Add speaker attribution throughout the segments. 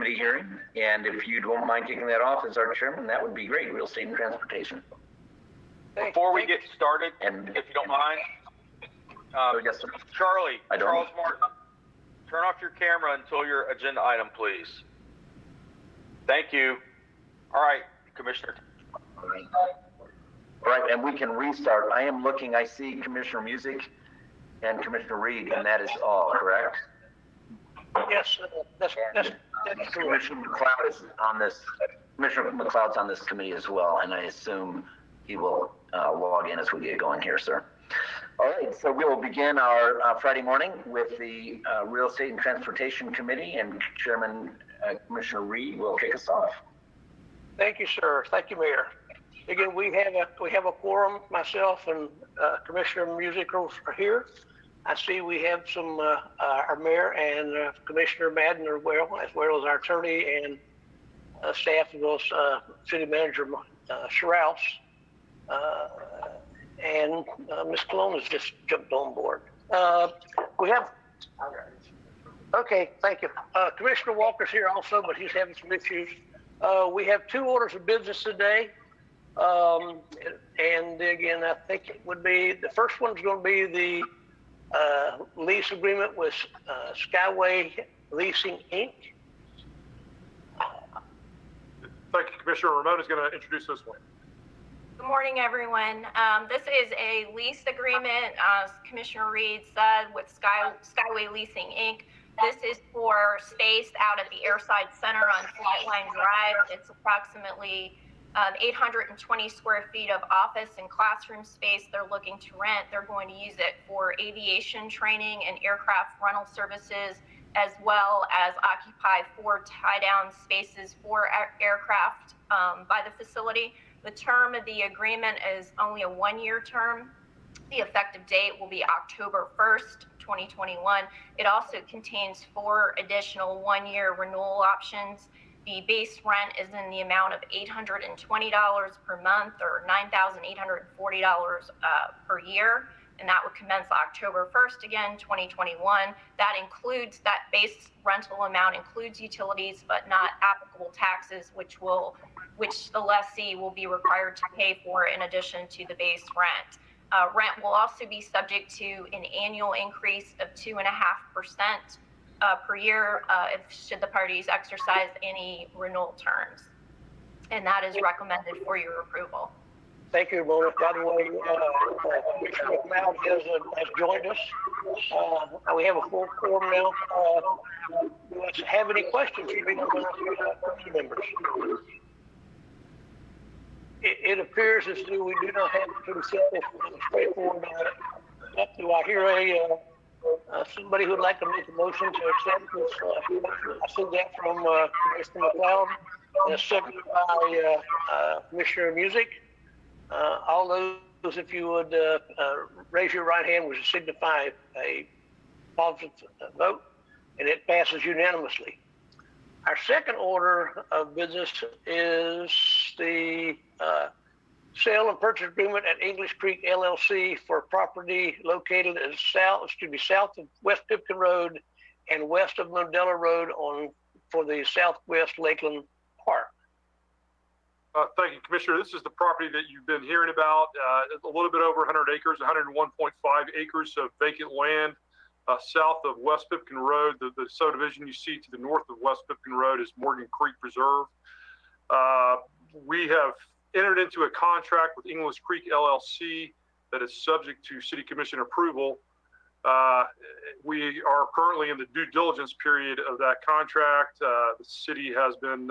Speaker 1: committee hearing. And if you don't mind kicking that off as our chairman, that would be great. Real estate and transportation.
Speaker 2: Before we get started, and if you don't mind,
Speaker 1: yes, sir.
Speaker 2: Charles Martin, turn off your camera until your agenda item, please. Thank you. All right, Commissioner.
Speaker 1: All right, and we can restart. I am looking, I see Commissioner Music and Commissioner Reed, and that is all, correct?
Speaker 3: Yes, that's
Speaker 1: Commissioner McLeod is on this. Commissioner McLeod's on this committee as well, and I assume he will log in as we get going here, sir. All right, so we will begin our Friday morning with the Real Estate and Transportation Committee, and Chairman Commissioner Reed will kick us off.
Speaker 3: Thank you, sir. Thank you, Mayor. Again, we have a quorum. Myself and Commissioner Music are here. I see we have some our mayor and Commissioner Madden as well as our attorney and staff, as well as City Manager Sherrouse. And Ms. Cologne has just jumped on board. We have, okay, thank you. Commissioner Walker's here also, but he's having some issues. We have 2 orders of business today. And again, I think it would be, the first one's going to be the lease agreement with Skyway Leasing Inc.
Speaker 4: Thank you, Commissioner. Ramon is going to introduce this one.
Speaker 5: Good morning, everyone. This is a lease agreement, as Commissioner Reed said, with Skyway Leasing Inc. This is for space out at the Airside Center on Flightline Drive. It's approximately 820 square feet of office and classroom space they're looking to rent. They're going to use it for aviation training and aircraft rental services, as well as occupy 4 tie-down spaces for aircraft by the facility. The term of the agreement is only a 1-year term. The effective date will be October 1st, 2021. It also contains 4 additional 1-year renewal options. The base rent is in the amount of $820 per month, or $9,840 per year, and that would commence October 1st, again, 2021. That includes, that base rental amount includes utilities, but not applicable taxes, which the lessee will be required to pay for in addition to the base rent. Rent will also be subject to an annual increase of 2.5% per year should the parties exercise any renewal terms. And that is recommended for your approval.
Speaker 3: Thank you, Mona. By the way, Commissioner McLeod has joined us. We have a full quorum now. Do you have any questions for the members? It appears as though we do not have to simple, straightforward on it. Do I hear somebody who would like to make a motion to accept this? I see that from Commissioner McLeod, and a second by Commissioner Music. All those, if you would raise your right hand, would signify a positive vote, and it passes unanimously. Our second order of business is the sale and purchase agreement at English Creek LLC for property located at south of West Pipkin Road and west of Mandela Road for the Southwest Lakeland Park.
Speaker 4: Thank you, Commissioner. This is the property that you've been hearing about. A little bit over 100 acres, 101.5 acres of vacant land south of West Pipkin Road. The subdivision you see to the north of West Pipkin Road is Morgan Creek Preserve. We have entered into a contract with English Creek LLC that is subject to City Commission approval. We are currently in the due diligence period of that contract. The city has been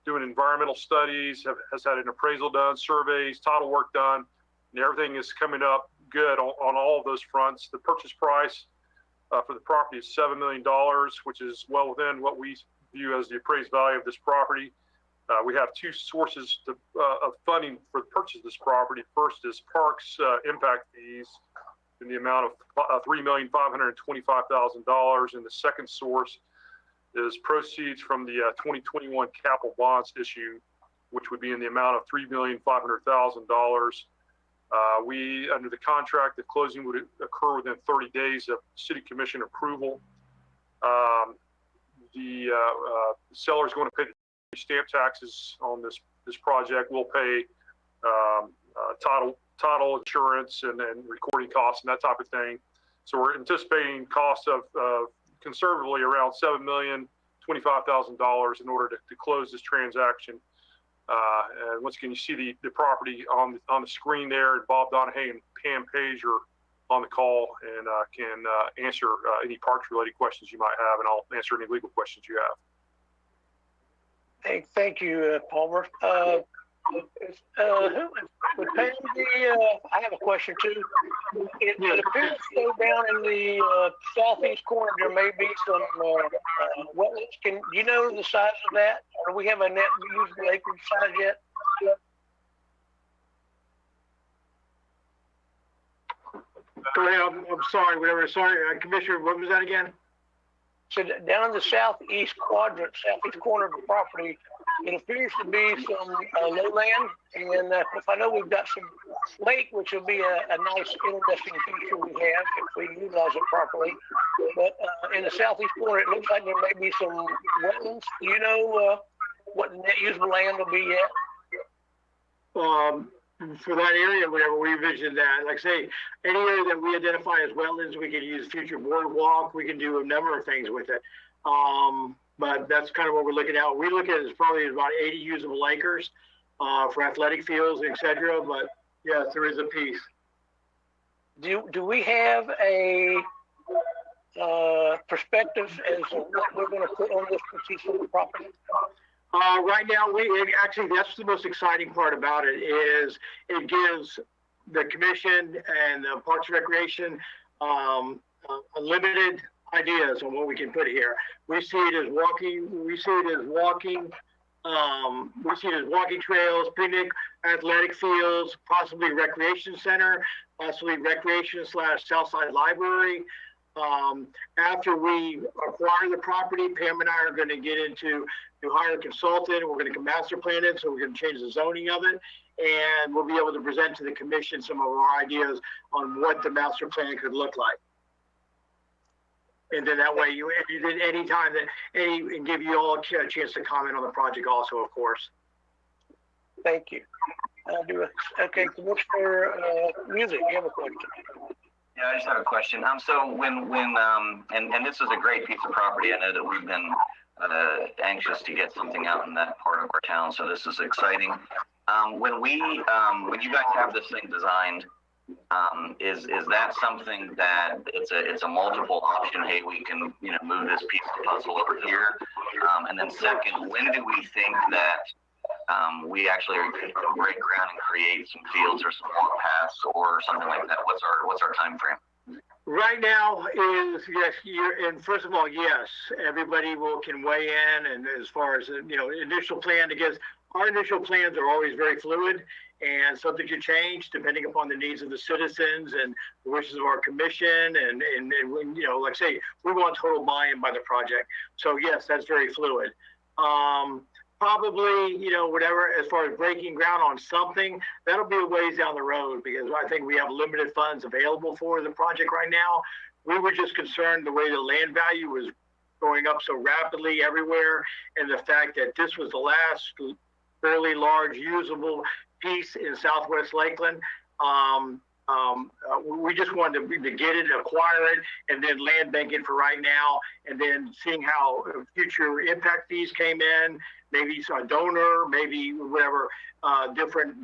Speaker 4: doing environmental studies, has had an appraisal done, surveys, title work done, and everything is coming up good on all of those fronts. The purchase price for the property is $7 million, which is well within what we view as the appraised value of this property. We have 2 sources of funding for the purchase of this property. First is Parks impact fees in the amount of $3,525,000, and the second source is proceeds from the 2021 capital bonds issue, which would be in the amount of $3,500,000. We, under the contract, the closing would occur within 30 days of City Commission approval. the seller is going to pay the stamp taxes on this project. We'll pay title insurance and recording costs and that type of thing. So we're anticipating costs of conservatively around $7,025,000 in order to close this transaction. And once again, you see the property on the screen there, and Bob Donahue and Pam Page are on the call and can answer any parks related questions you might have, and I'll answer any legal questions you have.
Speaker 3: Thank you, Palmer. Would Pam be, I have a question too. It appears to go down in the southeast corner. There may be some wetlands. Do you know the size of that? Or do we have a net usable acreage size yet?
Speaker 6: Go ahead. I'm sorry. Whatever. Sorry, Commissioner. What was that again?
Speaker 3: So down in the southeast quadrant, southeast corner of the property, it appears to be some lowland, and if I know we've got some lake, which will be a nice, interesting feature we have if we utilize it properly. But in the southeast corner, it looks like there may be some wetlands. Do you know what net usable land will be yet?
Speaker 6: For that area, whenever we visit that, like say, any area that we identify as wetlands, we can use future boardwalk. We can do a number of things with it. But that's kind of what we're looking at. We look at it as probably about 80 usable acres for athletic fields, etc. But yes, there is a piece.
Speaker 3: Do we have a perspective as to what we're going to put on this particular property?
Speaker 6: Right now, actually, that's the most exciting part about it is it gives the commission and the Parks and Recreation unlimited ideas on what we can put here. We see it as walking. We see it as walking. We see it as walking trails, picnic, athletic fields, possibly recreation center, possibly recreation / Southside Library. After we acquire the property, Pam and I are going to get into to hire a consultant. We're going to master plan it, so we're going to change the zoning of it, and we'll be able to present to the commission some of our ideas on what the master plan could look like. And then that way, if you did any time and give you all a chance to comment on the project, also, of course.
Speaker 3: Thank you. Okay, Commissioner Music, you have a question.
Speaker 7: Yeah, I just have a question. So when and this is a great piece of property. I know that we've been anxious to get something out in that part of our town, so this is exciting. When you guys have this thing designed, is that something that it's a multiple option? Hey, we can move this piece of the puzzle over here, and then second, when do we think that we actually are going to break ground and create some fields or some walk paths or something like that? What's our time frame?
Speaker 6: Right now is yes. And first of all, yes, everybody can weigh in. And as far as initial plan, because our initial plans are always very fluid and subject to change depending upon the needs of the citizens and the wishes of our commission. And like I say, we want total buy-in by the project. So yes, that's very fluid. Probably, whatever, as far as breaking ground on something, that'll be a ways down the road because I think we have limited funds available for the project right now. We were just concerned the way the land value was going up so rapidly everywhere, and the fact that this was the last fairly large usable piece in Southwest Lakeland. We just wanted to get it, acquire it, and then land bank it for right now, and then seeing how future impact fees came in, maybe a donor, maybe whatever, different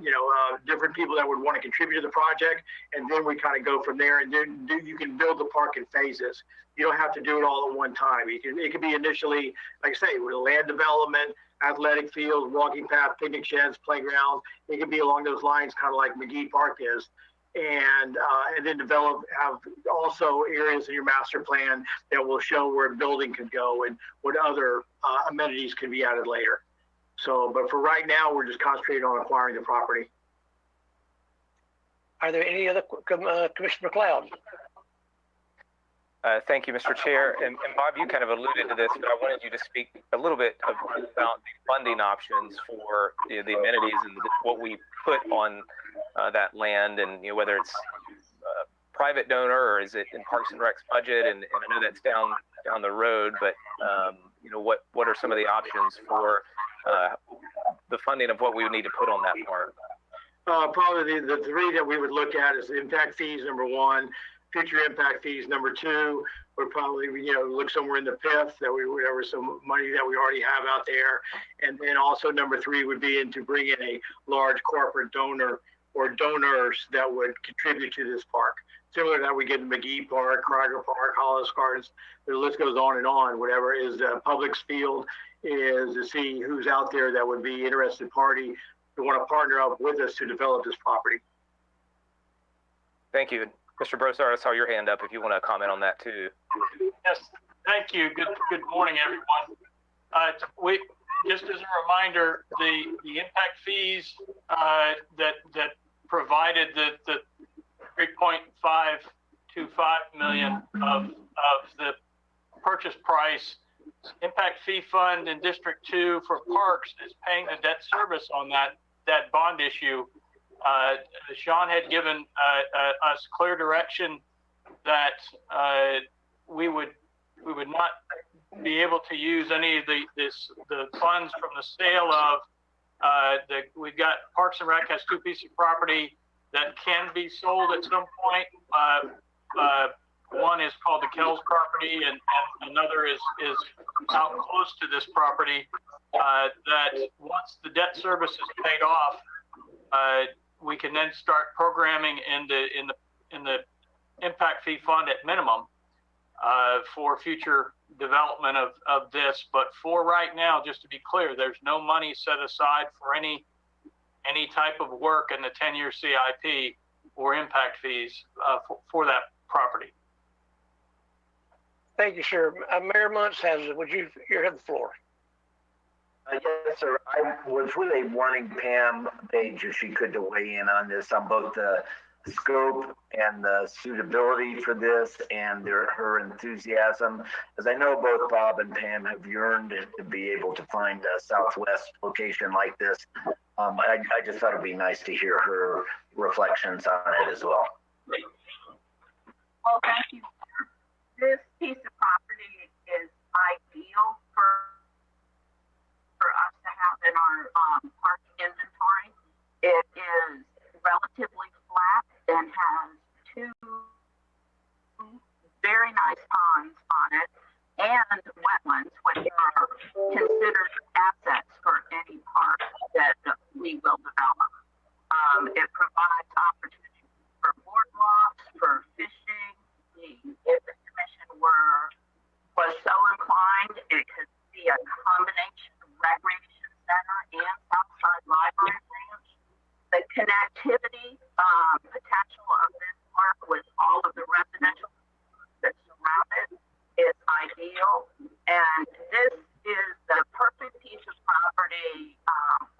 Speaker 6: people that would want to contribute to the project, and then we kind of go from there. And then you can build the park in phases. You don't have to do it all at one time. It could be initially, like I say, with land development, athletic fields, walking path, picnic sheds, playgrounds. It could be along those lines, kind of like McGee Park is. And then have also areas in your master plan that will show where a building could go and what other amenities could be added later. So, but for right now, we're just concentrating on acquiring the property.
Speaker 3: Are there any other, Commissioner McLeod?
Speaker 8: Thank you, Mr. Chair. And Bob, you kind of alluded to this, but I wanted you to speak a little bit about the funding options for the amenities and what we put on that land, and whether it's private donor or is it in Parks and Rec's budget, and I know that's down the road, but what are some of the options for the funding of what we would need to put on that park?
Speaker 6: Probably the three that we would look at is impact fees, number one, future impact fees, number two, would probably, look somewhere in the PIF that we would have some money that we already have out there. And then also number three would be to bring in a large corporate donor or donors that would contribute to this park. Similar to that we get in McGee Park, Criger Park, Hollis Gardens, the list goes on and on. Whatever is the public's field is to see who's out there that would be interested party to want to partner up with us to develop this property.
Speaker 8: Thank you. Mr. Brossard, I saw your hand up if you want to comment on that too.
Speaker 9: Yes, thank you. Good morning, everyone. Just as a reminder, the impact fees that provided the 3.525 million of the purchase price, impact fee fund in District 2 for parks is paying the debt service on that bond issue. Sean had given us clear direction that we would not be able to use any of the funds from the sale of we've got Parks and Rec has two pieces of property that can be sold at some point. One is called the Kells property, and another is out close to this property. That once the debt service is paid off, we can then start programming in the impact fee fund at minimum for future development of this. But for right now, just to be clear, there's no money set aside for any type of work in the 10-year CIP or impact fees for that property.
Speaker 3: Thank you, sir. Mayor Muntz you have the floor.
Speaker 1: Yes, sir. I was really wanting Pam Page, if she could, to weigh in on this, on both the scope and the suitability for this and her enthusiasm. As I know both Bob and Pam have yearned to be able to find a Southwest location like this. I just thought it'd be nice to hear her reflections on it as well.
Speaker 10: Well, thank you. This piece of property is ideal for us to have in our parking inventory. It is relatively flat and has two very nice ponds on it and wetlands, which are considered assets for any park that we will develop. It provides opportunities for boardwalks, for fishing. If the commission was so inclined, it could be a combination of recreation center and Southside Library branch. The connectivity potential of this park with all of the residential that surround it is ideal, and this is the perfect piece of property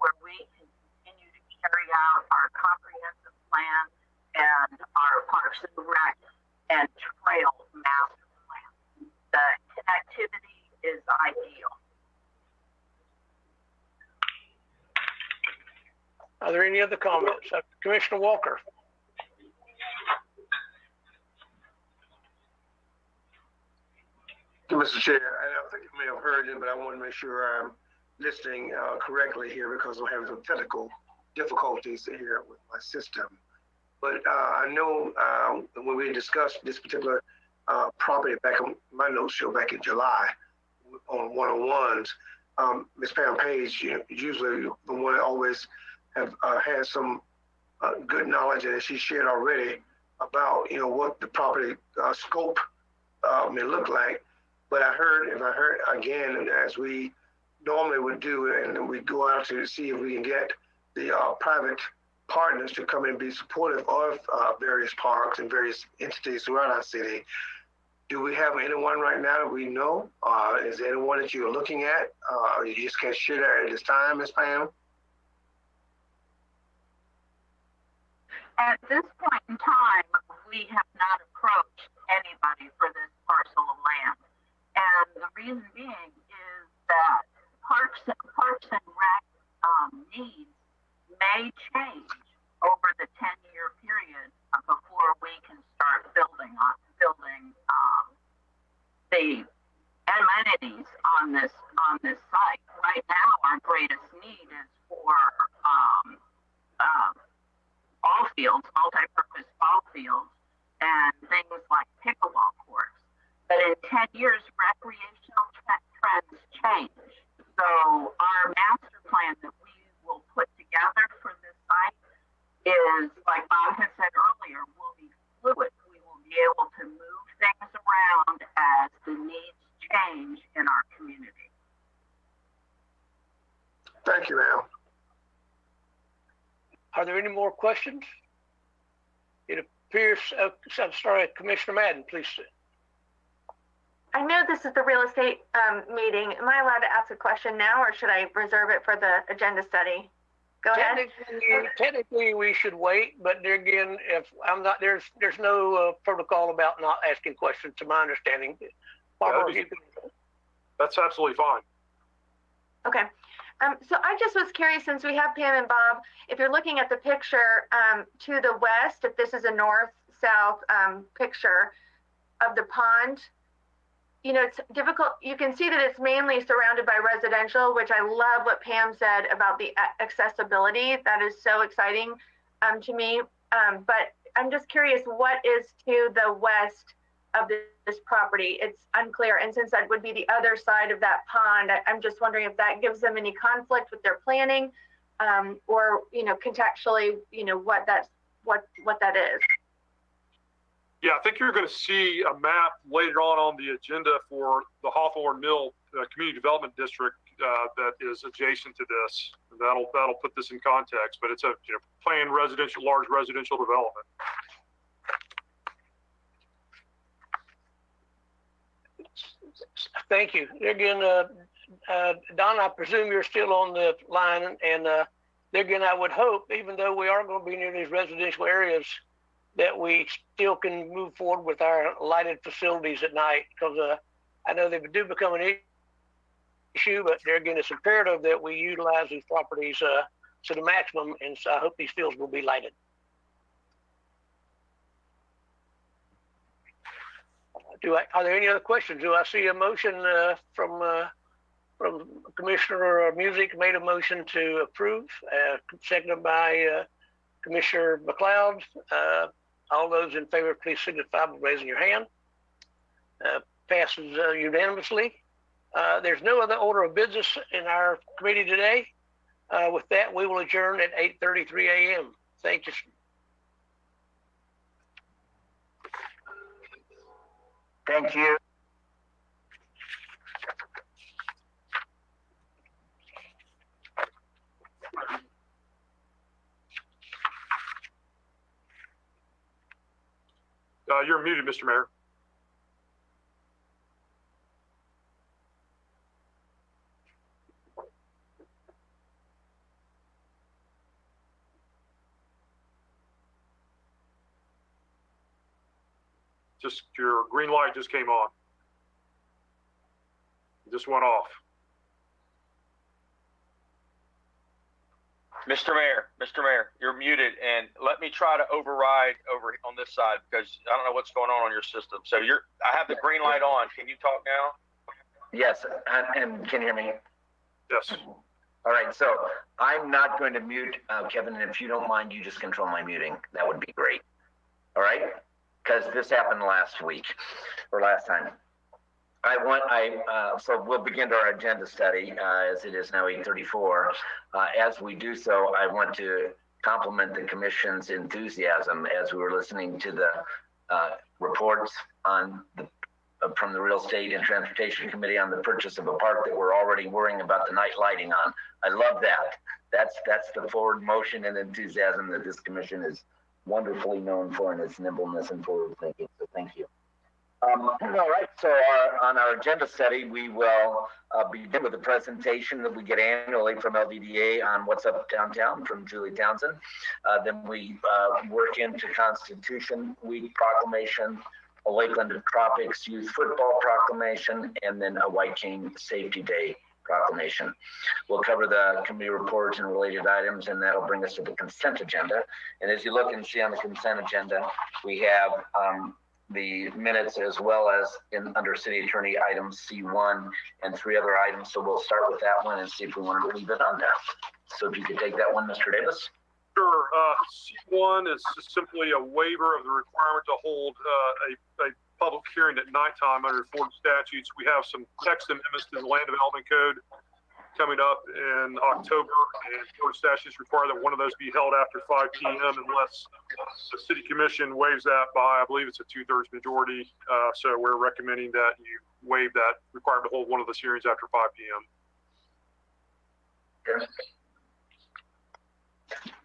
Speaker 10: where we can continue to carry out our comprehensive plan and our Parks and Rec and Trail master plan. The connectivity is ideal.
Speaker 3: Are there any other comments? Commissioner Walker.
Speaker 11: Mr. Chair, I don't think you may have heard it, but I want to make sure I'm listening correctly here because I'm having some technical difficulties here with my system. But I know when we discussed this particular property back on my notes show back in July on 101s, Ms. Pam Page, usually the one that always have had some good knowledge, and she shared already about what the property scope may look like. But I heard again, as we normally would do, and we go out to see if we can get the private partners to come and be supportive of various parks and various entities throughout our city. Do we have anyone right now that we know? Is there anyone that you're looking at? You just can't share that at this time, Ms. Pam?
Speaker 10: At this point in time, we have not approached anybody for this parcel of land. And the reason being is that Parks and Rec needs may change over the 10-year period before we can start building the amenities on this and things like pickleball courts. But in 10 years, recreational trends change. So our master plan that we will put together for this site is, like Bob had said earlier, will be fluid. We will be able to move things around as the needs change in our community.
Speaker 11: Thank you, ma'am.
Speaker 3: Are there any more questions? It appears, I'm sorry, Commissioner Madden, please.
Speaker 12: I know this is the real estate meeting. Am I allowed to ask a question now, or should I reserve it for the agenda study? Go ahead.
Speaker 3: Technically, we should wait, but there again, if I'm not, there's no protocol about not asking questions, to my understanding. Barbara,
Speaker 4: that's absolutely fine.
Speaker 12: Okay. So I just was curious, since we have Pam and Bob, if you're looking at the picture to the west, if this is a north-south picture of the pond, you know, it's difficult. You can see that it's mainly surrounded by residential, which I love what Pam said about the accessibility. That is so exciting to me. But I'm just curious, what is to the west of this property? It's unclear. And since that would be the other side of that pond, I'm just wondering if that gives them any conflict with their planning, or, you know, contextually, you know, what that is.
Speaker 4: Yeah, I think you're going to see a map later on the agenda for the Hawthorne Mill Community Development District that is adjacent to this. That'll put this in context, but it's a planned large residential development.
Speaker 3: Thank you. Again, Don, I presume you're still on the line, and again, I would hope, even though we are going to be near these residential areas, that we still can move forward with our lighted facilities at night, because I know they do become an issue, but there again, it's imperative that we utilize these properties to the maximum, and so I hope these fields will be lighted. Are there any other questions? Do I see a motion from Commissioner Music made a motion to approve, seconded by Commissioner McLeod. All those in favor, please signify by raising your hand. Passes unanimously. There's no other order of business in our committee today. With that, we will adjourn at 8:33 a.m. Thank you.
Speaker 1: Thank you.
Speaker 4: You're muted, Mr. Mayor. Just your green light just came on. It just went off.
Speaker 2: Mr. Mayor, you're muted, and let me try to override over on this side, because I don't know what's going on your system. So I have the green light on. Can you talk now?
Speaker 1: Yes, and can you hear me?
Speaker 4: Yes.
Speaker 1: All right, so I'm not going to mute Kevin, and if you don't mind, you just control my muting. That would be great. All right, because this happened last week or last time. So we'll begin our agenda study as it is now 8:34. As we do so, I want to compliment the Commission's enthusiasm as we were listening to the reports from the Real Estate and Transportation Committee on the purchase of a park that we're already worrying about the night lighting on. I love that. That's the forward motion and enthusiasm that this Commission is wonderfully known for, in its nimbleness and forward thinking. So thank you. All right, so on our agenda study, we will begin with a presentation that we get annually from LDDA on What's Up Downtown from Julie Townsend. Then we work into Constitution Week proclamation, a Lakeland Tropics Youth Football proclamation, and then a White Cane Safety Day proclamation. We'll cover the committee reports and related items, and that'll bring us to the consent agenda. And as you look and see on the consent agenda, we have the minutes as well as under city attorney items C1 and 3 other items. So we'll start with that one and see if we want to leave it on there. So if you could take that one, Mr. Davis.
Speaker 4: Sure. C1 is just simply a waiver of the requirement to hold a public hearing at nighttime under Florida statutes. We have some text amendments to the Land Development Code coming up in October, and Florida statutes require that one of those be held after 5 p.m. unless the City Commission waives that by, I believe it's a 2/3 majority. So we're recommending that you waive that requirement to hold one of those hearings after 5 p.m.
Speaker 1: Okay.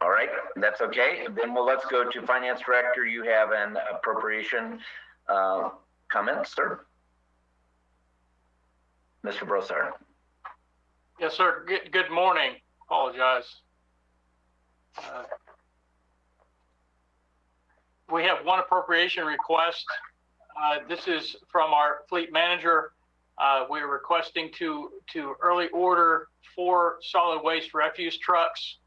Speaker 1: All right, that's okay. Then let's go to Finance Director. You have an appropriation comment, sir. Mr. Brossard.
Speaker 9: Yes, sir. Good morning. Apologize. We have one appropriation request. This is from our fleet manager. We're requesting to early order 4 solid waste refuse trucks.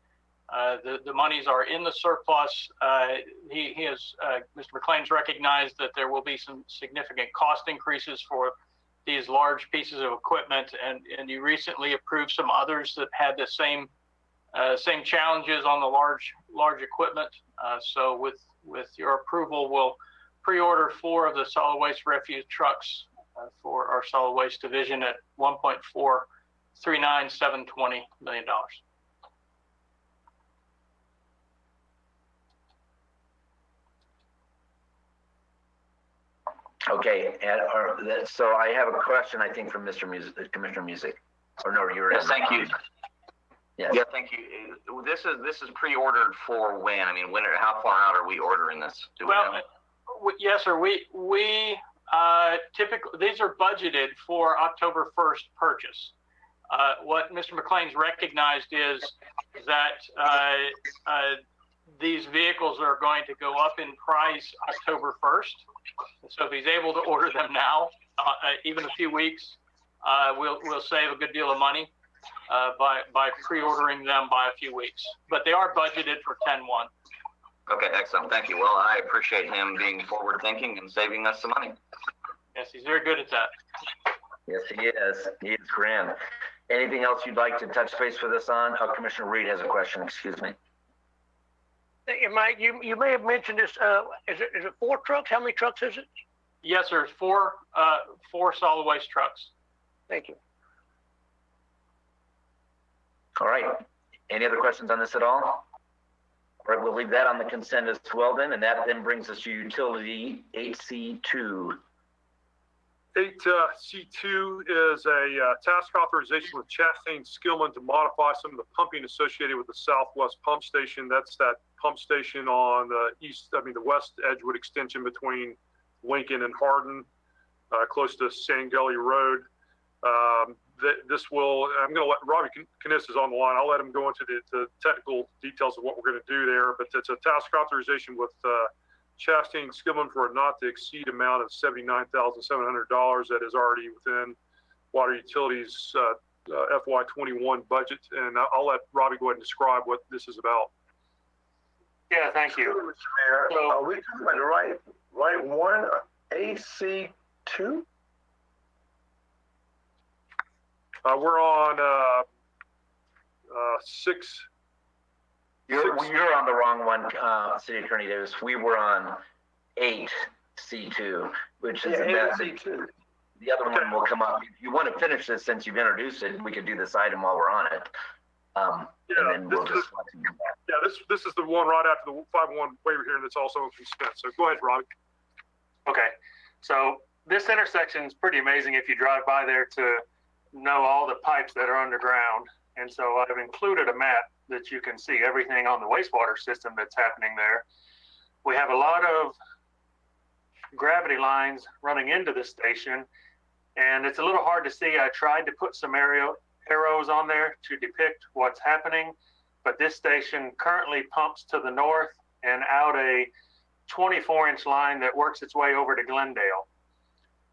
Speaker 9: The monies are in the surplus. He has, Mr. McLean's recognized that there will be some significant cost increases for these large pieces of equipment, and you recently approved some others that had the same challenges on the large equipment. So with your approval, we'll pre-order 4 of the solid waste refuse trucks for our solid waste division at $1.439720 million.
Speaker 1: Okay, so I have a question, I think, from Commissioner Music. Or no, you're
Speaker 7: Yes, thank you.
Speaker 1: Yes.
Speaker 7: Yeah, thank you. This is pre-ordered for when? I mean, how far out are we ordering this? Do we know?
Speaker 9: Yes, sir. We typically, these are budgeted for October 1st purchase. What Mr. McLean's recognized is that these vehicles are going to go up in price October 1st. So if he's able to order them now, even a few weeks, we'll save a good deal of money by pre-ordering them by a few weeks. But they are budgeted for 10/1.
Speaker 7: Okay, excellent. Thank you. Well, I appreciate him being forward-thinking and saving us some money.
Speaker 9: Yes, he's very good at that.
Speaker 1: Yes, he is. He is grand. Anything else you'd like to touch base with us on? Oh, Commissioner Reed has a question. Excuse me.
Speaker 3: Mike, you may have mentioned this. Is it 4 trucks? How many trucks is it?
Speaker 9: Yes, sir. 4 solid waste trucks.
Speaker 3: Thank you.
Speaker 1: All right. Any other questions on this at all? All right, we'll leave that on the consent as well then, and that then brings us to utility 8C2.
Speaker 4: 8C2 is a task authorization with Chastain Skillman to modify some of the pumping associated with the Southwest Pump Station. That's that pump station on the west Edgewood extension between Lincoln and Hardin, close to Sand Gully Road. I'm going to let Robbie Kniss is on the line. I'll let him go into the technical details of what we're going to do there, but it's a task authorization with Chastain Skillman for a not to exceed amount of $79,700 that is already within Water Utilities FY21 budget. And I'll let Robbie go ahead and describe what this is about.
Speaker 13: Yeah, thank you.
Speaker 11: Sure, Mr. Mayor. So, are we talking about the right one, AC2?
Speaker 4: We're on 6.
Speaker 1: You're on the wrong one, City Attorney Davis. We were on 8C2, which is
Speaker 11: AC2.
Speaker 1: The other one will come up. If you want to finish this, since you've introduced it, we could do this item while we're on it. And then we'll just come back.
Speaker 4: Yeah, this is the one right after the 5-1 waiver hearing that's also on consent. So go ahead, Robbie.
Speaker 13: Okay, so this intersection is pretty amazing if you drive by there to know all the pipes that are underground. And so I've included a map that you can see everything on the wastewater system that's happening there. We have a lot of gravity lines running into the station, and it's a little hard to see. I tried to put some arrows on there to depict what's happening, but this station currently pumps to the north and out a 24-inch line that works its way over to Glendale.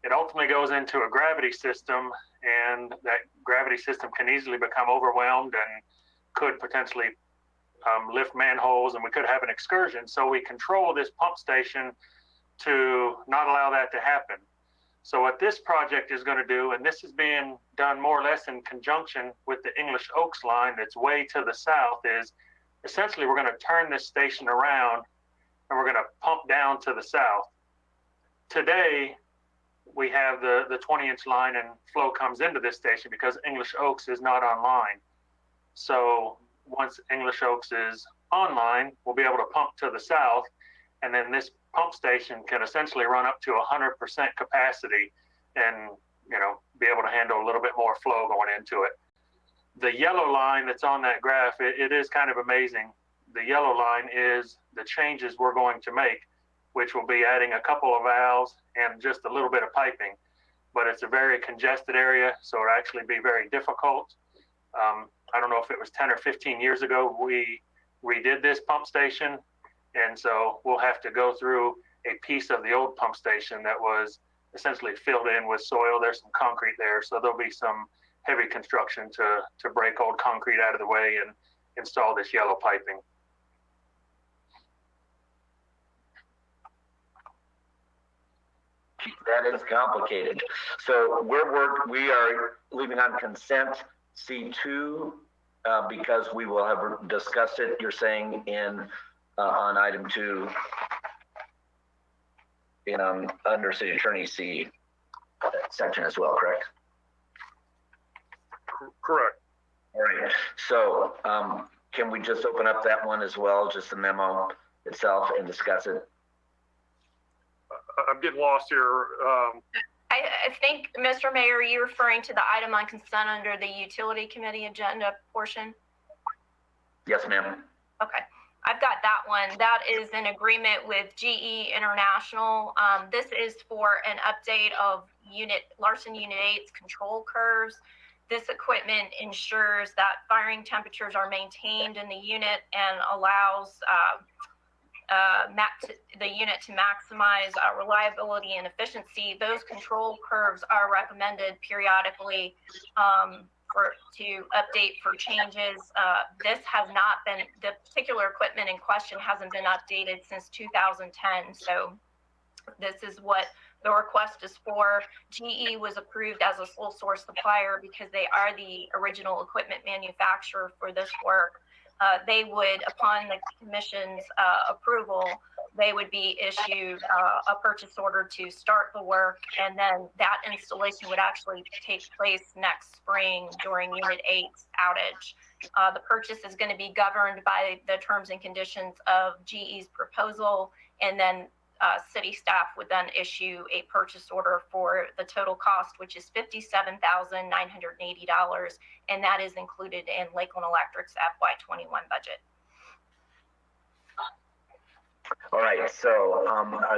Speaker 13: It ultimately goes into a gravity system, and that gravity system can easily become overwhelmed and could potentially lift manholes, and we could have an excursion. So we control this pump station to not allow that to happen. So what this project is going to do, and this is being done more or less in conjunction with the English Oaks line that's way to the south, is essentially we're going to turn this station around and we're going to pump down to the south. Today, we have the 20-inch line and flow comes into this station because English Oaks is not online. So once English Oaks is online, we'll be able to pump to the south, and then this pump station can essentially run up to 100% capacity and, you know, be able to handle a little bit more flow going into it. The yellow line that's on that graph, it is kind of amazing. The yellow line is the changes we're going to make, which will be adding a couple of valves and just a little bit of piping. But it's a very congested area, so it'll actually be very difficult. I don't know if it was 10 or 15 years ago we redid this pump station, and so we'll have to go through a piece of the old pump station that was essentially filled in with soil. There's some concrete there, so there'll be some heavy construction to break old concrete out of the way and install this yellow piping.
Speaker 1: That is complicated. So we are leaving on consent C2 because we will have discussed it, you're saying, in on item 2 in under City Attorney C section as well, correct?
Speaker 4: Correct.
Speaker 1: All right. So can we just open up that one as well, just the memo itself, and discuss it?
Speaker 4: I'm getting lost here.
Speaker 5: I think, Mr. Mayor, are you referring to the item on consent under the Utility Committee agenda portion?
Speaker 1: Yes, ma'am.
Speaker 5: Okay. I've got that one. That is an agreement with GE International. This is for an update of Larson Unit 8's control curves. This equipment ensures that firing temperatures are maintained in the unit and allows the unit to maximize reliability and efficiency. Those control curves are recommended periodically to update for changes. This has not been, the particular equipment in question hasn't been updated since 2010. So this is what the request is for. GE was approved as a sole source supplier because they are the original equipment manufacturer for this work. They would, upon the commission's approval, they would be issued a purchase order to start the work, and then that installation would actually take place next spring during Unit 8's outage. The purchase is going to be governed by the terms and conditions of GE's proposal, and then city staff would then issue a purchase order for the total cost, which is $57,980, and that is included in Lakeland Electric's FY21 budget.
Speaker 1: All right, so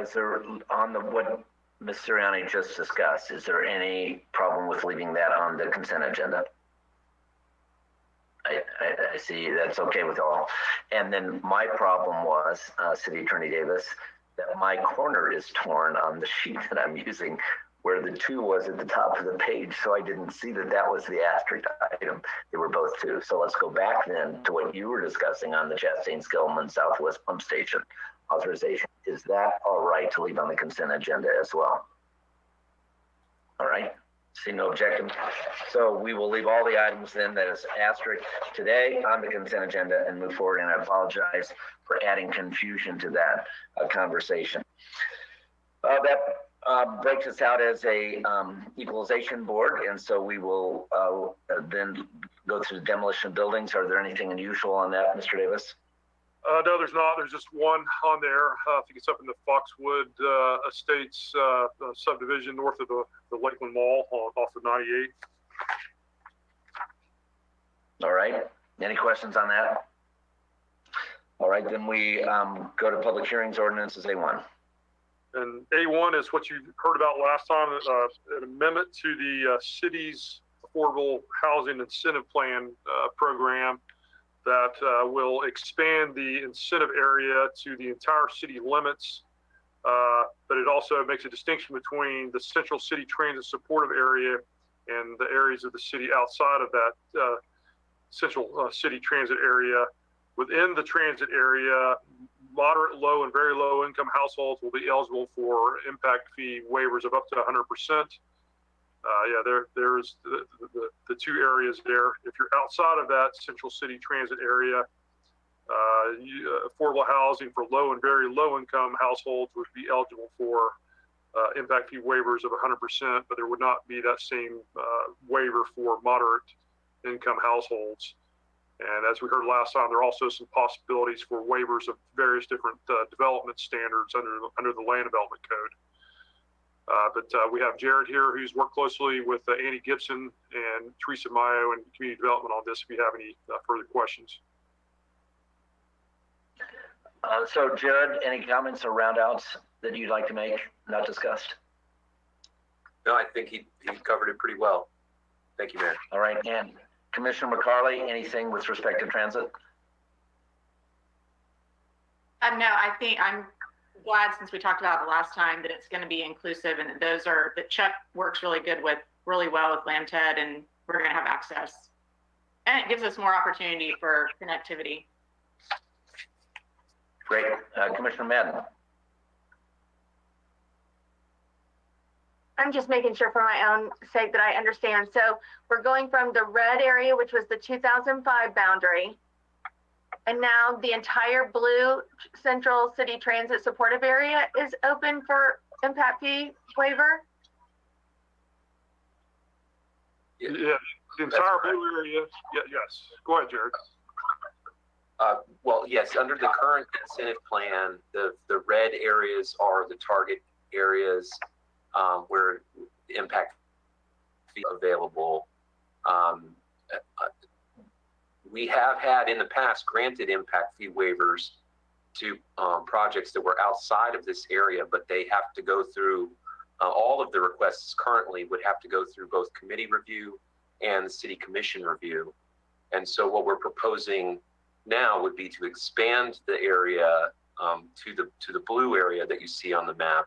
Speaker 1: is there, on the what Ms. Sirianni just discussed, is there any problem with leaving that on the consent agenda? I see that's okay with all. And then my problem was, City Attorney Davis, that my corner is torn on the sheet that I'm using where the 2 was at the top of the page. So I didn't see that that was the asterisk item. They were both 2. So let's go back then to what you were discussing on the Chastain-Skillman Southwest Pump Station authorization. Is that all right to leave on the consent agenda as well? All right. See no objection. So we will leave all the items then that is asterisk today on the consent agenda and move forward. And I apologize for adding confusion to that conversation. That breaks us out as a equalization board. And so we will then go through the demolition of buildings. Are there anything unusual on that, Mr. Davis?
Speaker 4: No, there's not. There's just one on there. I think it's up in the Foxwood Estates subdivision north of the Lakeland Mall off of 98.
Speaker 1: All right. Any questions on that? All right, then we go to public hearings ordinances A1.
Speaker 4: And A1 is what you heard about last time, an amendment to the city's affordable housing incentive plan program that will expand the incentive area to the entire city limits. But it also makes a distinction between the central city transit supportive area and the areas of the city outside of that central city transit area. Within the transit area, moderate, low, and very low income households will be eligible for impact fee waivers of up to 100%. Yeah, there's the 2 areas there. If you're outside of that central city transit area, affordable housing for low and very low income households would be eligible for impact fee waivers of 100%, but there would not be that same waiver for moderate income households. And as we heard last time, there are also some possibilities for waivers of various different development standards under the Land Development Code. But we have Jared here, who's worked closely with Annie Gibson and Teresa Mayo and Community Development on this, if you have any further questions.
Speaker 1: So Jared, any comments or round outs that you'd like to make, not discussed?
Speaker 14: No, I think he covered it pretty well. Thank you, Mayor.
Speaker 1: All right, and Commissioner McCarley, anything with respect to transit?
Speaker 15: No, I think I'm glad, since we talked about it last time, that it's going to be inclusive, and that Chuck works really well with LandTed, and we're going to have access. And it gives us more opportunity for connectivity.
Speaker 1: Great. Commissioner Madden.
Speaker 12: I'm just making sure for my own sake that I understand. So we're going from the red area, which was the 2005 boundary, and now the entire blue Central City Transit Supportive Area is open for impact fee waiver?
Speaker 4: Yeah, the entire blue area, yes. Go ahead, Jared.
Speaker 14: Well, yes, under the current incentive plan, the red areas are the target areas where the impact fee available. We have had in the past granted impact fee waivers to projects that were outside of this area, but they have to go through, all of the requests currently would have to go through both committee review and the city commission review. And so what we're proposing now would be to expand the area to the blue area that you see on the map,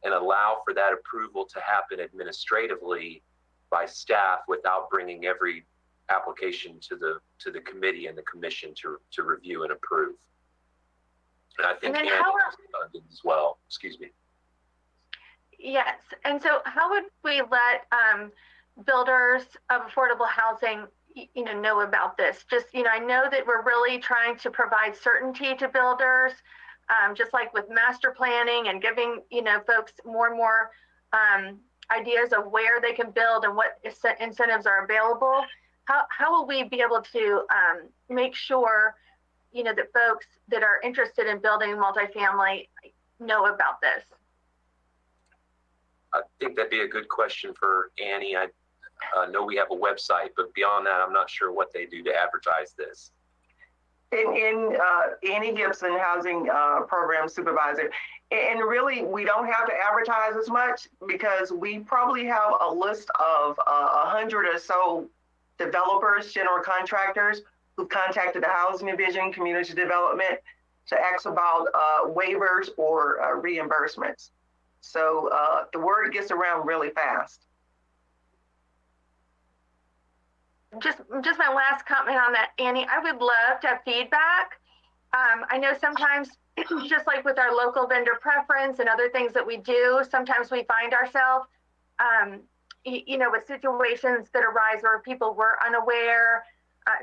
Speaker 14: and allow for that approval to happen administratively by staff without bringing every application to the committee and the commission to review and approve. And I think Andy did as well. Excuse me.
Speaker 12: Yes, and so how would we let builders of affordable housing know about this? Just, I know that we're really trying to provide certainty to builders, just like with master planning and giving, folks more and more ideas of where they can build and what incentives are available. How will we be able to make sure, that folks that are interested in building multifamily know about this?
Speaker 14: I think that'd be a good question for Annie. I know we have a website, but beyond that, I'm not sure what they do to advertise this.
Speaker 16: In Annie Gibson, Housing Program Supervisor. And really, we don't have to advertise as much because we probably have a list of 100 or so developers, general contractors who've contacted the Housing Division, Community Development to ask about waivers or reimbursements. So the word gets around really fast.
Speaker 12: Just my last comment on that, Annie, I would love to have feedback. I know sometimes, just like with our local vendor preference and other things that we do, sometimes we find ourselves, with situations that arise where people were unaware.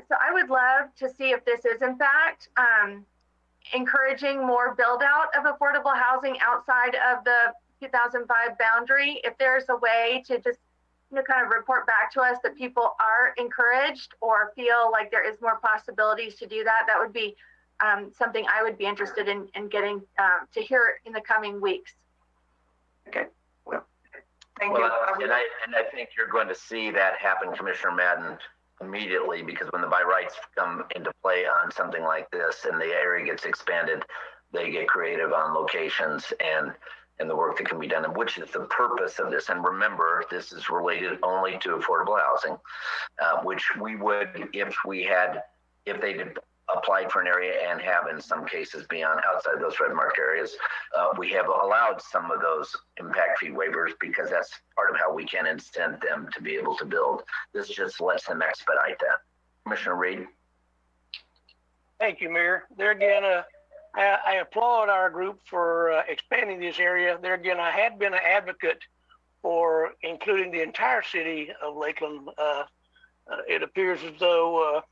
Speaker 12: So I would love to see if this is in fact encouraging more build out of affordable housing outside of the 2005 boundary. If there's a way to just kind of report back to us that people are encouraged or feel like there is more possibilities to do that, that would be something I would be interested in getting to hear in the coming weeks.
Speaker 16: Okay, well, thank you.
Speaker 1: And I think you're going to see that happen, Commissioner Madden, immediately, because when the by rights come into play on something like this and the area gets expanded, they get creative on locations and the work that can be done, and which is the purpose of this. And remember, this is related only to affordable housing, which we would, if they did applied for an area and have in some cases beyond outside those red marked areas, we have allowed some of those impact fee waivers because that's part of how we can incent them to be able to build. This just lets them expedite that. Commissioner Reed.
Speaker 3: Thank you, Mayor. There again, I applaud our group for expanding this area. There again, I had been an advocate for including the entire city of Lakeland. It appears as though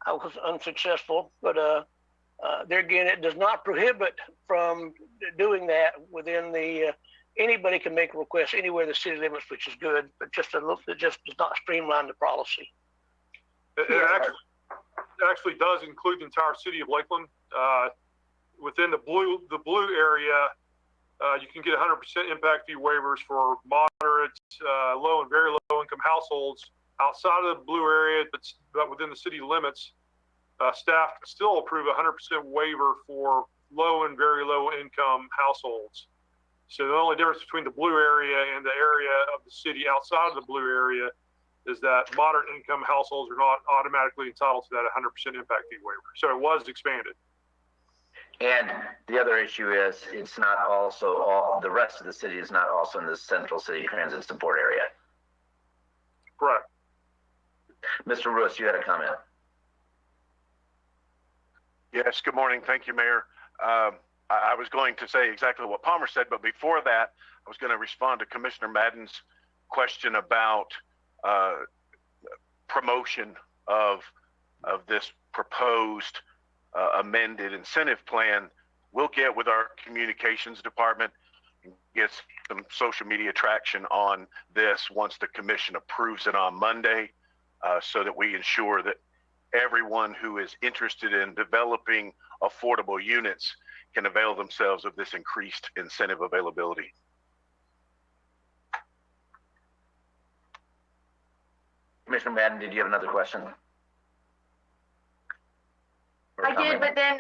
Speaker 3: I was unsuccessful, but there again, it does not prohibit from doing that within the, anybody can make a request anywhere in the city limits, which is good, but just it just does not streamline the policy.
Speaker 4: It actually does include the entire city of Lakeland. Within the blue area, you can get 100% impact fee waivers for moderate, low and very low income households. Outside of the blue area, but within the city limits, staff still approve 100% waiver for low and very low income households. So the only difference between the blue area and the area of the city outside of the blue area is that moderate income households are not automatically entitled to that 100% impact fee waiver. So it was expanded.
Speaker 1: And the other issue is it's not also all, the rest of the city is not also in the central city transit support area.
Speaker 4: Correct.
Speaker 1: Mr. Ruiz, you had a comment.
Speaker 17: Yes, good morning. Thank you, Mayor. I was going to say exactly what Palmer said, but before that, I was going to respond to Commissioner Madden's question about promotion of this proposed amended incentive plan. We'll get with our communications department and get some social media traction on this once the commission approves it on Monday, so that we ensure that everyone who is interested in developing affordable units can avail themselves of this increased incentive availability.
Speaker 1: Commissioner Madden, did you have another question?
Speaker 12: I did, but then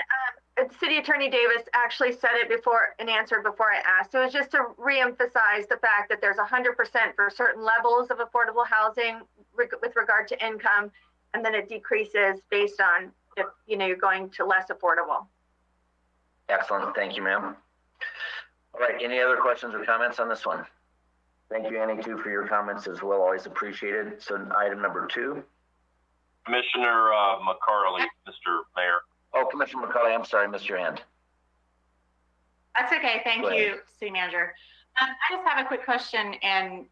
Speaker 12: City Attorney Davis actually said it before and answered before I asked. So it's just to reemphasize the fact that there's 100% for certain levels of affordable housing with regard to income, and then it decreases based on if you're going to less affordable.
Speaker 1: Excellent. Thank you, ma'am. All right. Any other questions or comments on this one? Thank you, Annie, too, for your comments as well. Always appreciated. So item number 2.
Speaker 18: Commissioner McCarley, Mr. Mayor.
Speaker 1: Oh, Commissioner McCarley, I'm sorry, I missed your hand.
Speaker 15: That's okay. Thank you, City Manager. I just have a quick question, and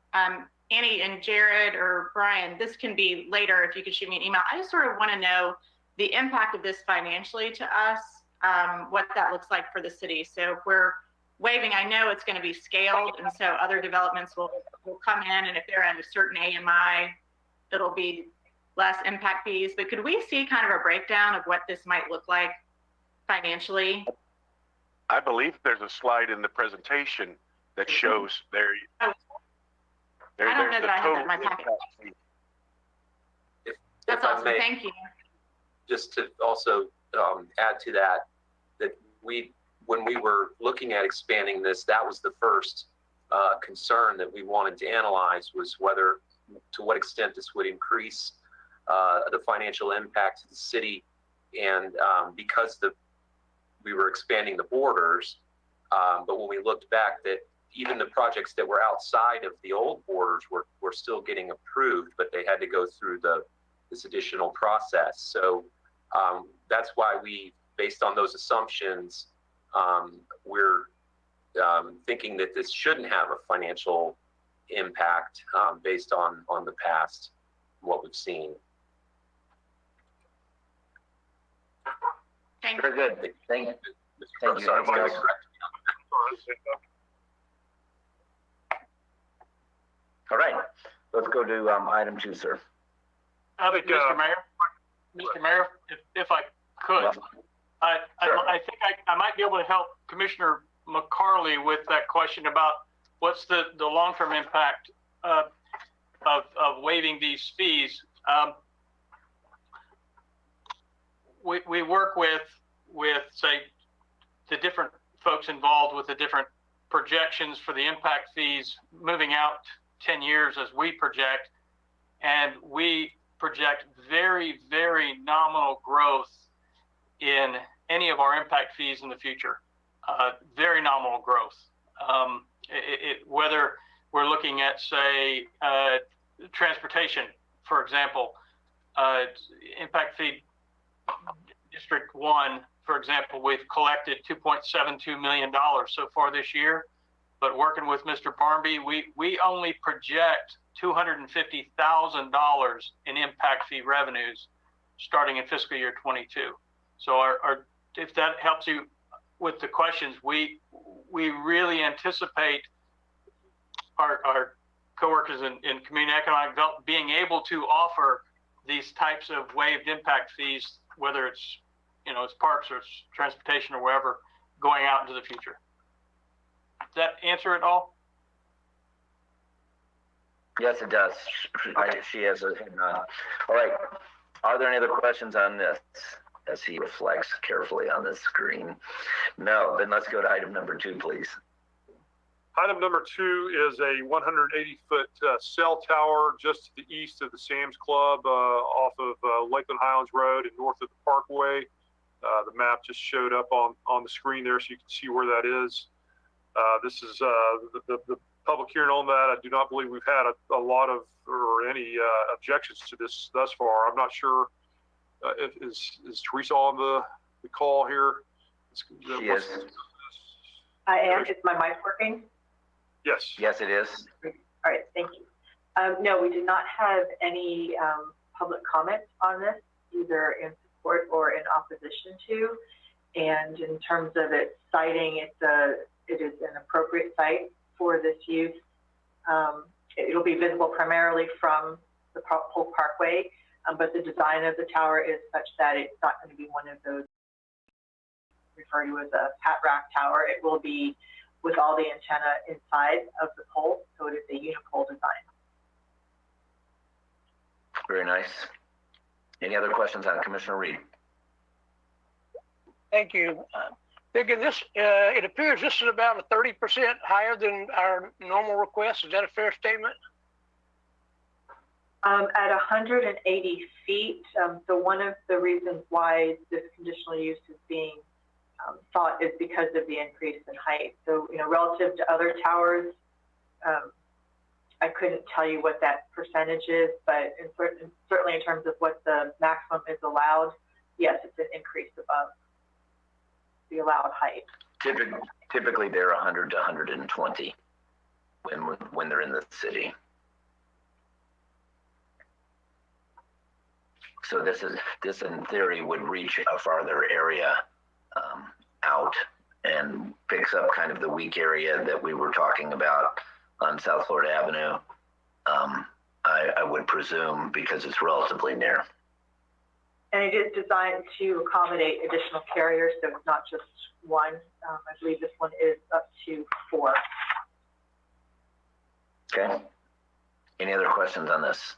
Speaker 15: Annie and Jared or Brian, this can be later if you could shoot me an email. I just sort of want to know the impact of this financially to us, what that looks like for the city. So if we're waiving, I know it's going to be scaled, and so other developments will come in, and if they're at a certain AMI, it'll be less impact fees. But could we see kind of a breakdown of what this might look like financially?
Speaker 17: I believe there's a slide in the presentation that shows there.
Speaker 15: I don't know that I have that in my packet. That's awesome. Thank you.
Speaker 14: Just to also add to that, that when we were looking at expanding this, that was the first concern that we wanted to analyze, was to what extent this would increase the financial impact to the city. And because we were expanding the borders, but when we looked back, that even the projects that were outside of the old borders were still getting approved, but they had to go through this additional process. So that's why based on those assumptions, we're thinking that this shouldn't have a financial impact based on the past, what we've seen.
Speaker 1: Very good. Thank you. Thank you.
Speaker 14: Sorry,
Speaker 1: all right, let's go to item 2, sir.
Speaker 9: Mr. Mayor, if I could, I think I might be able to help Commissioner McCarley with that question about what's the long-term impact of waiving these fees. We work with say the different folks involved with the different projections for the impact fees moving out 10 years as we project, and we project very, very nominal growth in any of our impact fees in the future. Very nominal growth. Whether we're looking at, say, transportation, for example, impact fee District 1, for example, we've collected $2.72 million so far this year, but working with Mr. Barnby, we only project $250,000 in impact fee revenues. starting in fiscal year 22. So if that helps you with the questions, we really anticipate our coworkers in community economic development being able to offer these types of waived impact fees, whether it's, it's parks or it's transportation or wherever, going out into the future. Does that answer it all?
Speaker 1: Yes, it does. She has a head nod. All right. Are there any other questions on this? As he reflects carefully on the screen. No, then let's go to item number 2, please.
Speaker 4: Item number 2 is a 180-foot cell tower just to the east of the Sam's Club off of Lakeland Highlands Road and north of the Parkway. The map just showed up on the screen there, so you can see where that is. This is the public hearing on that. I do not believe we've had a lot of or any objections to this thus far. I'm not sure is Teresa on the call here?
Speaker 1: She is.
Speaker 19: I am. Is my mic working?
Speaker 4: Yes.
Speaker 1: Yes, it is.
Speaker 19: All right. Thank you. No, we did not have any public comment on this, either in support or in opposition to. And in terms of its siting, it is an appropriate site for this use. It'll be visible primarily from the whole Parkway, but the design of the tower is such that it's not going to be one of those referred to as a hat rack tower. It will be with all the antenna inside of the pole, so it is a unipole design.
Speaker 1: Very nice. Any other questions on Commissioner Reed?
Speaker 3: Thank you. Thinking this, it appears this is about a 30% higher than our normal request. Is that a fair statement?
Speaker 19: At 180 feet, so one of the reasons why this conditional use is being sought is because of the increase in height. So, relative to other towers, I couldn't tell you what that percentage is, but certainly in terms of what the maximum is allowed, yes, it's an increase above the allowed height.
Speaker 1: Typically they're 100 to 120 when they're in the city. So this in theory would reach a farther area out and picks up kind of the weak area that we were talking about on South Florida Avenue. I would presume because it's relatively near.
Speaker 19: And it is designed to accommodate additional carriers, so it's not just one. I believe this one is up to 4.
Speaker 1: Okay. Any other questions on this?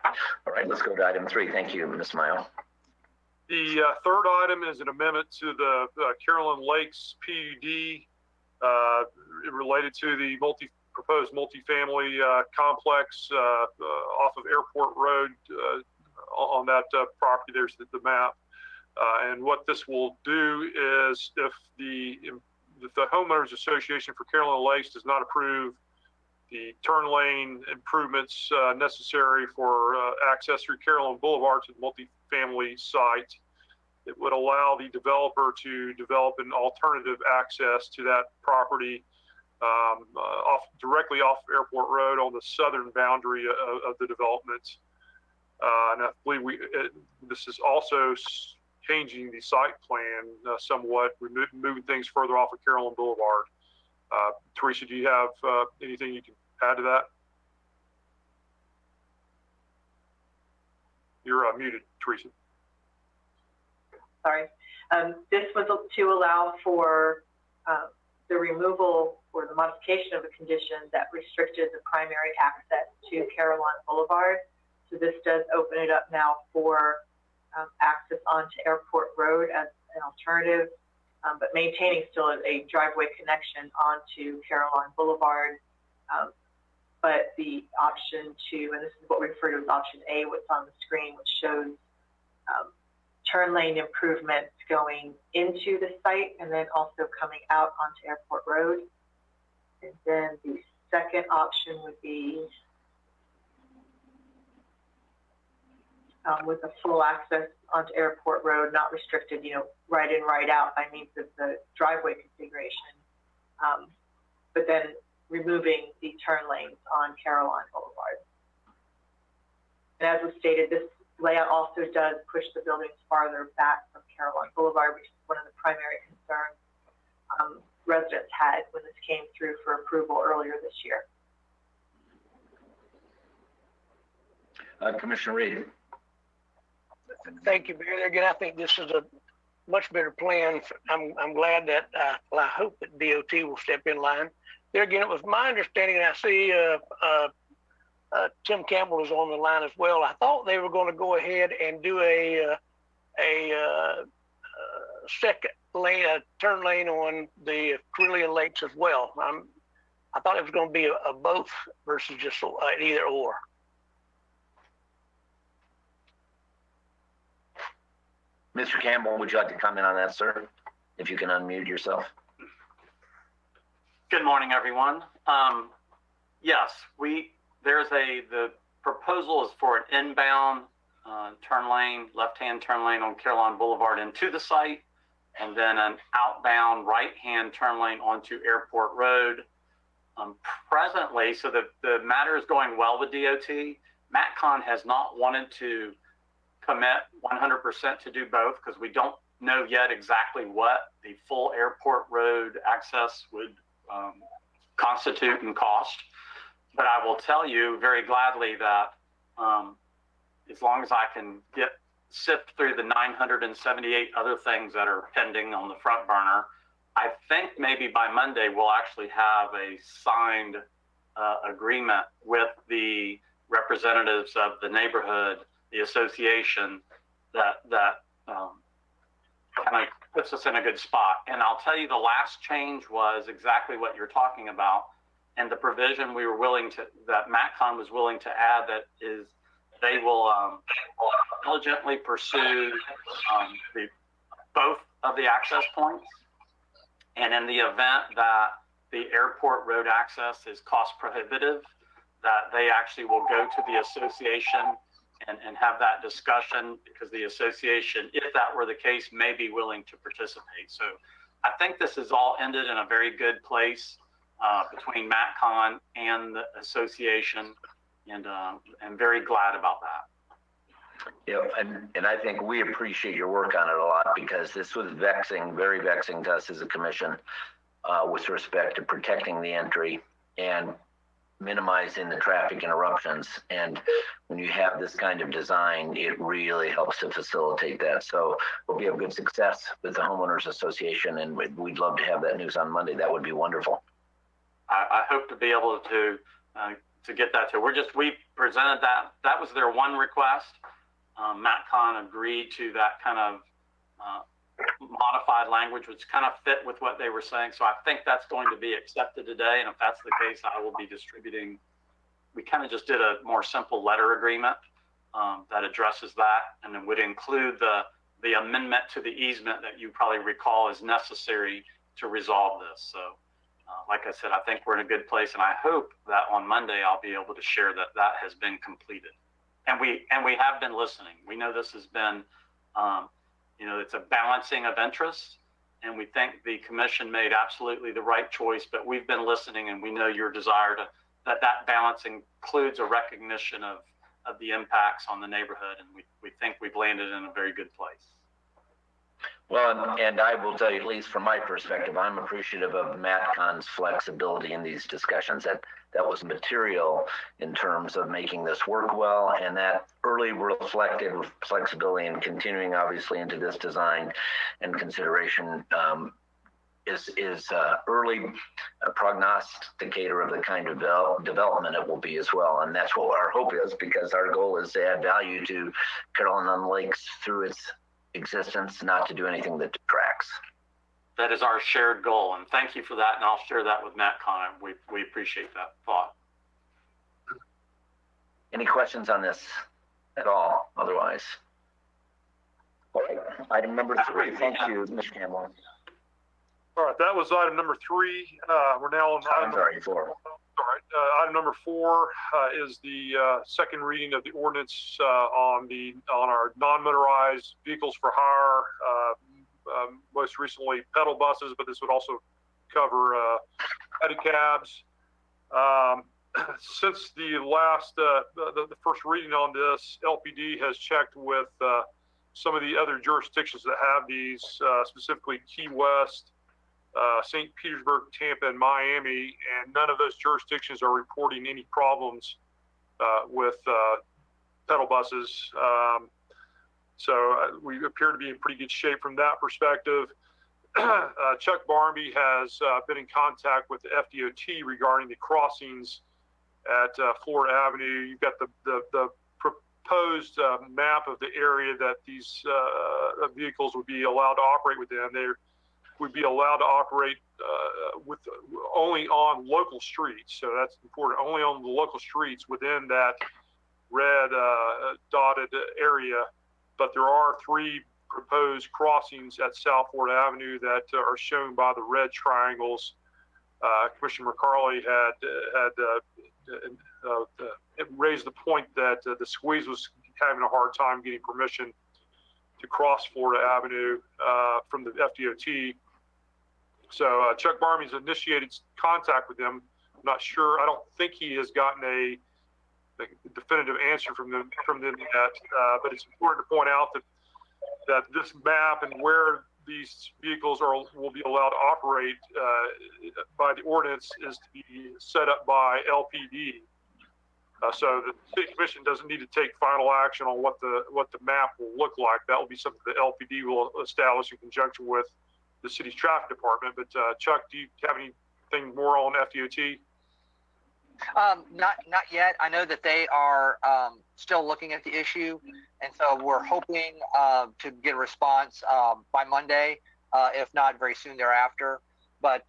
Speaker 1: All right, let's go to item 3. Thank you, Ms. Mayo.
Speaker 4: The third item is an amendment to the Carolyn Lakes PUD related to the proposed multifamily complex off of Airport Road. On that property, there's the map. And what this will do is if the Homeowners Association for Carolyn Lakes does not approve the turn lane improvements necessary for access through Carolyn Boulevard to the multifamily site, it would allow the developer to develop an alternative access to that property directly off Airport Road on the southern boundary of the development. And I believe this is also changing the site plan somewhat, moving things further off of Carolyn Boulevard. Teresa, do you have anything you can add to that? You're muted, Teresa.
Speaker 19: Sorry. This was to allow for the removal or the modification of a condition that restricted the primary access to Carolyn Boulevard. So this does open it up now for access onto Airport Road as an alternative, but maintaining still a driveway connection onto Carolyn Boulevard. But the option to, and this is what we refer to as option A, what's on the screen, which shows turn lane improvements going into the site and then also coming out onto Airport Road. And then the second option would be with a full access onto Airport Road, not restricted, right in, right out by means of the driveway configuration, but then removing the turn lanes on Carolyn Boulevard. And as was stated, this layout also does push the buildings farther back from Carolina Boulevard, which is one of the primary concerns residents had when this came through for approval earlier this year.
Speaker 1: Commissioner Reed.
Speaker 3: Thank you, Barry. Again, I think this is a much better plan. I'm glad that, well, I hope that DOT will step in line. There again, it was my understanding, and I see Tim Campbell is on the line as well. I thought they were going to go ahead and do a second lane, a turn lane on the Trillion Lakes as well. I thought it was going to be a both versus just either or.
Speaker 1: Mr. Campbell, would you like to comment on that, sir? If you can unmute yourself.
Speaker 20: Good morning, everyone. Yes, the proposal is for an inbound turn lane, left-hand turn lane on Carolina Boulevard into the site, and then an outbound right-hand turn lane onto Airport Road. Presently, so the matter is going well with DOT. MatCon has not wanted to commit 100% to do both because we don't know yet exactly what the full Airport Road access would constitute and cost. But I will tell you very gladly that as long as I can sift through the 978 other things that are pending on the front burner, I think maybe by Monday we'll actually have a signed agreement with the representatives of the neighborhood, the association, that kind of puts us in a good spot. And I'll tell you, the last change was exactly what you're talking about. And the provision that MatCon was willing to add, that is, they will diligently pursue both of the access points. And in the event that the Airport Road access is cost prohibitive, that they actually will go to the association and have that discussion, because the association, if that were the case, may be willing to participate. So I think this is all ended in a very good place between MatCon and the association, and I'm very glad about that.
Speaker 1: Yeah, and I think we appreciate your work on it a lot, because this was vexing, very vexing to us as a commission with respect to protecting the entry and minimizing the traffic interruptions. And when you have this kind of design, it really helps to facilitate that. So we'll be of good success with the homeowners association, and we'd love to have that news on Monday. That would be wonderful.
Speaker 20: I hope to be able to get that to. We presented that. That was their one request. MatCon agreed to that kind of modified language, which kind of fit with what they were saying. So I think that's going to be accepted today. And if that's the case, I will be distributing. We kind of just did a more simple letter agreement that addresses that, and it would include the amendment to the easement that you probably recall is necessary to resolve this. So like I said, I think we're in a good place, and I hope that on Monday I'll be able to share that that has been completed. And we have been listening. We know this has been, it's a balancing of interests, and we think the commission made absolutely the right choice, but we've been listening, and we know your desire that balance includes a recognition of the impacts on the neighborhood, and we think we've landed in a very good place.
Speaker 1: Well, and I will tell you, at least from my perspective, I'm appreciative of MatCon's flexibility in these discussions. That was material in terms of making this work well, and that early reflective flexibility and continuing obviously into this design and consideration is early prognosticator of the kind of development it will be as well. And that's what our hope is, because our goal is to add value to Carolina Lakes through its existence, not to do anything that detracts.
Speaker 20: That is our shared goal, and thank you for that, and I'll share that with MatCon. We appreciate that thought.
Speaker 1: Any questions on this at all, otherwise? All right, item number 3. Thank you, Mr. Campbell.
Speaker 4: All right, that was item number 3. We're now on item
Speaker 1: 4.
Speaker 4: All right, item number 4 is the second reading of the ordinance on our non-motorized vehicles for hire, most recently pedal buses, but this would also cover pedicabs. Since the last, the first reading on this, LPD has checked with some of the other jurisdictions that have these, specifically Key West, St. Petersburg, Tampa, and Miami, and none of those jurisdictions are reporting any problems with pedal buses. So we appear to be in pretty good shape from that perspective. Chuck Barmby has been in contact with the FDOT regarding the crossings at Florida Avenue. You've got the proposed map of the area that these vehicles would be allowed to operate within. They would be allowed to operate with only on local streets. So that's important. Only on the local streets within that red dotted area. But there are 3 proposed crossings at South Florida Avenue that are shown by the red triangles. Commissioner McCarley had raised the point that the squeeze was having a hard time getting permission to cross Florida Avenue from the FDOT. So Chuck Barmby's initiated contact with them. I'm not sure. I don't think he has gotten a definitive answer from them yet. But it's important to point out that this map and where these vehicles will be allowed to operate by the ordinance is to be set up by LPD. So the City Commission doesn't need to take final action on what the map will look like. That will be something that LPD will establish in conjunction with the city's traffic department. But Chuck, do you have anything more on FDOT?
Speaker 21: Not yet. I know that they are still looking at the issue, and so we're hoping to get a response by Monday, if not very soon thereafter. But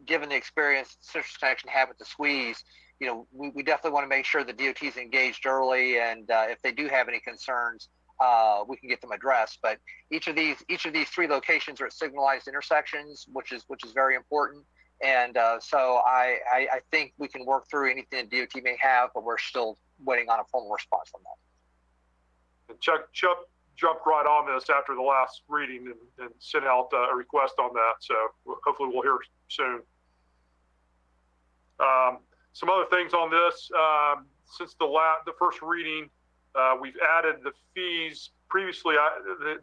Speaker 21: given the experience Citrus Connection had with the squeeze, you know, we definitely want to make sure the DOT is engaged early, and if they do have any concerns, we can get them addressed. But each of these 3 locations are at signalized intersections, which is very important. And so I think we can work through anything the DOT may have, but we're still waiting on a formal response on that.
Speaker 4: Chuck jumped right on this after the last reading and sent out a request on that. So hopefully we'll hear soon. Some other things on this. Since the first reading, we've added the fees. Previously,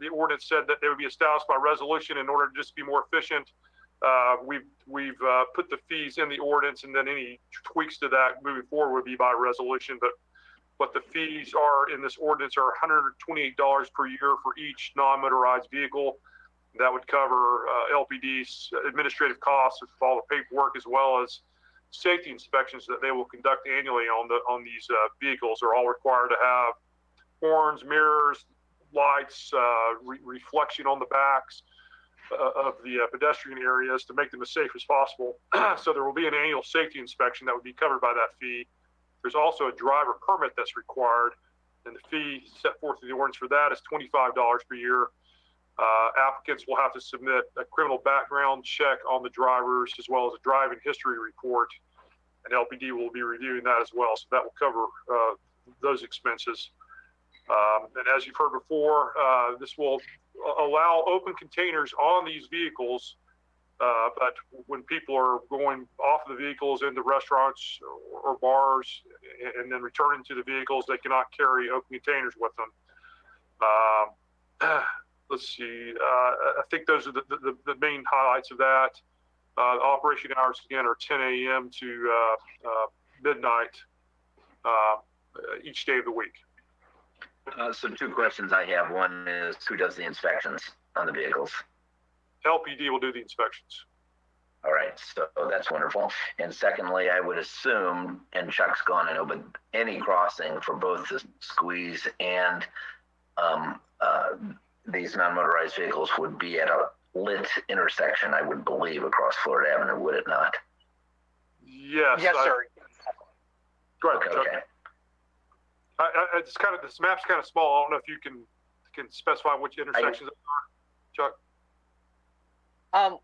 Speaker 4: the ordinance said that they would be established by resolution in order to just be more efficient. We've put the fees in the ordinance, and then any tweaks to that moving forward would be by resolution. But what the fees are in this ordinance are $128 per year for each non-motorized vehicle. That would cover LPD's administrative costs of all the paperwork, as well as safety inspections that they will conduct annually on these vehicles. Are all required to have horns, mirrors, lights, reflection on the backs of the pedestrian areas to make them as safe as possible. So there will be an annual safety inspection that would be covered by that fee. There's also a driver permit that's required, and the fee set forth in the ordinance for that is $25 per year. Applicants will have to submit a criminal background check on the drivers, as well as a driving history report, and LPD will be reviewing that as well. So that will cover those expenses. And as you've heard before, this will allow open containers on these vehicles, but when people are going off of the vehicles into restaurants or bars and then returning to the vehicles, they cannot carry open containers with them. Let's see. I think those are the main highlights of that. Operation hours, again, are 10 a.m. to midnight each day of the week.
Speaker 1: So 2 questions I have. One is, who does the inspections on the vehicles?
Speaker 4: LPD will do the inspections.
Speaker 1: All right, so that's wonderful. And secondly, I would assume, and Chuck's gone, I know, but any crossing for both the squeeze and these non-motorized vehicles would be at a lit intersection, I would believe, across Florida Avenue, would it not?
Speaker 4: Yes.
Speaker 21: Yes, sir.
Speaker 4: Go ahead, Chuck.
Speaker 1: Okay.
Speaker 4: It's kind of, this map's kind of small. I don't know if you can specify which intersections are, Chuck.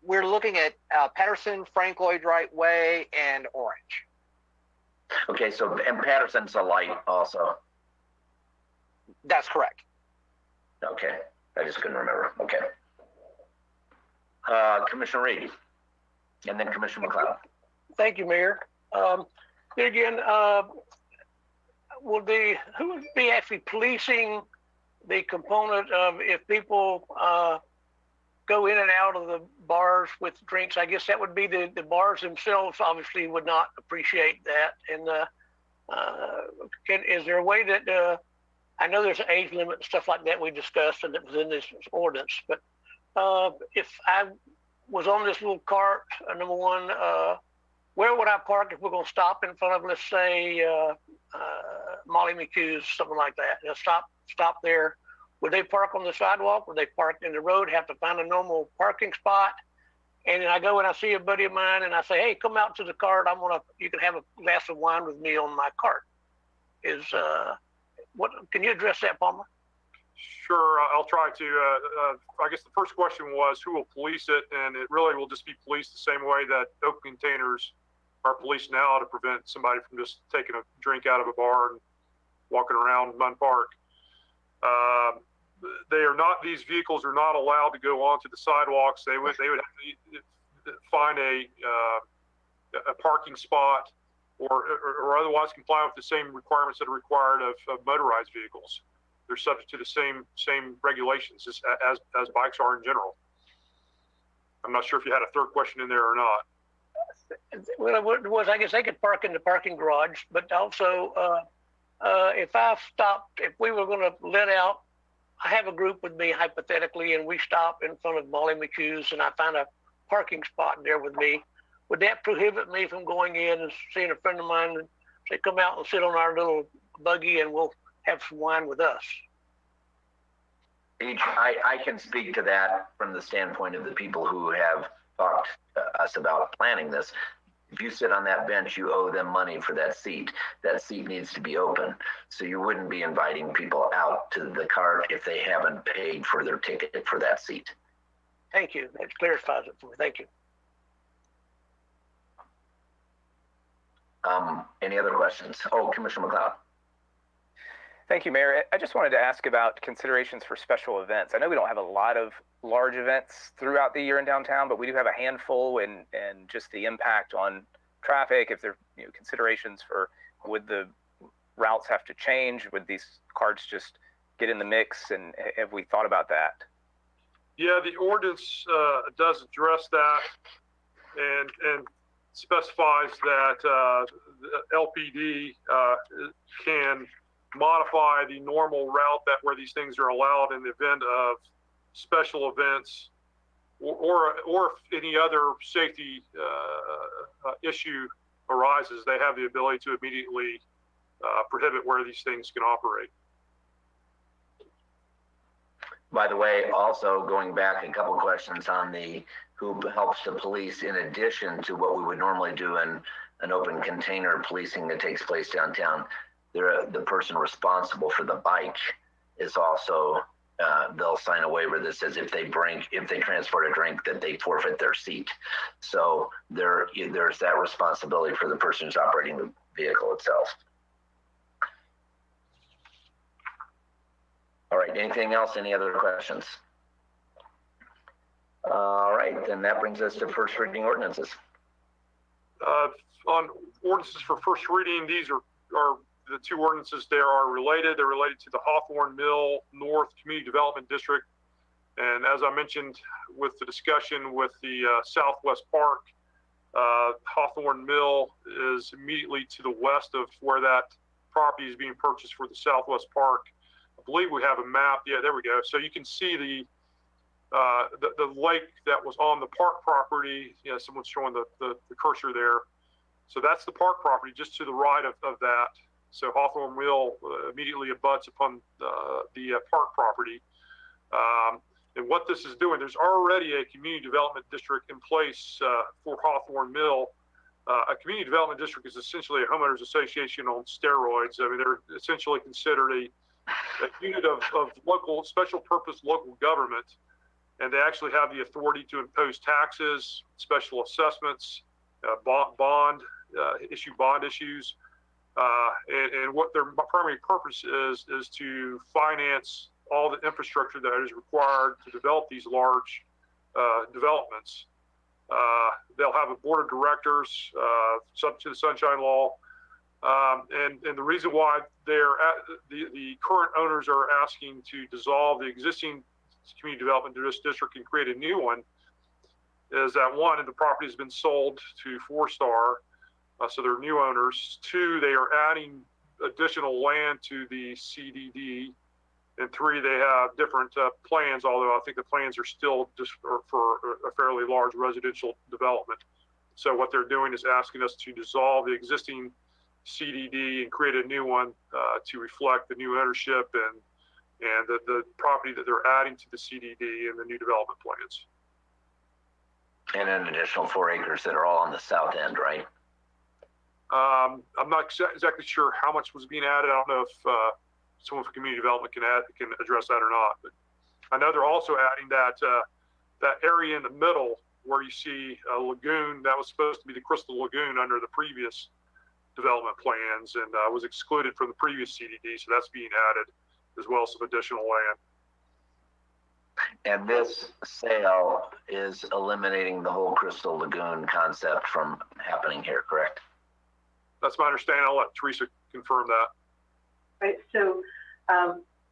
Speaker 21: We're looking at Patterson, Frank Lloyd Wright Way, and Orange.
Speaker 1: Okay, so, and Patterson's a light also.
Speaker 21: That's correct.
Speaker 1: Okay, I just couldn't remember. Okay. Commissioner Reed, and then Commissioner McLeod.
Speaker 3: Thank you, Mayor. Then again, who would be actually policing the component of if people go in and out of the bars with drinks? I guess that would be the bars themselves. Obviously, would not appreciate that. And is there a way that I know there's an age limit and stuff like that we discussed, and it was in this ordinance. But if I was on this little cart, number one, where would I park if we're going to stop in front of, let's say, Molly McHugh's, something like that? They'll stop there. Would they park on the sidewalk? Would they park in the road? Have to find a normal parking spot? And then I go and I see a buddy of mine, and I say, "Hey, come out to the cart. You can have a glass of wine with me on my cart." Can you address that, Palmer?
Speaker 4: Sure, I'll try to. I guess the first question was who will police it, and it really will just be policed the same way that open containers are policed now to prevent somebody from just taking a drink out of a bar and walking around Munn Park. These vehicles are not allowed to go onto the sidewalks. They would have to find a parking spot or otherwise comply with the same requirements that are required of motorized vehicles. They're subject to the same regulations as bikes are in general. I'm not sure if you had a third question in there or not.
Speaker 3: Well, it was, I guess they could park in the parking garage, but also if we were going to let out, I have a group with me hypothetically, and we stop in front of Molly McHugh's, and I find a parking spot there with me. Would that prohibit me from going in and seeing a friend of mine and say, "Come out and sit on our little buggy and we'll have some wine with us"?
Speaker 1: I can speak to that from the standpoint of the people who have talked to us about planning this. If you sit on that bench, you owe them money for that seat. That seat needs to be open. So you wouldn't be inviting people out to the cart if they haven't paid for their ticket for that seat.
Speaker 3: Thank you. That clarifies it for me. Thank you.
Speaker 1: Any other questions? Oh, Commissioner McLeod.
Speaker 8: Thank you, Mayor. I just wanted to ask about considerations for special events. I know we don't have a lot of large events throughout the year in downtown, but we do have a handful, and just the impact on traffic. If there are considerations for, would the routes have to change? Would these carts just get in the mix? And have we thought about that?
Speaker 4: Yeah, the ordinance does address that and specifies that the LPD can modify the normal route where these things are allowed in the event of special events or if any other safety issue arises. They have the ability to immediately prohibit where these things can operate.
Speaker 1: By the way, also going back a couple questions on who helps the police in addition to what we would normally do in an open container policing that takes place downtown. The person responsible for the bike is also, they'll sign a waiver that says if they transport a drink, that they forfeit their seat. So there's that responsibility for the person who's operating the vehicle itself. All right, anything else? Any other questions? All right, then that brings us to first reading ordinances.
Speaker 4: On ordinances for first reading, these are the two ordinances there are related. They're related to the Hawthorne Mill North Community Development District. And as I mentioned with the discussion with the Southwest Park, Hawthorne Mill is immediately to the west of where that property is being purchased for the Southwest Park. I believe we have a map. Yeah, there we go. So you can see the lake that was on the park property. Yeah, someone's showing the cursor there. So that's the park property just to the right of that. So Hawthorne Mill immediately abuts upon the park property. And what this is doing, there's already a community development district in place for Hawthorne Mill. A community development district is essentially a homeowners association on steroids. I mean, they're essentially considered a unit of local, special purpose local government. And they actually have the authority to impose taxes, special assessments, issue bond issues. And what their primary purpose is to finance all the infrastructure that is required to develop these large developments. They'll have a board of directors, subject to the Sunshine Law, And the reason why the current owners are asking to dissolve the existing community development district and create a new one is that, one, the property has been sold to 4-Star, so they're new owners. 2, they are adding additional land to the CDD. And 3, they have different plans, although I think the plans are still just for a fairly large residential development. So what they're doing is asking us to dissolve the existing CDD and create a new one to reflect the new ownership and the property that they're adding to the CDD and the new development plans.
Speaker 1: And an additional 4 acres that are all on the south end, right?
Speaker 4: I'm not exactly sure how much was being added. I don't know if someone from community development can address that or not. But I know they're also adding that area in the middle where you see a lagoon that was supposed to be the Crystal Lagoon under the previous development plans and was excluded from the previous CDD. So that's being added, as well as some additional land.
Speaker 1: And this sale is eliminating the whole Crystal Lagoon concept from happening here, correct?
Speaker 4: That's my understanding. I'll let Teresa confirm that.
Speaker 19: Right. So,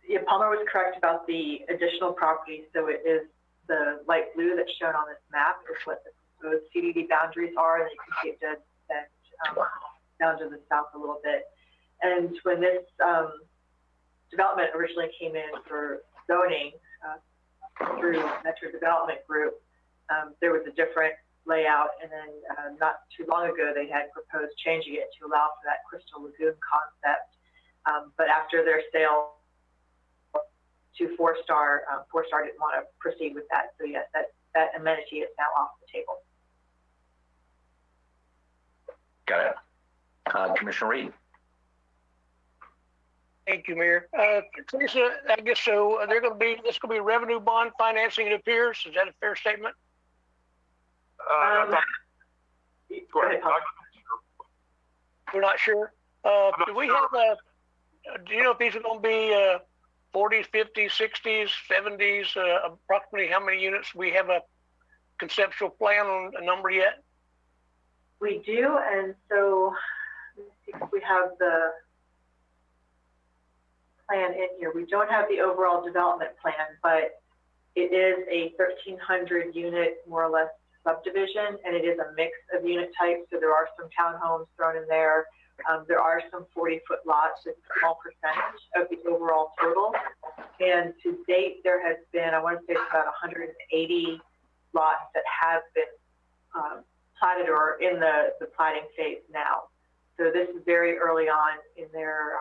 Speaker 19: yeah, Palmer was correct about the additional property. So it is the light blue that's shown on this map is what the proposed CBD boundaries are, and you can see it does extend down to the south a little bit. And when this development originally came in for zoning through Metro Development Group, there was a different layout, and then not too long ago they had proposed changing it to allow for that Crystal Lagoon concept. But after their sale to 4-Star, 4-Star didn't want to proceed with that. So yes, that amenity is now off the table.
Speaker 1: Got it. Commissioner Reed.
Speaker 3: Thank you, Mayor. Teresa, I guess so. This going to be revenue bond financing, it appears. Is that a fair statement?
Speaker 4: Go ahead.
Speaker 3: We're not sure. Do we have do you know if these are going to be 40s, 50s, 60s, 70s, approximately how many units? We have a conceptual plan on a number yet?
Speaker 19: We do, and so let's see if we have the plan in here. We don't have the overall development plan, but it is a 1,300 unit, more or less, subdivision, and it is a mix of unit types. So there are some townhomes thrown in there. There are some 40-foot lots, just a small percentage of the overall total. And to date, there has been, I want to say it's about 180 lots that have been platted or in the platting phase now. So this is very early on in their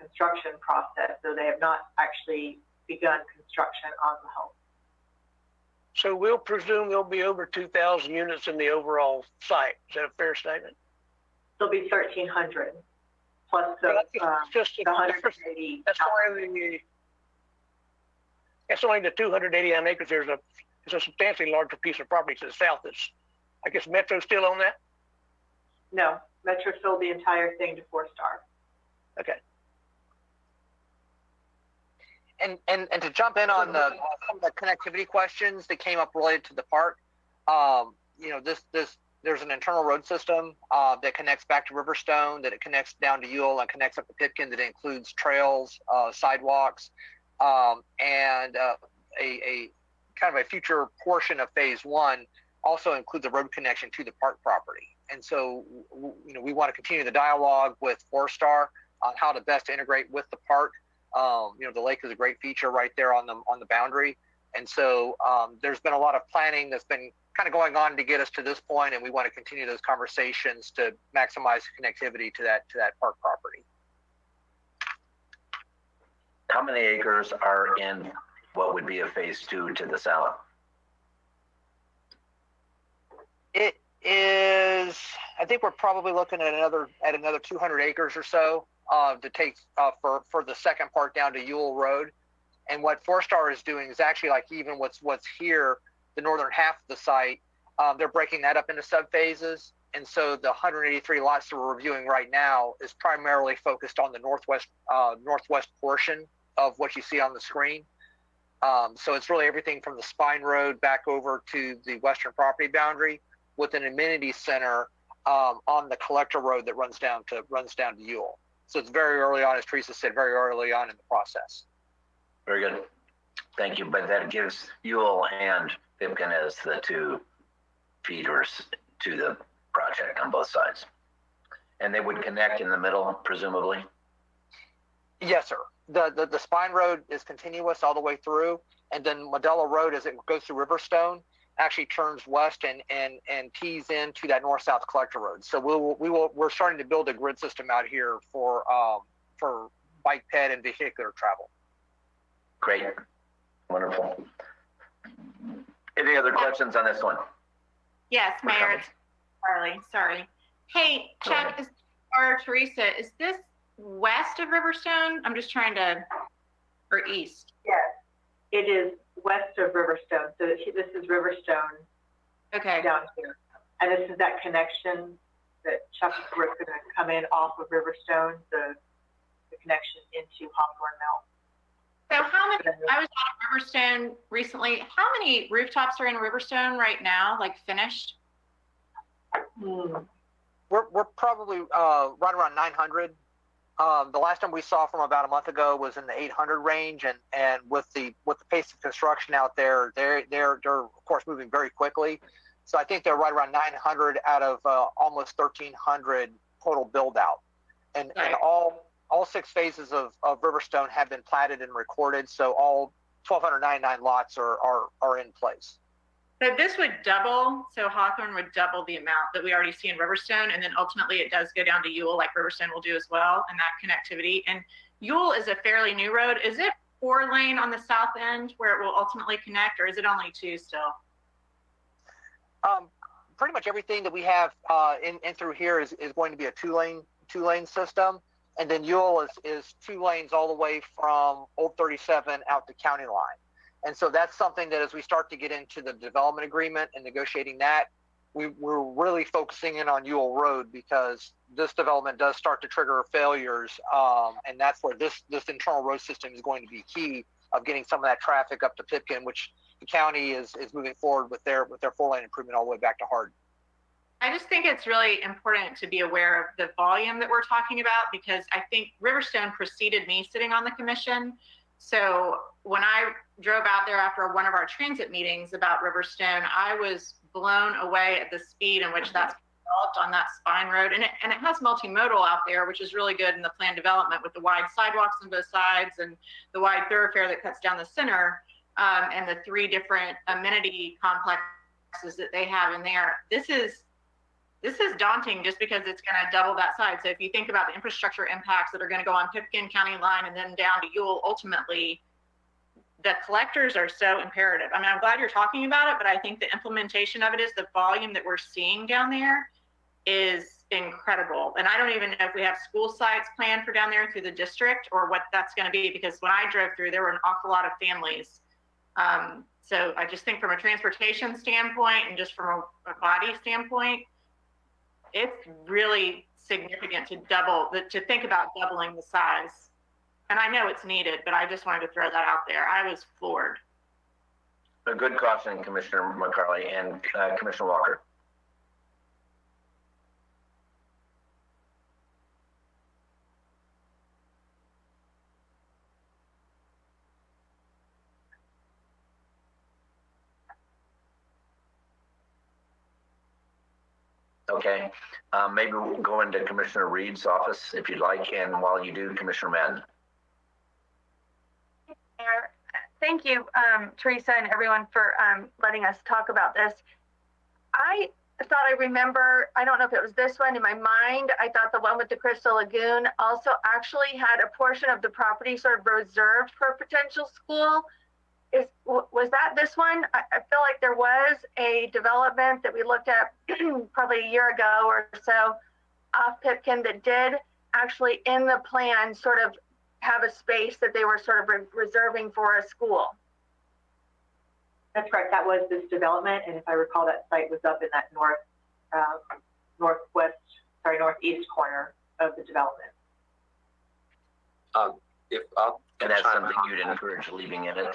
Speaker 19: construction process. So they have not actually begun construction on the home.
Speaker 3: So we'll presume there'll be over 2,000 units in the overall site. Is that a fair statement?
Speaker 19: There'll be 1,300 plus the 180.
Speaker 3: That's only the 289 acres. There's a substantially larger piece of property to the south. That's, I guess, Metro's still on that?
Speaker 19: No, Metro sold the entire thing to 4-Star.
Speaker 3: Okay.
Speaker 21: And to jump in on some of the connectivity questions that came up related to the park, you know, there's an internal road system that connects back to Riverstone, that it connects down to Ewell and connects up to Pipkin, that includes trails, sidewalks, and a kind of a future portion of phase 1 also includes a road connection to the park property. And so, you know, we want to continue the dialogue with 4-Star on how to best integrate with the park. You know, the lake is a great feature right there on the boundary. And so there's been a lot of planning that's been kind of going on to get us to this point, and we want to continue those conversations to maximize connectivity to that park property.
Speaker 1: How many acres are in what would be a phase 2 to the south?
Speaker 21: It is, I think we're probably looking at another 200 acres or so to take for the second part down to Ewell Road. And what 4-Star is doing is actually like even what's here, the northern half of the site, they're breaking that up into subphases. And so the 183 lots that we're reviewing right now is primarily focused on the northwest portion of what you see on the screen. So it's really everything from the Spine Road back over to the western property boundary, with an amenity center on the collector road that runs down to Ewell. So it's very early on, as Teresa said, very early on in the process.
Speaker 1: Very good. Thank you. But that gives Ewell and Pipkin as the two feeders to the project on both sides. And they would connect in the middle, presumably?
Speaker 21: Yes, sir. The spine road is continuous all the way through, and then Modelo Road, as it goes through Riverstone, actually turns west and tees into that north-south collector road. So we're starting to build a grid system out here for bike ped and vehicular travel.
Speaker 1: Great. Wonderful. Any other questions on this one?
Speaker 15: Yes, Mayor, it's Carly. Sorry. Hey, Chuck, or Teresa, is this west of Riverstone? I'm just trying to, or east?
Speaker 19: Yes, it is west of Riverstone. So this is Riverstone.
Speaker 15: Okay.
Speaker 19: Down here. And this is that connection that Chuck was going to come in off of Riverstone, the connection into Hawthorne Mill.
Speaker 15: So how many, I was out of Riverstone recently. How many rooftops are in Riverstone right now, like finished?
Speaker 21: We're probably right around 900. The last time we saw from about a month ago was in the 800 range, and with the pace of construction out there, they're of course moving very quickly. So I think they're right around 900 out of almost 1,300 total build out, and all 6 phases of Riverstone have been platted and recorded. So all 1,299 lots are in place.
Speaker 15: So this would double, so Hawthorne would double the amount that we already see in Riverstone, and then ultimately it does go down to Ewell, like Riverstone will do as well, and that connectivity. And Ewell is a fairly new road. Is it 4-lane on the south end where it will ultimately connect, or is it only 2 still?
Speaker 21: Pretty much everything that we have in through here is going to be a two lane system, and then Ewell is 2 lanes all the way from Old 37 out to County Line. And so that's something that as we start to get into the development agreement and negotiating that, we're really focusing in on Ewell Road, because this development does start to trigger failures, and that's where this internal road system is going to be key of getting some of that traffic up to Pipkin, which the county is moving forward with their 4-lane improvement all the way back to Hardin.
Speaker 15: I just think it's really important to be aware of the volume that we're talking about, because I think Riverstone preceded me sitting on the commission. So when I drove out there after one of our transit meetings about Riverstone, I was blown away at the speed in which that's developed on that spine road. And it has multimodal out there, which is really good in the planned development, with the wide sidewalks on both sides and the wide thoroughfare that cuts down the center, and the 3 different amenity complexes that they have in there. This is daunting just because it's going to double that size. So if you think about the infrastructure impacts that are going to go on Pipkin, County Line, and then down to Ewell, ultimately, the collectors are so imperative. I mean, I'm glad you're talking about it, but I think the implementation of it is the volume that we're seeing down there is incredible. And I don't even know if we have school sites planned for down there through the district or what that's going to be, because when I drove through, there were an awful lot of families. So I just think from a transportation standpoint and just from a body standpoint, it's really significant to think about doubling the size. And I know it's needed, but I just wanted to throw that out there. I was floored.
Speaker 1: A good caution, Commissioner McCarley and Commissioner Walker. Okay, maybe we'll go into Commissioner Reed's office if you'd like, and while you do, Commissioner Madden.
Speaker 12: Thank you, Teresa and everyone, for letting us talk about this. I thought I remember, I don't know if it was this one in my mind, I thought the one with the Crystal Lagoon also actually had a portion of the property sort of reserved for a potential school. Was that this one? I feel like there was a development that we looked at probably a year ago or so off Pipkin that did actually in the plan sort of have a space that they were sort of reserving for a school.
Speaker 19: That's correct. That was this development, and if I recall, that site was up in that northeast corner of the development.
Speaker 1: And that's something you'd encourage leaving in it?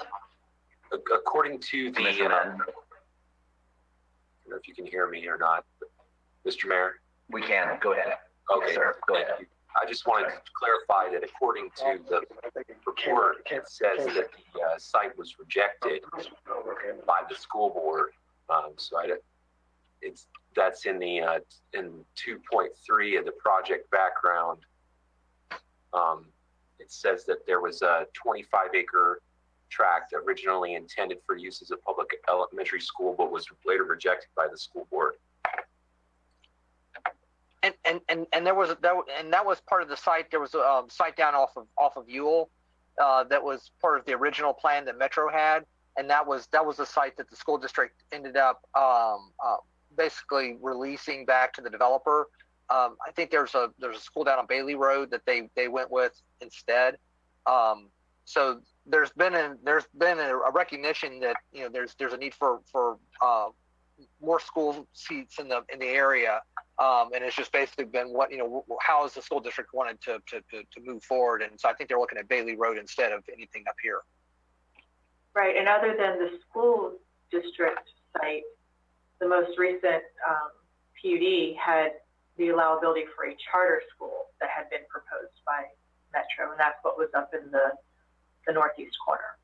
Speaker 14: According to the, I don't know if you can hear me or not, Mr. Mayor.
Speaker 1: We can, go ahead.
Speaker 14: Okay,
Speaker 1: Yes, sir, go ahead.
Speaker 14: I just wanted to clarify that according to the report, it says that the site was rejected by the school board. That's in the in 2.3 of the project background. It says that there was a 25-acre tract originally intended for use as a public elementary school, but was later rejected by the school board.
Speaker 21: And there was that was part of the site. There was a site down off of Ewell that was part of the original plan that Metro had, and that was a site that the school district ended up basically releasing back to the developer. I think there's a school down on Bailey Road that they went with instead. So there's been a recognition that there's a need for more school seats in the area, and it's just basically been how has the school district wanted to move forward, and so I think they're looking at Bailey Road instead of anything up here.
Speaker 19: Right, and other than the school district site, the most recent PUD had the allowability for a charter school that had been proposed by Metro, and that's what was up in the northeast corner.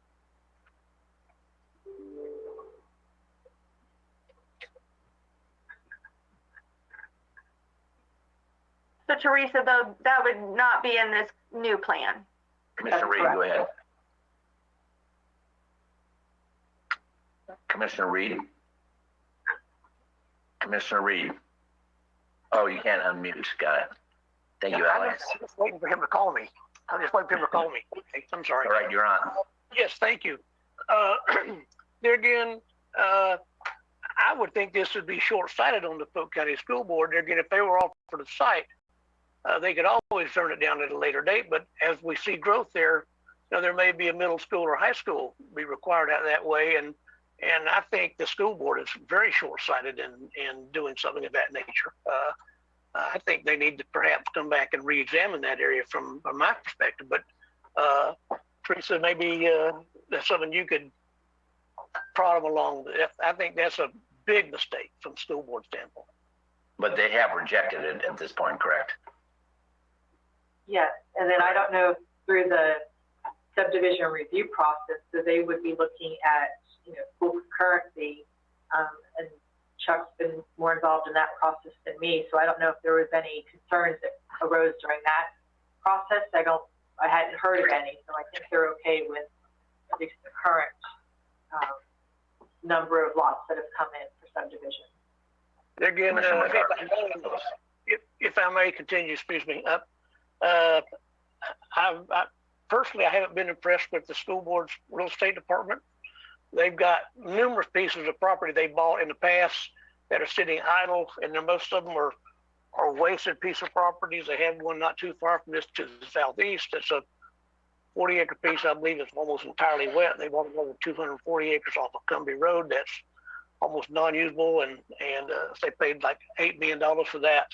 Speaker 12: So Teresa, though, that would not be in this new plan.
Speaker 1: Commissioner Reed, go ahead. Commissioner Reed. Commissioner Reed. Oh, you can't unmute. Got it. Thank you, Alex.
Speaker 3: I'm just waiting for him to call me. I'm just waiting for him to call me. Okay, I'm sorry.
Speaker 1: All right, you're on.
Speaker 3: Yes, thank you. There again, I would think this would be short-sighted on the Polk County School Board. There again, if they were offered a site, they could always turn it down at a later date. But as we see growth there, there may be a middle school or high school be required out that way, and I think the school board is very short-sighted in doing something of that nature. I think they need to perhaps come back and re-examine that area from my perspective. But Teresa, maybe that's something you could prod them along. I think that's a big mistake from the school board standpoint.
Speaker 1: But they have rejected it at this point, correct?
Speaker 19: Yes, and then I don't know through the subdivision review process, so they would be looking at school concurrency, and Chuck's been more involved in that process than me, so I don't know if there was any concerns that arose during that process. I hadn't heard of any, so I think they're okay with at least the current number of lots that have come in for subdivision.
Speaker 3: Again, if I may continue, excuse me. Personally, I haven't been impressed with the school board's real estate department. They've got numerous pieces of property they bought in the past that are sitting idle, and then most of them are wasted piece of properties. They have one not too far from this to the southeast. It's a 40-acre piece, I believe it's almost entirely wet. They bought over 240 acres off of Cumbie Road that's almost non-usable, and they paid like $8 million for that.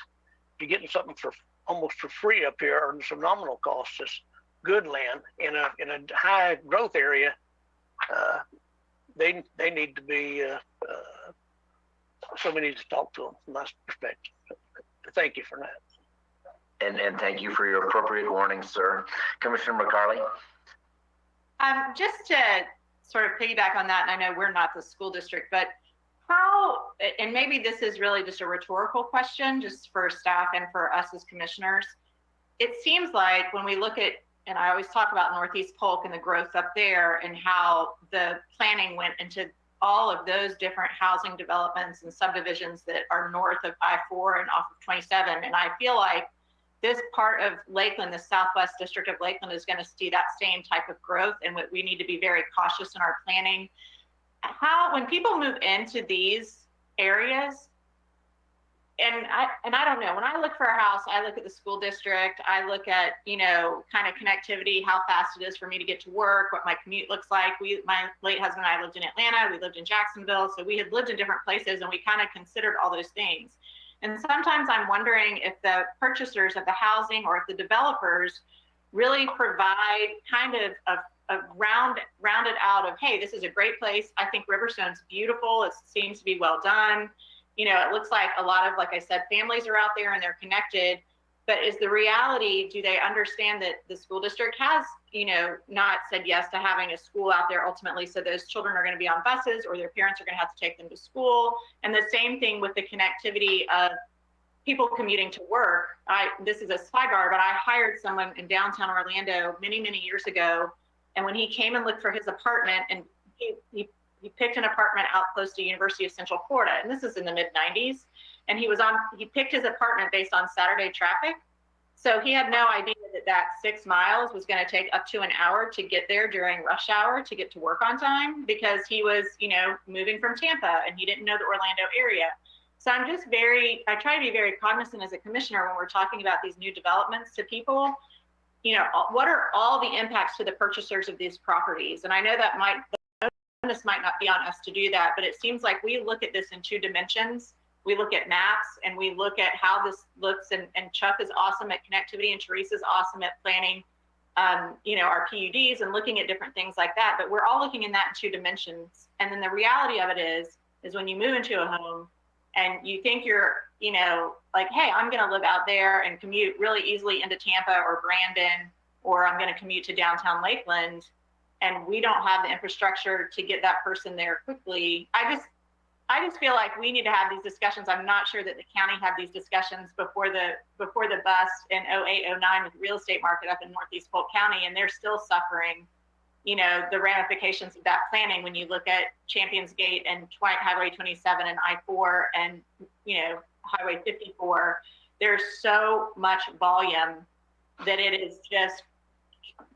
Speaker 3: You're getting something for almost for free up here, or some nominal costs. It's good land in a high growth area. They need to be, somebody needs to talk to them from my perspective. Thank you for that.
Speaker 1: And thank you for your appropriate warning, sir. Commissioner McCarley.
Speaker 15: Just to sort of piggyback on that, and I know we're not the school district, but how, and maybe this is really just a rhetorical question just for staff and for us as commissioners. It seems like when we look at, and I always talk about Northeast Polk and the growth up there and how the planning went into all of those different housing developments and subdivisions that are north of I-4 and off of 27. And I feel like this part of Lakeland, the Southwest District of Lakeland, is going to see that same type of growth, and we need to be very cautious in our planning. When people move into these areas, and I don't know, when I look for a house, I look at the school district, I look at, kind of connectivity, how fast it is for me to get to work, what my commute looks like. My late husband and I lived in Atlanta, we lived in Jacksonville, so we had lived in different places, and we kind of considered all those things. And sometimes I'm wondering if the purchasers of the housing or if the developers really provide kind of a rounded out of, hey, this is a great place. I think Riverstone's beautiful. It seems to be well done. it looks like a lot of, like I said, families are out there and they're connected, but is the reality, do they understand that the school district has, not said yes to having a school out there ultimately, so those children are going to be on buses or their parents are going to have to take them to school? And the same thing with the connectivity of people commuting to work. This is a sidebar, but I hired someone in downtown Orlando many, many years ago. And when he came and looked for his apartment, and he picked an apartment out close to University of Central Florida, and this is in the mid-90s, and he picked his apartment based on Saturday traffic. So he had no idea that 6 miles was going to take up to an hour to get there during rush hour to get to work on time, because he was, moving from Tampa and he didn't know the Orlando area. So I try to be very cognizant as a commissioner when we're talking about these new developments to people, what are all the impacts to the purchasers of these properties? And I know that this might not be on us to do that, but it seems like we look at this in 2 dimensions. We look at maps and we look at how this looks, and Chuck is awesome at connectivity and Teresa's awesome at planning, our PUDs and looking at different things like that. But we're all looking in that in 2 dimensions. And then the reality of it is when you move into a home and you think you're, like, hey, I'm going to live out there and commute really easily into Tampa or Brandon, or I'm going to commute to downtown Lakeland, and we don't have the infrastructure to get that person there quickly. I just feel like we need to have these discussions. I'm not sure that the county had these discussions before the bust in 08, 09 with the real estate market up in Northeast Polk County, and they're still suffering, the ramifications of that planning when you look at Champions Gate and Highway 27 and I-4 and, Highway 54. There's so much volume that it is just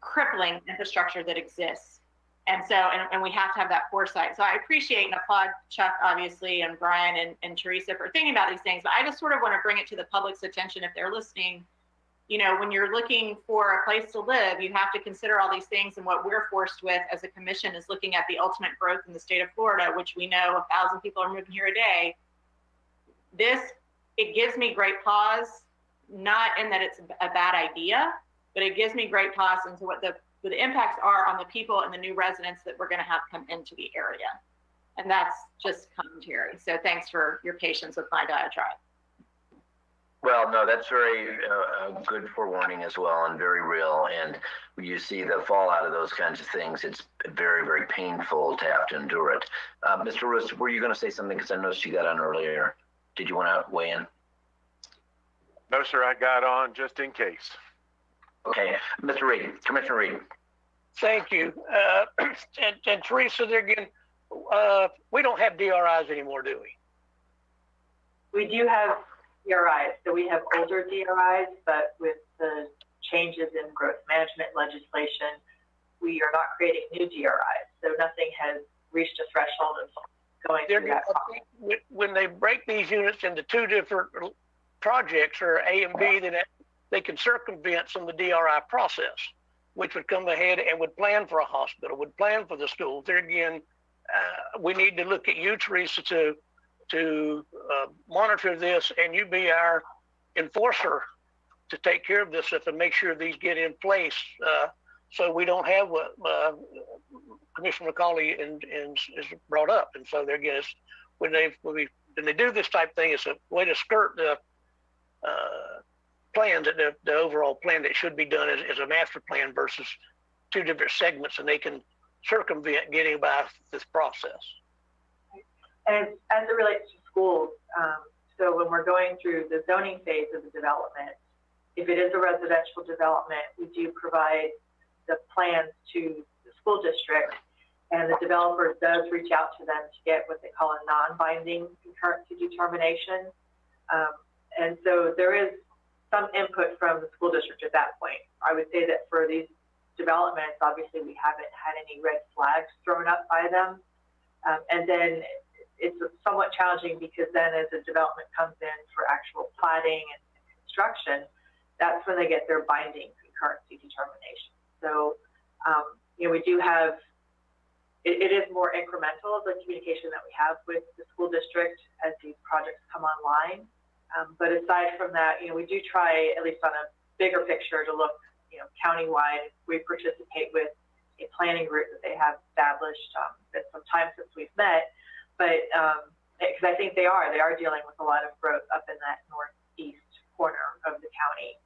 Speaker 15: crippling infrastructure that exists. And so, and we have to have that foresight. So I appreciate and applaud Chuck, obviously, and Brian and Teresa for thinking about these things, but I just sort of want to bring it to the public's attention if they're listening. When you're looking for a place to live, you have to consider all these things. And what we're forced with as a commission is looking at the ultimate growth in the state of Florida, which we know 1,000 people are moving here a day. It gives me great pause, not in that it's a bad idea, but it gives me great pause into what the impacts are on the people and the new residents that we're going to have come into the area. And that's just commentary. So thanks for your patience with my diatribe.
Speaker 1: Well, no, that's very good forewarning as well, and very real. And when you see the fallout of those kinds of things, it's very, very painful to have to endure it. Mr. Roos, were you going to say something? Because I noticed you got on earlier. Did you want to weigh in?
Speaker 17: No, sir, I got on just in case.
Speaker 1: Okay, Mr. Reed, Commissioner Reed.
Speaker 3: Thank you. And Teresa, there again, we don't have DRIs anymore, do we?
Speaker 19: We do have DRIs. So we have older DRIs, but with the changes in growth management legislation, we are not creating new DRIs. So nothing has reached a threshold of going through that process.
Speaker 3: When they break these units into 2 different projects, or A and B, then they can circumvent some of the DRI process, which would come ahead and would plan for a hospital, would plan for the schools. There again, we need to look at you, Teresa, to monitor this, and you be our enforcer to take care of this stuff and make sure these get in place, so we don't have what Commissioner McCauley is brought up. And so there again, when they do this type of thing, it's a way to skirt the plans, the overall plan that should be done as a master plan versus 2 different segments, and they can circumvent getting by this process.
Speaker 19: And as it relates to schools, so when we're going through the zoning phase of the development, if it is a residential development, we do provide the plans to the school district, and the developer does reach out to them to get what they call a non-binding concurrency determination. And so there is some input from the school district at that point. I would say that for these developments, obviously we haven't had any red flags thrown up by them. And then it's somewhat challenging because then as the development comes in for actual platting and construction, that's when they get their binding concurrency determination. So, we do have, it is more incremental, the communication that we have with the school district as these projects come online. But aside from that, we do try, at least on a bigger picture, to look, countywide. We participate with a planning group that they have established. It's some time since we've met, but because I think they are dealing with a lot of growth up in that northeast corner of the county.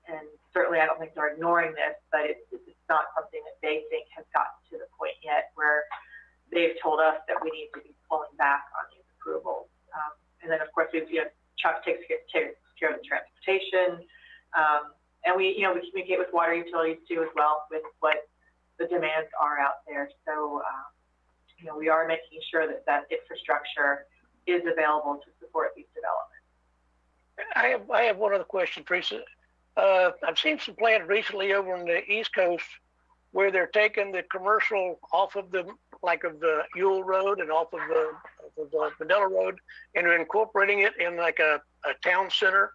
Speaker 19: And certainly I don't think they're ignoring this, but it's not something that they think has gotten to the point yet where they've told us that we need to be pulling back on these approvals. And then of course Chuck takes care of the transportation. And we communicate with water utilities too as well with what the demands are out there. So, we are making sure that infrastructure is available to support these developments.
Speaker 3: I have one other question, Teresa. I've seen some plans recently over on the East Coast where they're taking the commercial off of the Ewell Road and off of the Manila Road, and they're incorporating it in like a town center,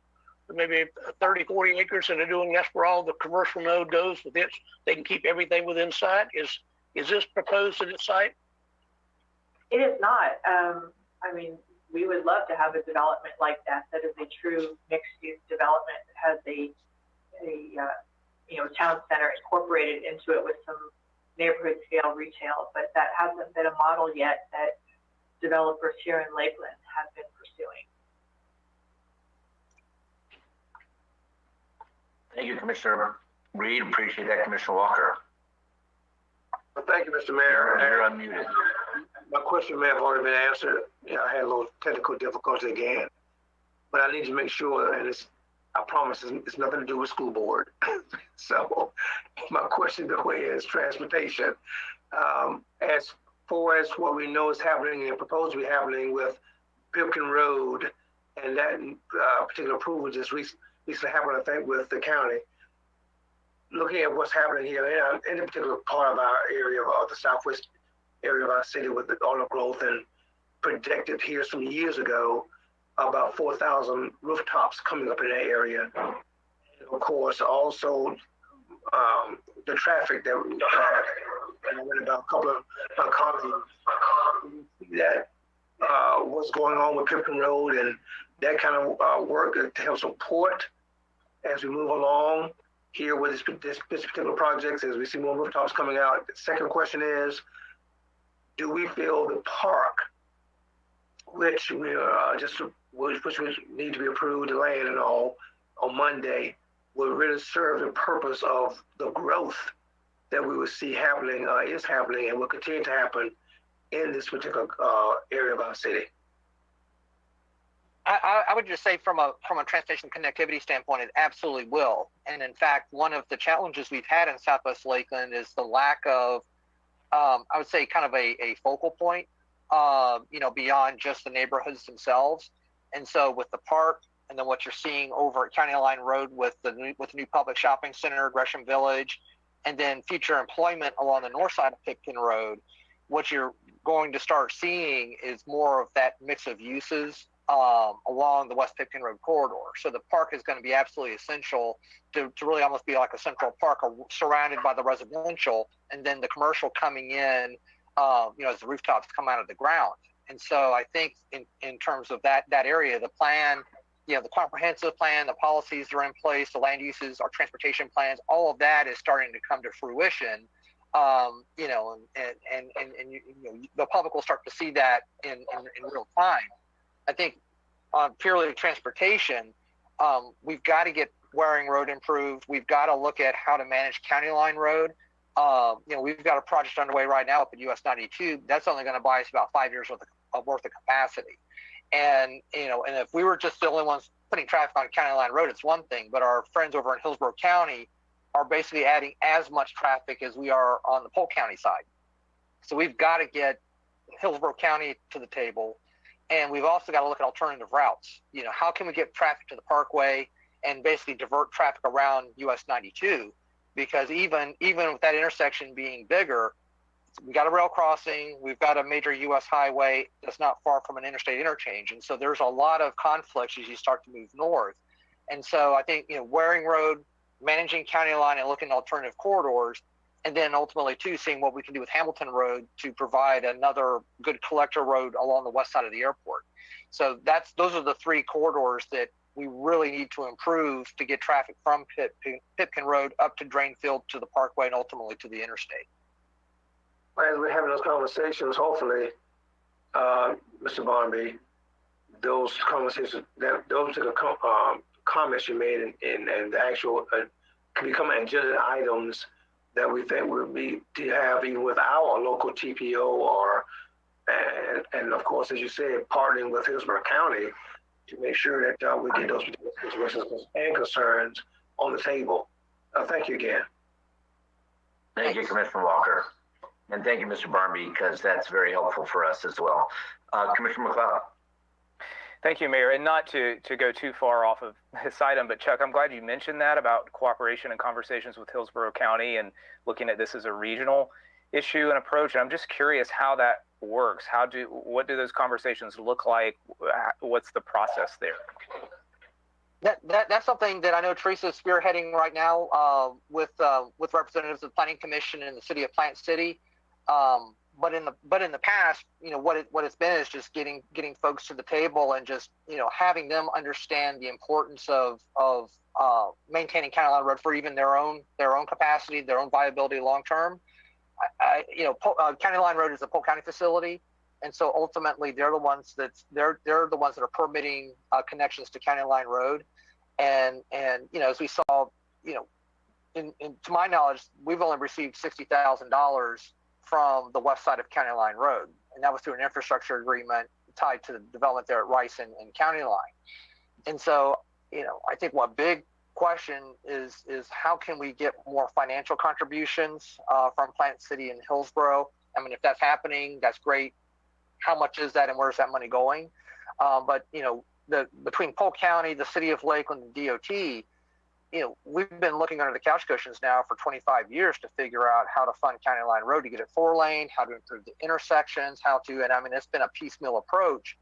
Speaker 3: maybe 30, 40 acres, and they're doing that's where all the commercial node goes with it. They can keep everything within sight. Is this proposed at its site?
Speaker 19: It is not. We would love to have a development like that. That is a true mixed-use development that has a town center incorporated into it with some neighborhood scale retail, but that hasn't been a model yet that developers here in Lakeland have been pursuing.
Speaker 1: Thank you, Commissioner Reed. Appreciate that, Commissioner Walker.
Speaker 11: Well, thank you, Mr. Mayor.
Speaker 1: You're unmuted.
Speaker 11: My question may have already been answered. I had a little technical difficulty again, but I need to make sure, and I promise it's nothing to do with school board. So my question though is transportation. As far as what we know is happening and proposed to be happening with Pipkin Road, and that particular approval just recently happened, I think, with the county. Looking at what's happening here in a particular part of our area, of the southwest area of our city, with all the growth and projected here some years ago, about 4,000 rooftops coming up in that area. And of course, also the traffic that we had, and I read about a couple of my colleagues that what's going on with Pipkin Road and that kind of work to help support as we move along here with this particular project, as we see more rooftops coming out. The second question is, do we feel the park, which we which need to be approved, the land and all, on Monday, will really serve the purpose of the growth that we will see happening, is happening, and will continue to happen in this particular area of our city?
Speaker 21: I would just say from a transportation connectivity standpoint, it absolutely will. And in fact, one of the challenges we've had in Southwest Lakeland is the lack of, I would say, kind of a focal point, beyond just the neighborhoods themselves. And so with the park, and then what you're seeing over at County Line Road with the new public shopping center, Gresham Village, and then future employment along the north side of Pipkin Road, what you're going to start seeing is more of that mix of uses along the West Pipkin Road corridor. So the park is going to be absolutely essential to really almost be like a central park surrounded by the residential, and then the commercial coming in, as the rooftops come out of the ground. And so I think in terms of that area, the plan, the comprehensive plan, the policies are in place, the land uses, our transportation plans, all of that is starting to come to fruition. And the public will start to see that in real time. I think on purely transportation, we've got to get Waring Road improved. We've got to look at how to manage County Line Road. We've got a project underway right now up at US 92. That's only going to buy us about 5 years worth of capacity. And if we were just the only ones putting traffic on County Line Road, it's one thing. But our friends over in Hillsborough County are basically adding as much traffic as we are on the Polk County side. So we've got to get Hillsborough County to the table. And we've also got to look at alternative routes. How can we get traffic to the Parkway and basically divert traffic around US 92? Because even with that intersection being bigger, we got a rail crossing, we've got a major US highway that's not far from an interstate interchange. And so there's a lot of conflicts as you start to move north. And so I think, Waring Road, managing County Line and looking at alternative corridors, and then ultimately too, seeing what we can do with Hamilton Road to provide another good collector road along the west side of the airport. So those are the three corridors that we really need to improve to get traffic from Pipkin Road up to Drainfield to the Parkway and ultimately to the interstate.
Speaker 11: As we're having those conversations, hopefully Mr. Barnaby, those conversations, those are the comments you made and the actual can become agenda items that we think would be to have even with our local TPO or and of course, as you said, partnering with Hillsborough County to make sure that we get those situations and concerns on the table. Thank you again.
Speaker 1: Thank you, Commissioner Walker. And thank you, Mr. Barnaby, because that's very helpful for us as well. Commissioner McLeod.
Speaker 8: Thank you, Mayor. And not to go too far off of this item, but Chuck, I'm glad you mentioned that about cooperation and conversations with Hillsborough County and looking at this as a regional issue and approach. And I'm just curious how that works. What do those conversations look like? What's the process there?
Speaker 21: That's something that I know Teresa is spearheading right now with representatives of the Planning Commission and the City of Plant City. But in the past, what it's been is just getting folks to the table and just having them understand the importance of maintaining County Line Road for even their own capacity, their own viability long term. County Line Road is a Polk County facility, and so ultimately they're the ones that are permitting connections to County Line Road, and as we saw, to my knowledge, we've only received $60,000 from the west side of County Line Road, and that was through an infrastructure agreement tied to the development there at Rice and County Line. And so, I think one big question is how can we get more financial contributions from Plant City and Hillsborough? I mean, if that's happening, that's great. How much is that, and where's that money going? But between Polk County, the City of Lakeland, and DOT, we've been looking under the couch cushions now for 25 years to figure out how to fund County Line Road to get it 4-lane, how to improve the intersections, and I mean, it's been a piecemeal approach.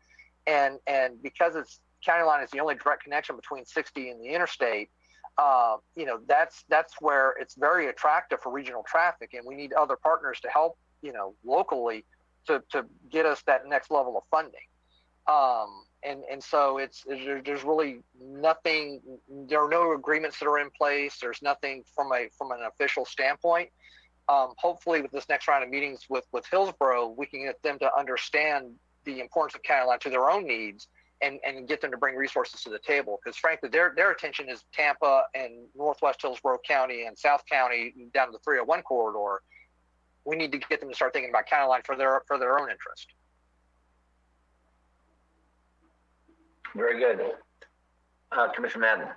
Speaker 21: And because County Line is the only direct connection between 60 and the interstate, that's where it's very attractive for regional traffic. And we need other partners to help, locally to get us that next level of funding. And so there's really nothing. There are no agreements that are in place. There's nothing from an official standpoint. Hopefully, with this next round of meetings with Hillsborough, we can get them to understand the importance of County Line to their own needs and get them to bring resources to the table. Because frankly, their attention is Tampa and Northwest Hillsborough County and South County down to the 301 corridor. We need to get them to start thinking about County Line for their own interest.
Speaker 1: Very good. Commissioner Madden.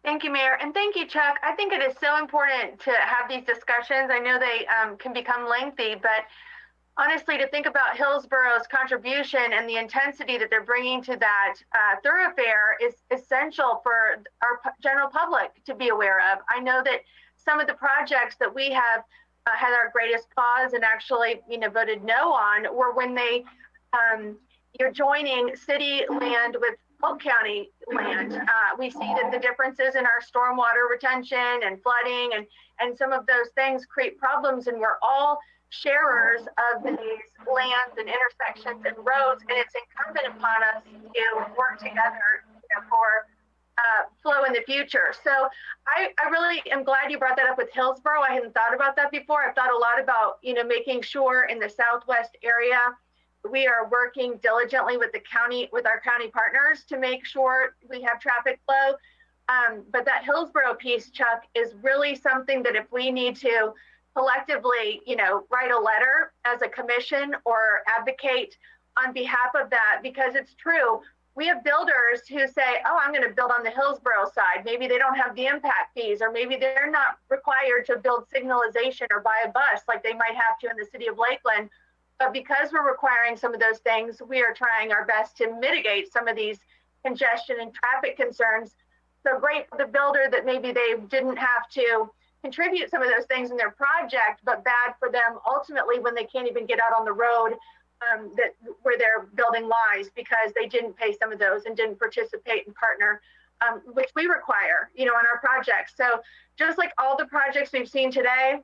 Speaker 12: Thank you, Mayor, and thank you, Chuck. I think it is so important to have these discussions. I know they can become lengthy, but honestly, to think about Hillsborough's contribution and the intensity that they're bringing to that thoroughfare is essential for our general public to be aware of. I know that some of the projects that we have had our greatest pause and actually, voted no on were when they you're joining city land with Polk County land. We see that the differences in our stormwater retention and flooding and some of those things create problems, and we're all sharers of these lands and intersections and roads, and it's incumbent upon us to work together for flow in the future. So I really am glad you brought that up with Hillsborough. I hadn't thought about that before. I've thought a lot about, making sure in the Southwest area, we are working diligently with our county partners to make sure we have traffic flow. But that Hillsborough piece, Chuck, is really something that if we need to collectively, write a letter as a commission or advocate on behalf of that, because it's true. We have builders who say, oh, I'm going to build on the Hillsborough side. Maybe they don't have the impact fees, or maybe they're not required to build signalization or buy a bus like they might have to in the city of Lakeland. But because we're requiring some of those things, we are trying our best to mitigate some of these congestion and traffic concerns. So great for the builder that maybe they didn't have to contribute some of those things in their project, but bad for them ultimately when they can't even get out on the road where their building lies because they didn't pay some of those and didn't participate and partner, which we require, on our projects. So just like all the projects we've seen today,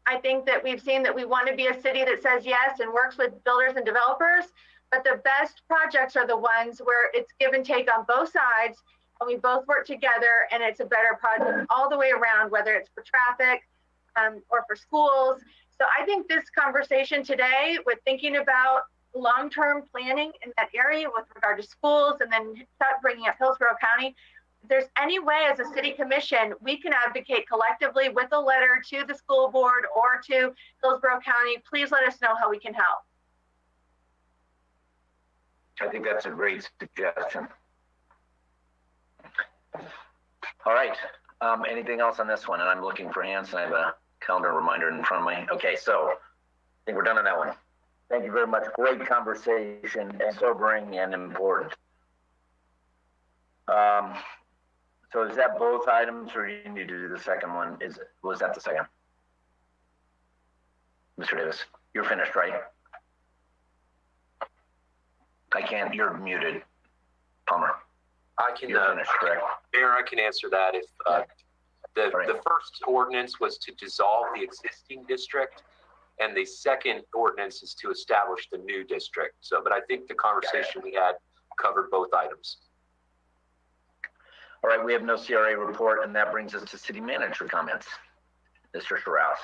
Speaker 12: I think that we've seen that we want to be a city that says yes and works with builders and developers, but the best projects are the ones where it's give and take on both sides, and we both work together, and it's a better project all the way around, whether it's for traffic or for schools. So I think this conversation today with thinking about long-term planning in that area with regard to schools and then start bringing up Hillsborough County, if there's any way as a city commission, we can advocate collectively with a letter to the school board or to Hillsborough County, please let us know how we can help.
Speaker 1: I think that's a great suggestion. All right, anything else on this one? And I'm looking for hands and I have a calendar reminder in front of me. Okay, so I think we're done on that one. Thank you very much. Great conversation, sobering and important. So is that both items or you need to do the second one? Was that the second? Mr. Davis, you're finished, right? I can't, you're muted, Palmer.
Speaker 14: I can,
Speaker 1: you're finished, correct?
Speaker 14: Mayor, I can answer that. If the first ordinance was to dissolve the existing district, and the second ordinance is to establish the new district. So, but I think the conversation we had covered both items.
Speaker 1: All right, we have no CRA report, and that brings us to city manager comments. Mr. Strauss.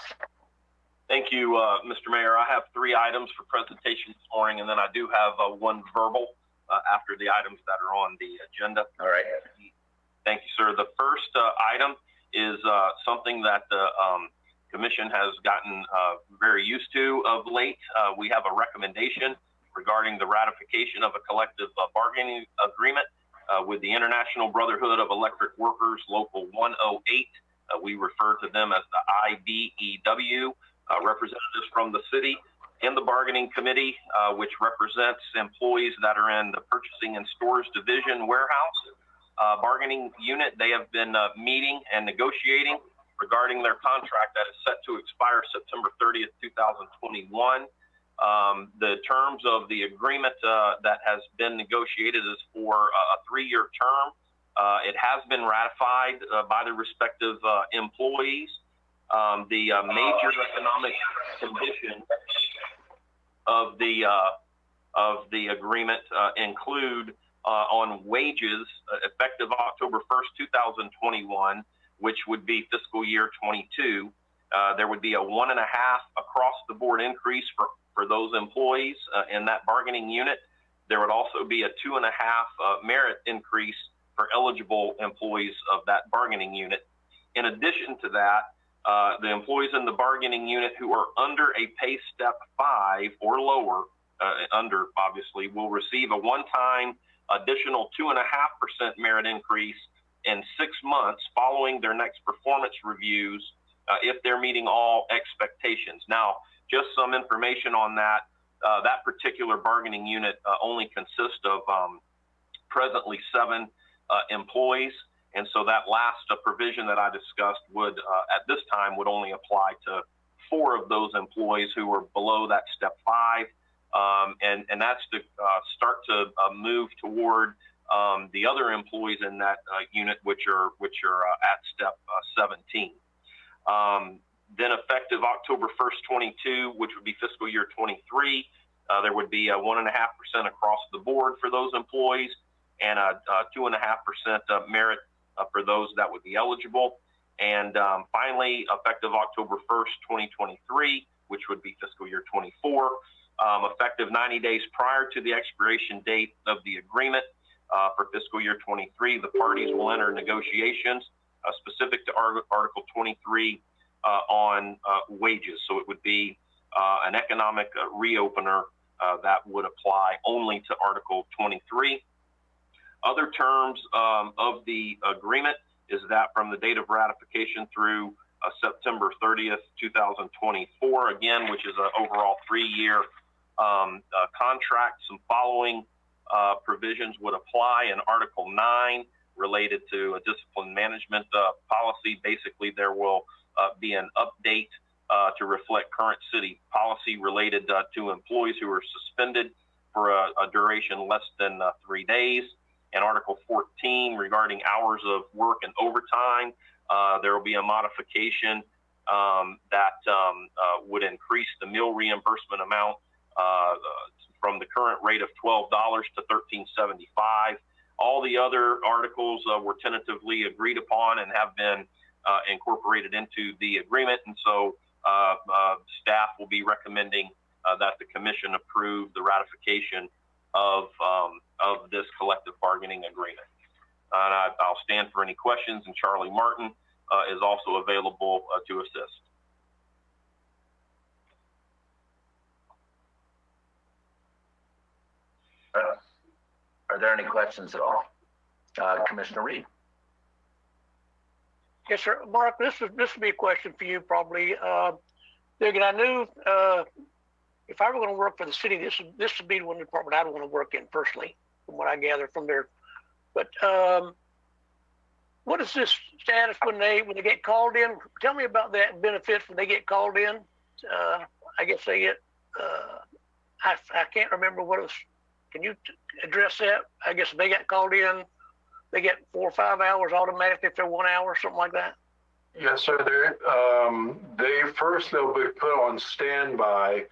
Speaker 18: Thank you, Mr. Mayor. I have 3 items for presentation this morning, and then I do have one verbal after the items that are on the agenda.
Speaker 1: All right.
Speaker 18: Thank you, sir. The first item is something that the Commission has gotten very used to of late. We have a recommendation regarding the ratification of a collective bargaining agreement with the International Brotherhood of Electric Workers, Local 108. We refer to them as the IBEW. Representatives from the city in the bargaining committee, which represents employees that are in the purchasing and stores division warehouse bargaining unit. They have been meeting and negotiating regarding their contract that is set to expire September 30th, 2021. The terms of the agreement that has been negotiated is for a 3-year term. It has been ratified by the respective employees. The major economic conditions of the agreement include on wages effective October 1st, 2021, which would be fiscal year 22. There would be a 1.5 across the board increase for those employees in that bargaining unit. There would also be a 2.5 merit increase for eligible employees of that bargaining unit. In addition to that, the employees in the bargaining unit who are under a pay step 5 or lower, under obviously, will receive a one-time additional 2.5% merit increase in 6 months following their next performance reviews if they're meeting all expectations. Now, just some information on that. That particular bargaining unit only consists of presently 7 employees. And so that last provision that I discussed would, at this time, would only apply to 4 of those employees who are below that step 5. And that's to start to move toward the other employees in that unit, which are at step 17. Then effective October 1st, 22, which would be fiscal year 23, there would be a 1.5% across the board for those employees and a 2.5% merit for those that would be eligible. And finally, effective October 1st, 2023, which would be fiscal year 24, effective 90 days prior to the expiration date of the agreement for fiscal year 23, the parties will enter negotiations specific to Article 23 on wages. So it would be an economic reopener that would apply only to Article 23. Other terms of the agreement is that from the date of ratification through September 30th, 2024, again, which is an overall 3-year contract. Some following provisions would apply in Article 9 related to a discipline management policy. Basically, there will be an update to reflect current city policy related to employees who are suspended for a duration less than 3 days. And Article 14 regarding hours of work and overtime, there will be a modification that would increase the meal reimbursement amount from the current rate of $12 to $13.75. All the other articles were tentatively agreed upon and have been incorporated into the agreement. And so staff will be recommending that the commission approve the ratification of this collective bargaining agreement. And I'll stand for any questions, and Charlie Martin is also available to assist.
Speaker 1: Are there any questions at all? Commissioner Reed.
Speaker 3: Yes, sir. Mark, this would be a question for you probably. Again, I knew if I were going to work for the city, this would be one department I'd want to work in personally, from what I gather from there. But what is this status when they get called in? Tell me about that benefits when they get called in. I guess they get. I can't remember what it was. Can you address that? I guess if they get called in, they get 4 or 5 hours automatically if they're 1 hour, something like that.
Speaker 6: Yes, sir. They'll be put on standby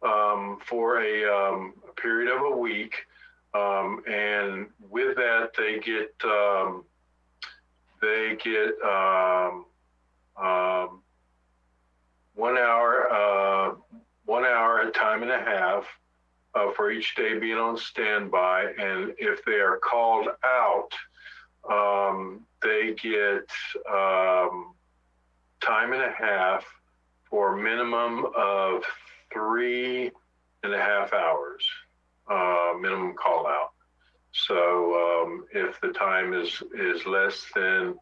Speaker 6: for a period of a week, and with that they get 1 hour, 1 hour at time and a half for each day being on standby, and if they are called out, they get time and a half for a minimum of 3.5 hours, minimum call out. So if the time is less than,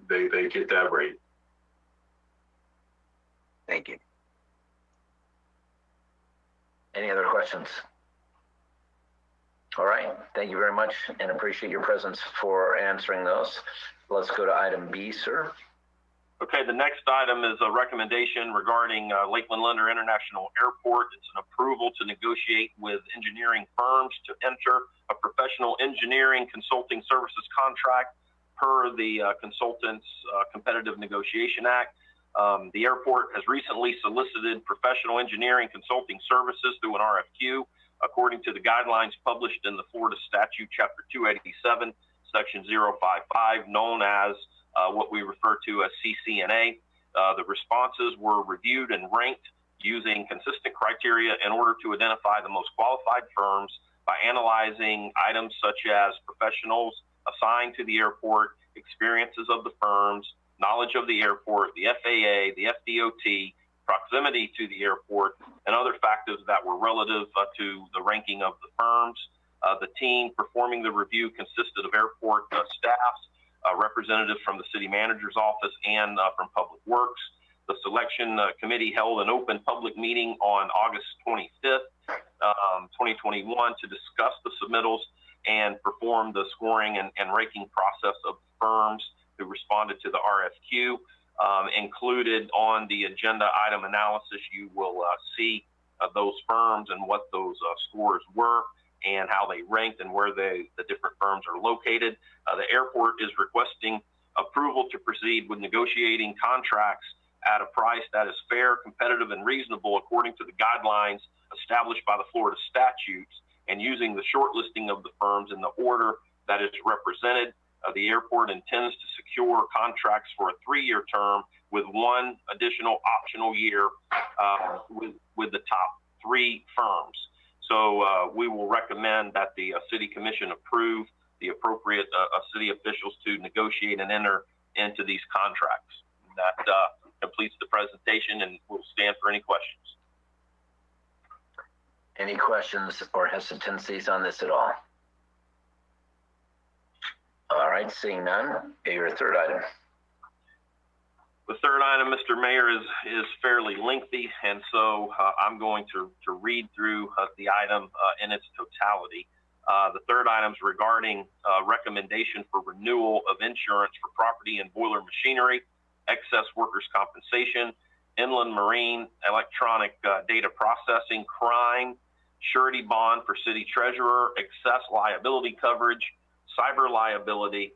Speaker 6: they get that rate.
Speaker 3: Thank you.
Speaker 1: Any other questions? All right, thank you very much and appreciate your presence for answering those. Let's go to item B, sir.
Speaker 18: Okay, the next item is a recommendation regarding Lakeland Linder International Airport. It's an approval to negotiate with engineering firms to enter a professional engineering consulting services contract per the Consultants Competitive Negotiation Act. The airport has recently solicited professional engineering consulting services through an RFQ, according to the guidelines published in the Florida Statute, Chapter 287, Section 055, known as what we refer to as CCNA. The responses were reviewed and ranked using consistent criteria in order to identify the most qualified firms by analyzing items such as professionals assigned to the airport, experiences of the firms, knowledge of the airport, the FAA, the FDOT, proximity to the airport, and other factors that were relative to the ranking of the firms. The team performing the review consisted of airport staffs, representatives from the city manager's office, and from Public Works. The selection committee held an open public meeting on August 25th, 2021 to discuss the submittals and perform the scoring and ranking process of firms who responded to the RFQ. Included on the agenda item analysis, you will see those firms and what those scores were and how they ranked and where the different firms are located. The airport is requesting approval to proceed with negotiating contracts at a price that is fair, competitive, and reasonable according to the guidelines established by the Florida statutes, and using the shortlisting of the firms in the order that is represented. The airport intends to secure contracts for a 3-year term with one additional optional year with the top 3 firms. So we will recommend that the city commission approve the appropriate city officials to negotiate and enter into these contracts. That completes the presentation, and we'll stand for any questions.
Speaker 1: Any questions or hesitancies on this at all? All right, seeing none, your third item.
Speaker 18: The third item, Mr. Mayor, is fairly lengthy, and so I'm going to read through the item in its totality. The third item is regarding recommendation for renewal of insurance for property and boiler machinery, excess workers' compensation, inland marine, electronic data processing, crime, surety bond for city treasurer, excess liability coverage, cyber liability,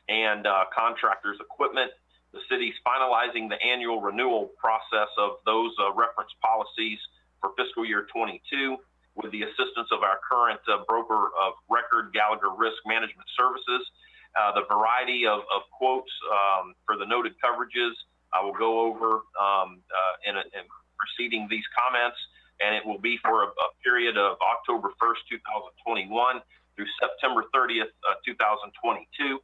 Speaker 18: and contractors' equipment. The city's finalizing the annual renewal process of those reference policies for fiscal year 22 with the assistance of our current broker of record, Gallagher Risk Management Services. the variety of quotes for the noted coverages. I will go over in preceding these comments, and it will be for a period of October 1st, 2021 through September 30th, 2022.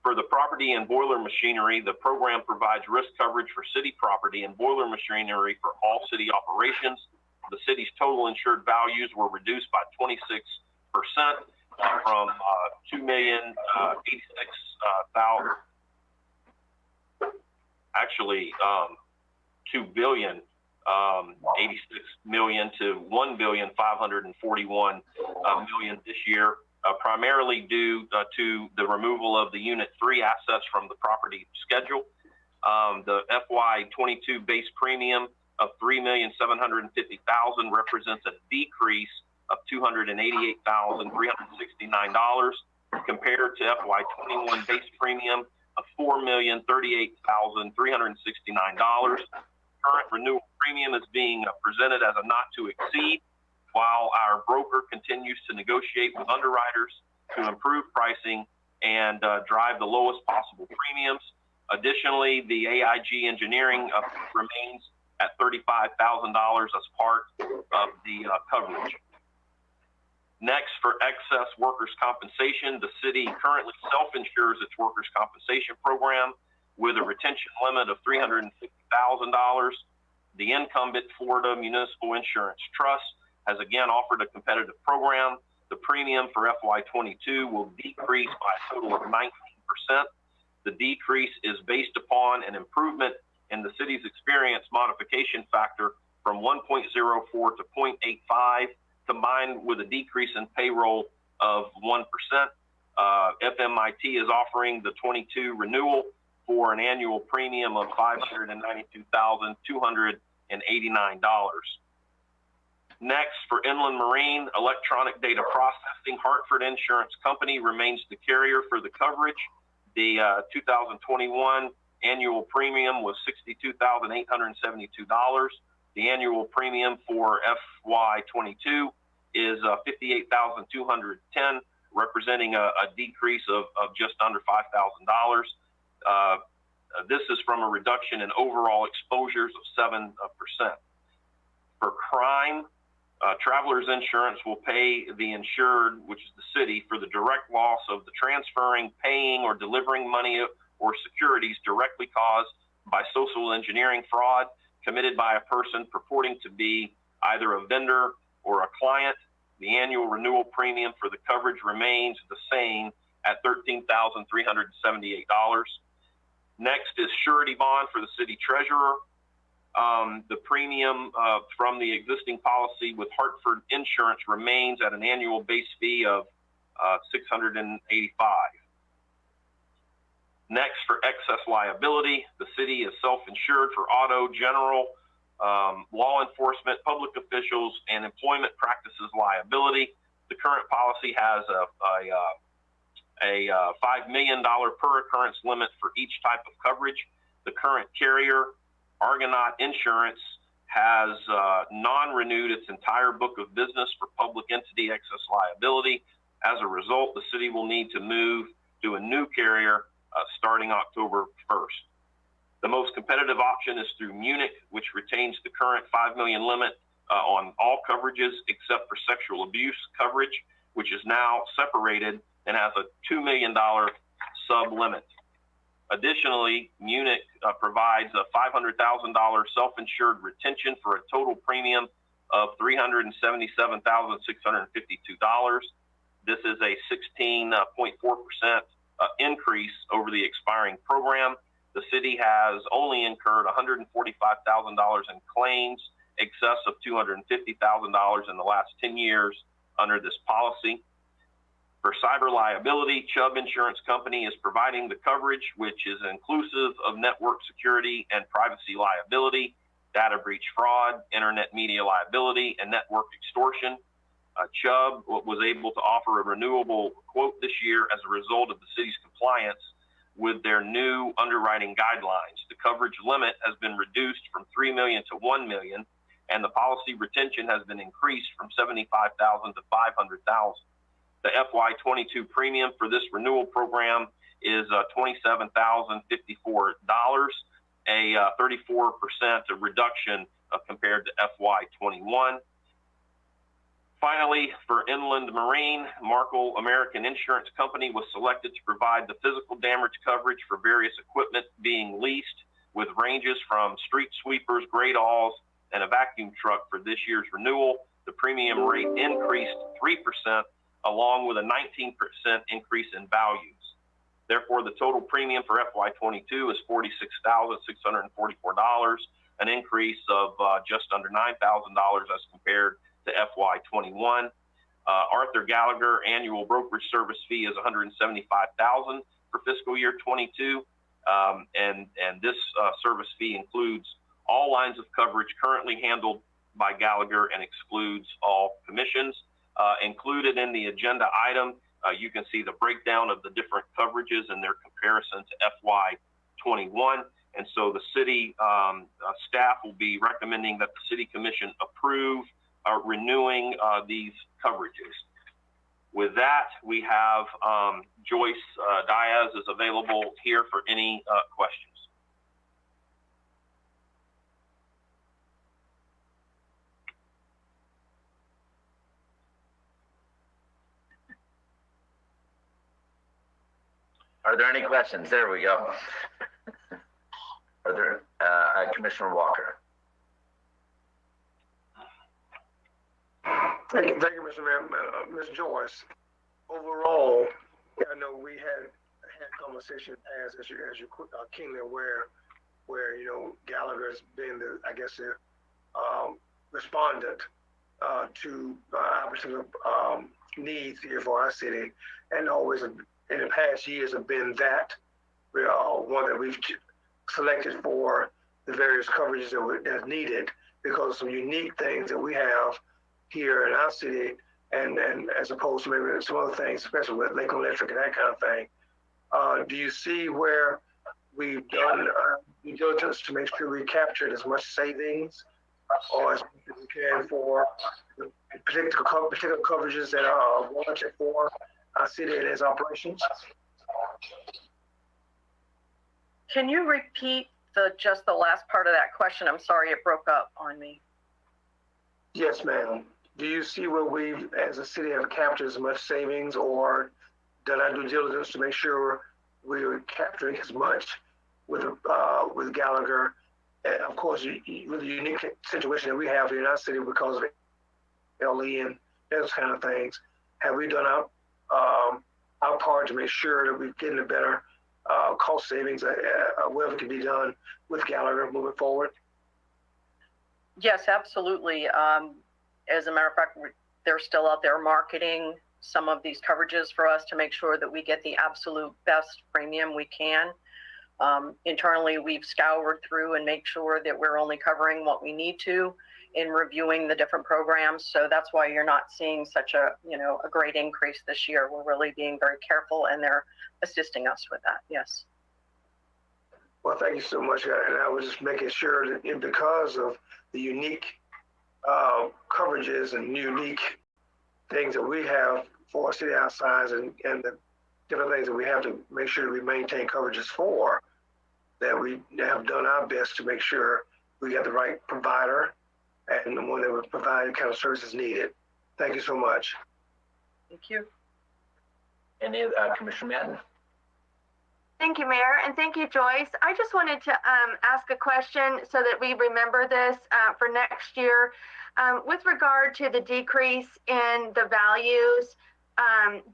Speaker 18: For the property and boiler machinery, the program provides risk coverage for city property and boiler machinery for all city operations. The city's total insured values were reduced by 26% from $2,086,000, actually $2,086 million to $1,541,000,000 this year. Primarily due to the removal of the Unit 3 assets from the property schedule. The FY22 base premium of $3,750,000 represents a decrease of $288,369 compared to FY21 base premium of $4,038,369. Current renewal premium is being presented as a not to exceed, while our broker continues to negotiate with underwriters to improve pricing and drive the lowest possible premiums. Additionally, the AIG engineering remains at $35,000 as part of the coverage. Next, for excess workers' compensation, the city currently self-insures its workers' compensation program with a retention limit of $350,000. The incumbent Florida Municipal Insurance Trust has again offered a competitive program. The premium for FY22 will decrease by a total of 19%. The decrease is based upon an improvement in the city's experience modification factor from 1.04 to 0.85, combined with a decrease in payroll of 1%. FMIT is offering the 22 renewal for an annual premium of $592,289. Next, for inland marine electronic data processing, Hartford Insurance Company remains the carrier for the coverage. The 2021 annual premium was $62,872. The annual premium for FY22 is $58,210, representing a decrease of just under $5,000. This is from a reduction in overall exposures of 7%. For crime, Travelers Insurance will pay the insured, which is the city, for the direct loss of the transferring, paying, or delivering money or securities directly caused by social engineering fraud committed by a person purporting to be either a vendor or a client. The annual renewal premium for the coverage remains the same at $13,378. Next is Surety Bond for the city treasurer. The premium from the existing policy with Hartford Insurance remains at an annual base fee of $685. Next, for excess liability, the city is self-insured for auto, general, law enforcement, public officials, and employment practices liability. The current policy has a $5 million per occurrence limit for each type of coverage. The current carrier, Argonaut Insurance, has non-renewed its entire book of business for public entity excess liability. As a result, the city will need to move to a new carrier starting October 1st. The most competitive option is through Munich, which retains the current $5 million limit on all coverages except for sexual abuse coverage, which is now separated and has a $2 million sub-limit. Additionally, Munich provides a $500,000 self-insured retention for a total premium of $377,652. This is a 16.4% increase over the expiring program. The city has only incurred $145,000 in claims, excess of $250,000 in the last 10 years under this policy. For cyber liability, Chubb Insurance Company is providing the coverage, which is inclusive of network security and privacy liability, data breach fraud, internet media liability, and network extortion. Chubb was able to offer a renewable quote this year as a result of the city's compliance with their new underwriting guidelines. The coverage limit has been reduced from $3 million to $1 million, and the policy retention has been increased from $75,000 to $500,000. The FY22 premium for this renewal program is $27,054, a 34% reduction compared to FY21. Finally, for Inland Marine, Markel American Insurance Company was selected to provide the physical damage coverage for various equipment being leased, with ranges from street sweepers, great alls, and a vacuum truck for this year's renewal. The premium rate increased 3%, along with a 19% increase in values. Therefore, the total premium for FY22 is $46,644, an increase of just under $9,000 as compared to FY21. Arthur Gallagher annual brokerage service fee is $175,000 for fiscal year 22, and this service fee includes all lines of coverage currently handled by Gallagher and excludes all commissions. Included in the agenda item, you can see the breakdown of the different coverages and their comparison to FY21. And so the city staff will be recommending that the City Commission approve renewing these coverages. With that, we have Joyce Diaz is available here for any questions.
Speaker 1: Are there any questions? There we go. Are there, Commissioner Walker?
Speaker 11: Thank you, Mr. Mayor. Ms. Joyce, overall, I know we had conversation as you're keenly aware, where, you know, Gallagher's been the, I guess, the respondent to our particular needs here for our city, and always in the past years have been that one that we've selected for the various coverages that's needed, because of some unique things that we have here in our city, and as opposed to maybe some other things, especially with Lakeland Electric and that kind of thing. Do you see where we've done due diligence to make sure we captured as much savings or as much as we can for the particular coverages that are warranted for our city and its operations?
Speaker 10: Can you repeat just the last part of that question? I'm sorry, it broke up on me.
Speaker 11: Yes, ma'am. Do you see where we, as a city, have captured as much savings, or did I do diligence to make sure we were capturing as much with Gallagher? And of course, with the unique situation that we have here in our city because of LE and those kind of things, have we done our part to make sure that we're getting a better cost savings, whatever can be done with Gallagher moving forward?
Speaker 10: Yes, absolutely. As a matter of fact, they're still out there marketing some of these coverages for us to make sure that we get the absolute best premium we can. Internally, we've scoured through and make sure that we're only covering what we need to in reviewing the different programs. So that's why you're not seeing such a great increase this year. We're really being very careful, and they're assisting us with that. Yes.
Speaker 11: Well, thank you so much. And I was just making sure that because of the unique coverages and unique things that we have for a city our size, and the different things that we have to make sure that we maintain coverages for, that we have done our best to make sure we got the right provider and the one that would provide the kind of services needed. Thank you so much.
Speaker 10: Thank you.
Speaker 1: And Commissioner Madden.
Speaker 12: Thank you, Mayor, and thank you, Joyce. I just wanted to ask a question so that we remember this for next year. With regard to the decrease in the values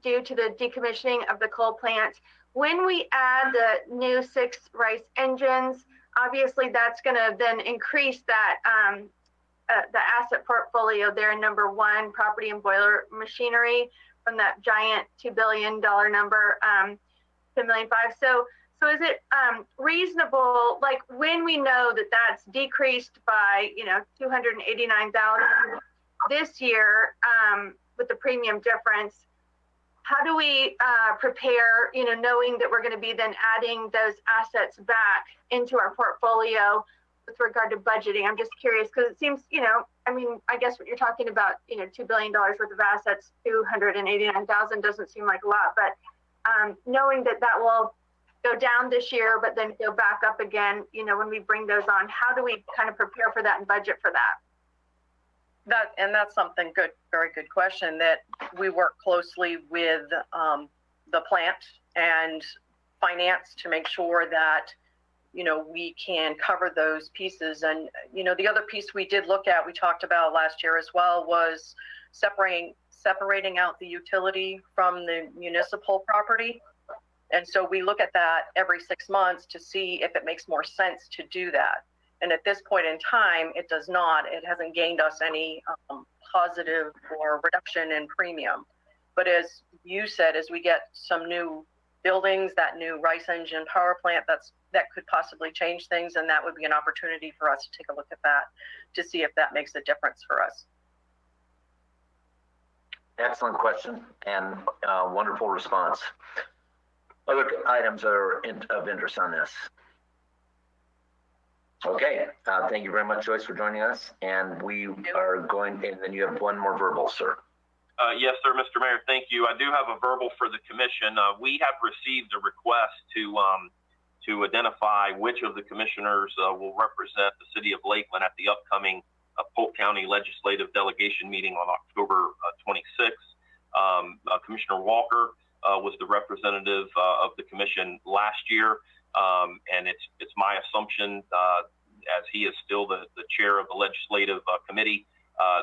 Speaker 12: due to the decommissioning of the coal plant, when we add the new 6 RICE engines, obviously that's going to then increase that the asset portfolio there, number 1, property and boiler machinery, from that giant $2 billion number. $10.5 million. So is it reasonable, like when we know that that's decreased by, $289,000 this year with the premium difference, how do we prepare, knowing that we're going to be then adding those assets back into our portfolio with regard to budgeting? I'm just curious because it seems, I mean, I guess what you're talking about, $2 billion worth of assets, 289,000 doesn't seem like a lot, but knowing that will go down this year, but then go back up again, when we bring those on, how do we kind of prepare for that and budget for that?
Speaker 10: That's something good, very good question, that we work closely with the plant and finance to make sure that, we can cover those pieces. And, the other piece we did look at, we talked about last year as well, was separating out the utility from the municipal property. And so we look at that every 6 months to see if it makes more sense to do that. And at this point in time, it does not. It hasn't gained us any positive or reduction in premium. But as you said, as we get some new buildings, that new Rice engine power plant, that could possibly change things. And that would be an opportunity for us to take a look at that to see if that makes a difference for us.
Speaker 1: Excellent question and wonderful response. Other items are of interest on this. Okay, thank you very much, Joyce, for joining us. And we are going, and then you have one more verbal, sir.
Speaker 18: Yes, sir, Mr. Mayor, thank you. I do have a verbal for the commission. We have received a request to identify which of the commissioners will represent the city of Lakeland at the upcoming Polk County Legislative Delegation meeting on October 26th. Commissioner Walker was the representative of the commission last year. And it's my assumption, as he is still the chair of the legislative committee,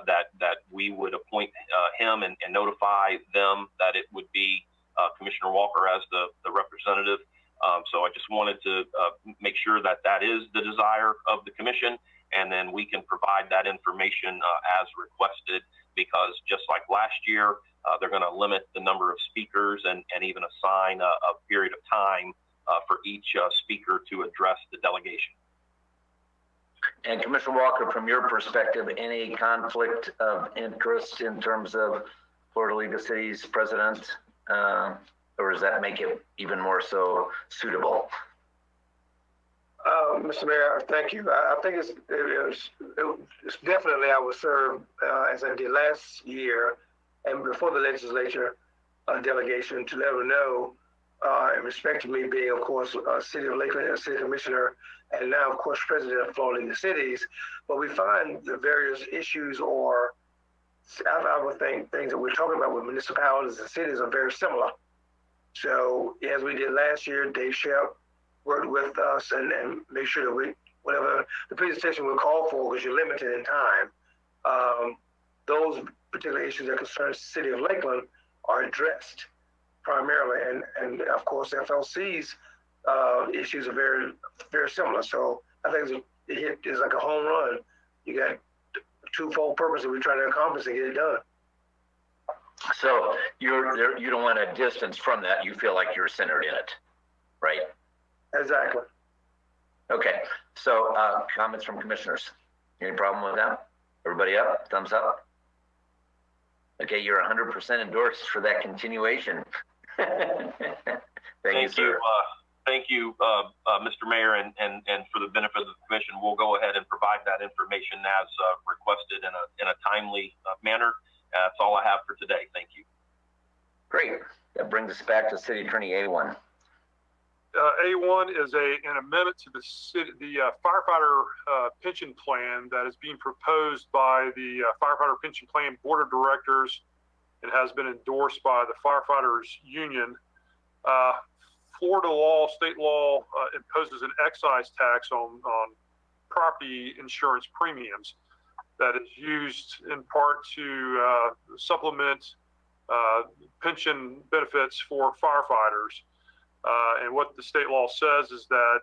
Speaker 18: that we would appoint him and notify them that it would be Commissioner Walker as the representative. So I just wanted to make sure that is the desire of the commission, and then we can provide that information as requested, because just like last year, they're going to limit the number of speakers and even assign a period of time for each speaker to address the delegation.
Speaker 1: And Commissioner Walker, from your perspective, any conflict of interest in terms of Florida League of Cities president, or does that make it even more so suitable?
Speaker 11: Mr. Mayor, thank you. I think it's definitely I would serve as I did last year and before the legislature delegation to let them know, in respect to me being, of course, City of Lakeland City Commissioner, and now, of course, President of Florida League of Cities. But we find the various issues, or I would think things that we're talking about with municipalities and cities are very similar. So as we did last year, Dave Shep worked with us and make sure that whatever the presentation we call for, because you're limited in time, those particular issues that concern the City of Lakeland are addressed primarily, and of course FLC's issues are very, very similar. So I think it's like a home run. You got twofold purpose that we're trying to accomplish and get it done.
Speaker 1: So you don't want a distance from that. You feel like you're centered in it, right?
Speaker 11: Exactly.
Speaker 1: Okay. So comments from commissioners. Any problem with that? Everybody up? Thumbs up? Okay, you're 100% endorsed for that continuation. Thank you, sir.
Speaker 18: Thank you, Mr. Mayor, and for the benefit of the commission, we'll go ahead and provide that information as requested in a timely manner. That's all I have for today. Thank you.
Speaker 1: Great. That brings us back to City Attorney A1.
Speaker 4: A1 is an amendment to the firefighter pension plan that is being proposed by the Firefighter Pension Plan Board of Directors. It has been endorsed by the Firefighters Union. Florida law, state law, imposes an excise tax on property insurance premiums that is used in part to supplement pension benefits for firefighters. And what the state law says is that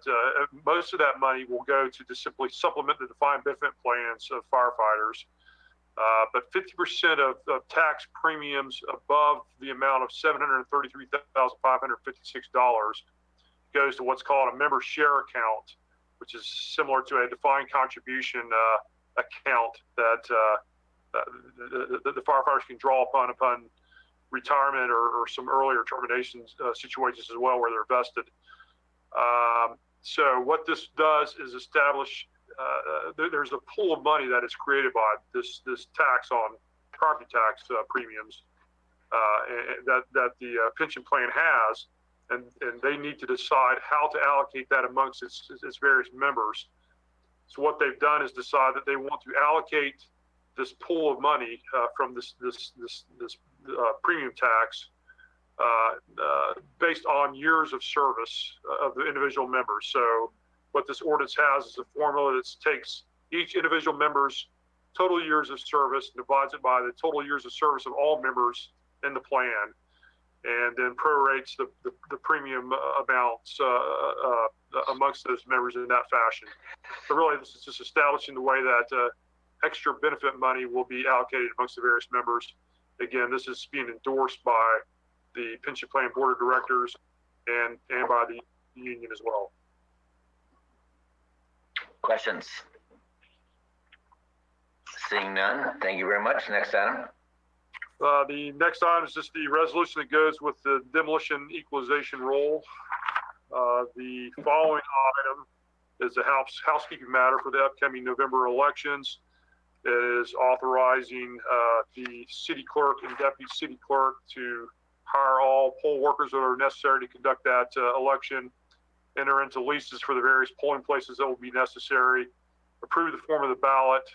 Speaker 4: most of that money will go to just simply supplement the defined benefit plans of firefighters. But 50% of tax premiums above the amount of $733,556 goes to what's called a member share account, which is similar to a defined contribution account that the firefighters can draw upon retirement or some earlier termination situations as well, where they're vested. So what this does is establish there's a pool of money that is created by this tax on property tax premiums that the pension plan has, and they need to decide how to allocate that amongst its various members. So what they've done is decide that they want to allocate this pool of money from this premium tax based on years of service of the individual members. So what this ordinance has is a formula that takes each individual member's total years of service, divides it by the total years of service of all members in the plan, and then prorates the premium amounts amongst those members in that fashion. So really, this is just establishing the way that extra benefit money will be allocated amongst the various members. Again, this is being endorsed by the pension plan board of directors and by the union as well.
Speaker 1: Questions? Seeing none, thank you very much. Next item.
Speaker 4: The next item is just the resolution that goes with the demolition equalization roll. The following item is a housekeeping matter for the upcoming November elections. It is authorizing the city clerk and deputy city clerk to hire all poll workers that are necessary to conduct that election, enter into leases for the various polling places that will be necessary, approve the form of the ballot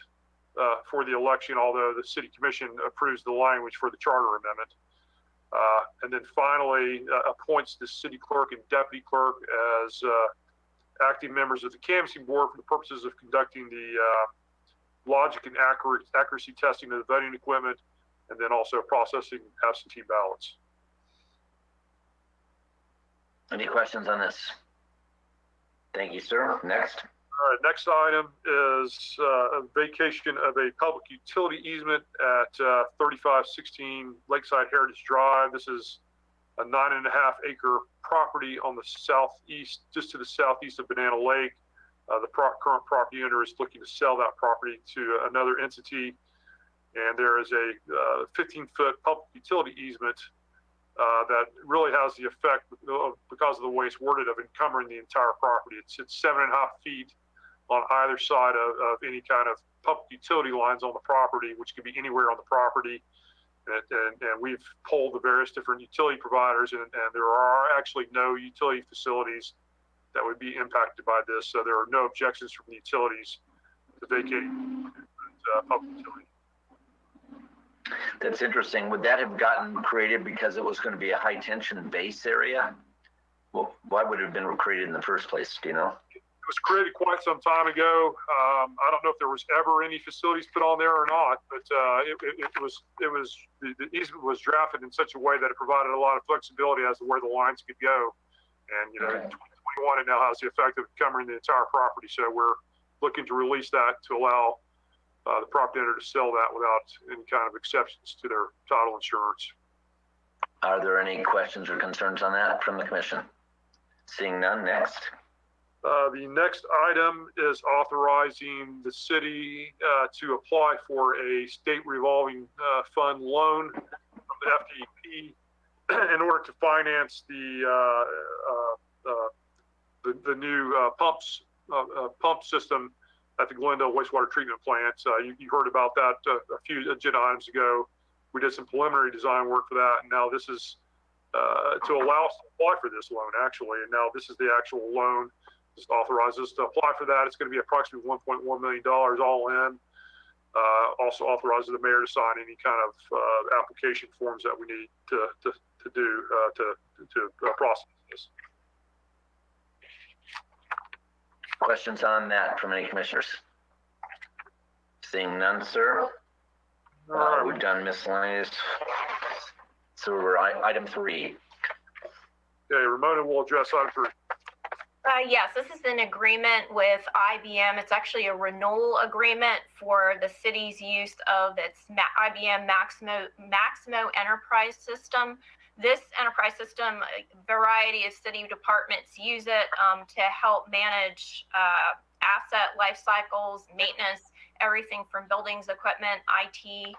Speaker 4: for the election, although the city commission approves the language for the charter amendment. And then finally appoints the city clerk and deputy clerk as acting members of the canvassing board for the purposes of conducting the logic and accuracy testing of the voting equipment, and then also processing absentee ballots.
Speaker 1: Any questions on this? Thank you, sir. Next.
Speaker 4: All right, next item is a vacation of a public utility easement at 3516 Lakeside Heritage Drive. This is a 9.5 acre property on the southeast, just to the southeast of Banana Lake. The current property owner is looking to sell that property to another entity, and there is a 15-foot public utility easement that really has the effect, because of the way it's worded, of encumbering the entire property. It's 7.5 feet on either side of any kind of public utility lines on the property, which could be anywhere on the property. And we've polled the various different utility providers, and there are actually no utility facilities that would be impacted by this. So there are no objections from the utilities to vacate public utility.
Speaker 1: That's interesting. Would that have gotten created because it was going to be a high tension base area? Well, why would it have been created in the first place? Do you know?
Speaker 4: It was created quite some time ago. I don't know if there was ever any facilities put on there or not, but the easement was drafted in such a way that it provided a lot of flexibility as to where the lines could go. And in 2021, it now has the effect of covering the entire property. So we're looking to release that to allow the property owner to sell that without any kind of exceptions to their title insurance.
Speaker 1: Are there any questions or concerns on that from the commission? Seeing none, next.
Speaker 4: The next item is authorizing the city to apply for a state revolving fund loan from the FDP in order to finance the new pump system at the Glendale wastewater treatment plant. You heard about that a few agenda items ago. We did some preliminary design work for that, and now this is to allow us to apply for this loan, actually. And now this is the actual loan. Just authorizes us to apply for that. It's going to be approximately $1.1 million all in. Also authorizes the mayor to sign any kind of application forms that we need to do to process this.
Speaker 1: Questions on that from any commissioners? Seeing none, sir. We've done miscellaneous. So we're item 3.
Speaker 4: Okay, Ramona will address item 3.
Speaker 5: Yes, this is an agreement with IBM. It's actually a renewal agreement for the city's use of its IBM Maximo Enterprise System. This enterprise system, a variety of city departments use it to help manage asset life cycles, maintenance, everything from buildings, equipment, IT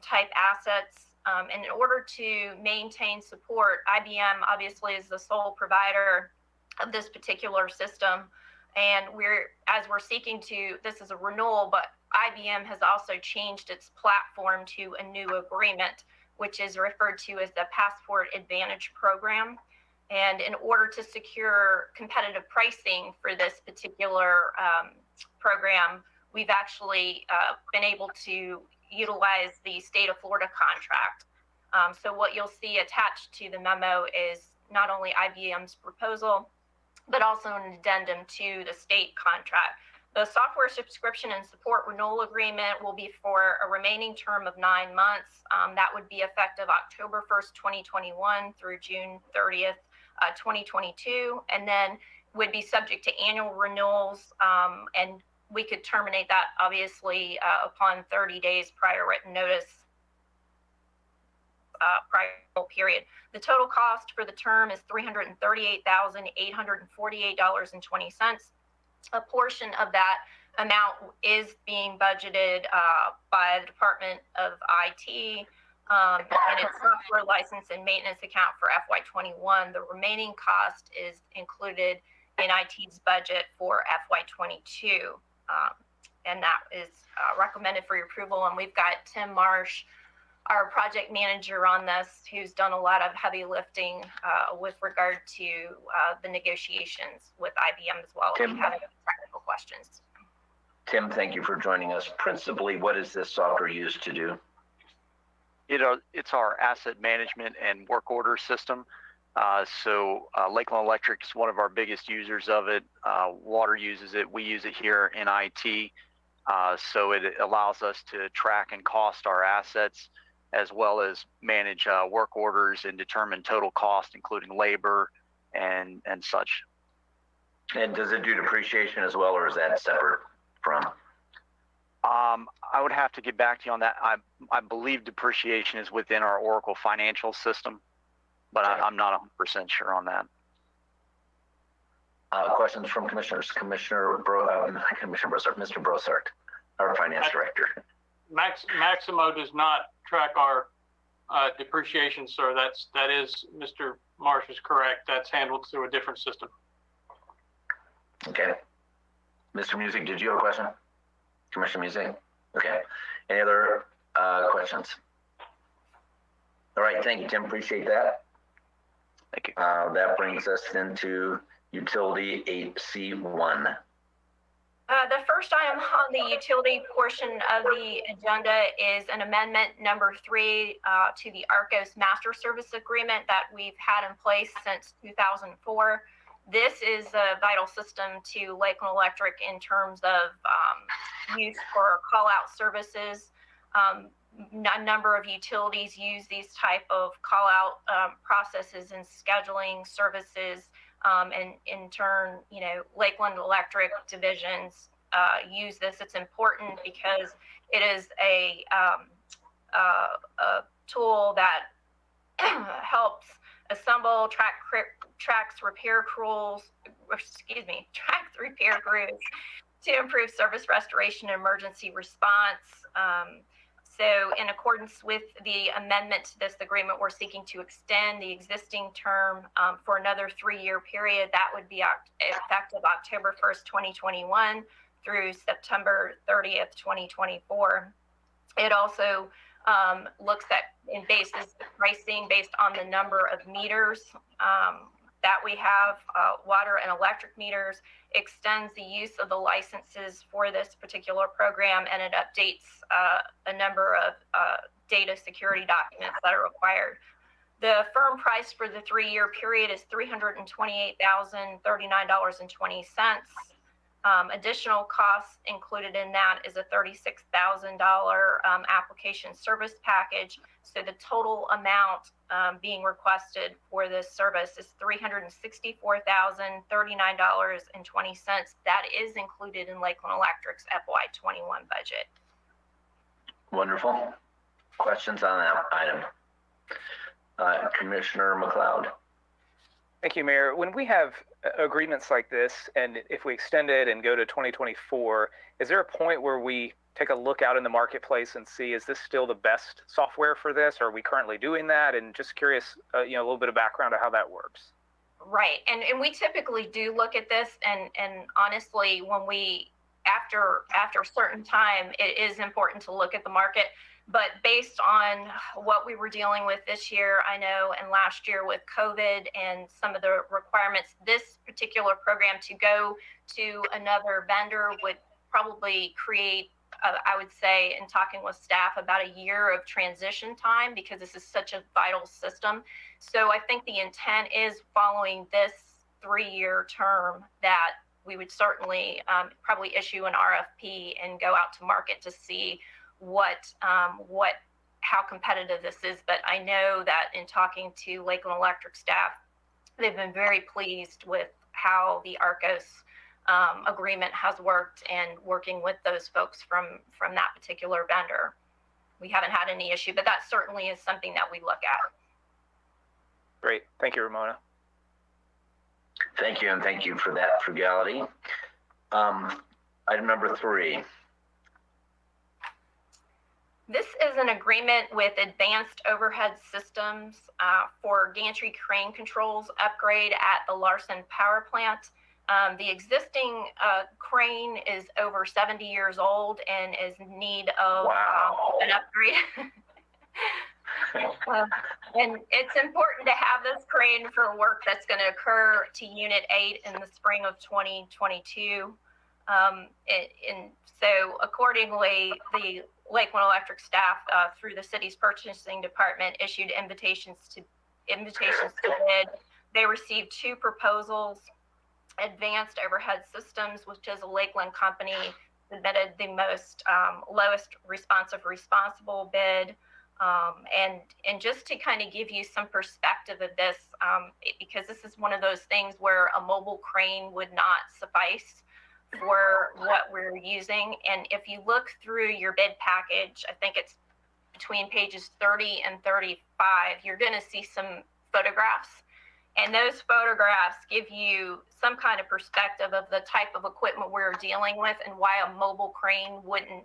Speaker 5: type assets. And in order to maintain support, IBM obviously is the sole provider of this particular system. And as we're seeking to, this is a renewal, but IBM has also changed its platform to a new agreement, which is referred to as the Passport Advantage Program. And in order to secure competitive pricing for this particular program, we've actually been able to utilize the state of Florida contract. So what you'll see attached to the memo is not only IBM's proposal, but also an addendum to the state contract. The software subscription and support renewal agreement will be for a remaining term of 9 months. That would be effective October 1st, 2021 through June 30th, 2022, and then would be subject to annual renewals, and we could terminate that obviously upon 30 days prior written notice prior period. The total cost for the term is $338,848.20. A portion of that amount is being budgeted by the Department of IT and its software license and maintenance account for FY21. The remaining cost is included in IT's budget for FY22, and that is recommended for your approval. And we've got Tim Marsh, our project manager on this, who's done a lot of heavy lifting with regard to the negotiations with IBM as well. If you have any technical questions.
Speaker 1: Tim, thank you for joining us. Principally, what is this software used to do?
Speaker 2: It's our asset management and work order system. Lakeland Electric is one of our biggest users of it. Water uses it. We use it here in IT. So it allows us to track and cost our assets, as well as manage work orders and determine total cost, including labor and such.
Speaker 1: And does it do depreciation as well, or is that separate from?
Speaker 2: I would have to get back to you on that. I believe depreciation is within our Oracle financial system, but I'm not 100% sure on that.
Speaker 1: Questions from commissioners? Mr. Brossart, our finance director.
Speaker 9: Maximo does not track our depreciation, sir. That is Mr. Marsh is correct. That's handled through a different system.
Speaker 1: Okay. Mr. Music, did you have a question? Commissioner Music? Okay. Any other questions? All right. Thank you, Tim. Appreciate that.
Speaker 2: Thank you.
Speaker 1: That brings us into Utility 8C1.
Speaker 5: The first item on the utility portion of the agenda is an amendment number 3 to the ARCOS Master Service Agreement that we've had in place since 2004. This is a vital system to Lakeland Electric in terms of use for call-out services. A number of utilities use these type of call-out processes and scheduling services. And in turn, Lakeland Electric divisions use this. It's important because it is a tool that helps assemble, tracks repair crews to improve service restoration and emergency response. So in accordance with the amendment to this agreement, we're seeking to extend the existing term for another 3-year period. That would be effective October 1st, 2021 through September 30th, 2024. It also looks at and bases the pricing based on the number of meters that we have, water and electric meters, extends the use of the licenses for this particular program, and it updates a number of data security documents that are required. The firm price for the 3-year period is $328,039.20. Additional costs included in that is a $36,000 application service package. So the total amount being requested for this service is $364,039.20. That is included in Lakeland Electric's FY21 budget.
Speaker 1: Wonderful. Questions on that item? Commissioner McLeod.
Speaker 8: Thank you, Mayor. When we have agreements like this, and if we extend it and go to 2024, is there a point where we take a look out in the marketplace and see, is this still the best software for this? Are we currently doing that? And just curious, a little bit of background of how that works.
Speaker 5: Right, and we typically do look at this, and honestly, when we after a certain time, it is important to look at the market. But based on what we were dealing with this year, I know, and last year with COVID and some of the requirements, this particular program to go to another vendor would probably create, I would say, in talking with staff, about a year of transition time, because this is such a vital system. So I think the intent is, following this 3-year term, that we would certainly probably issue an RFP and go out to market to see how competitive this is. But I know that in talking to Lakeland Electric staff, they've been very pleased with how the ARCOS agreement has worked, and working with those folks from that particular vendor. We haven't had any issue, but that certainly is something that we look at.
Speaker 8: Great. Thank you, Ramona.
Speaker 1: Thank you, and thank you for that frugality. Item number 3.
Speaker 5: This is an agreement with Advanced Overhead Systems for gantry crane controls upgrade at the Larson power plant. The existing crane is over 70 years old and is in need of an upgrade. And it's important to have this crane for work that's going to occur to Unit 8 in the spring of 2022. And so accordingly, the Lakeland Electric staff, through the city's purchasing department, issued invitations to bid. They received 2 proposals. Advanced Overhead Systems, which is a Lakeland company, submitted the most lowest responsible bid. And just to kind of give you some perspective of this, because this is one of those things where a mobile crane would not suffice for what we're using. And if you look through your bid package, I think it's between pages 30 and 35, you're going to see some photographs. And those photographs give you some kind of perspective of the type of equipment we're dealing with, and why a mobile crane wouldn't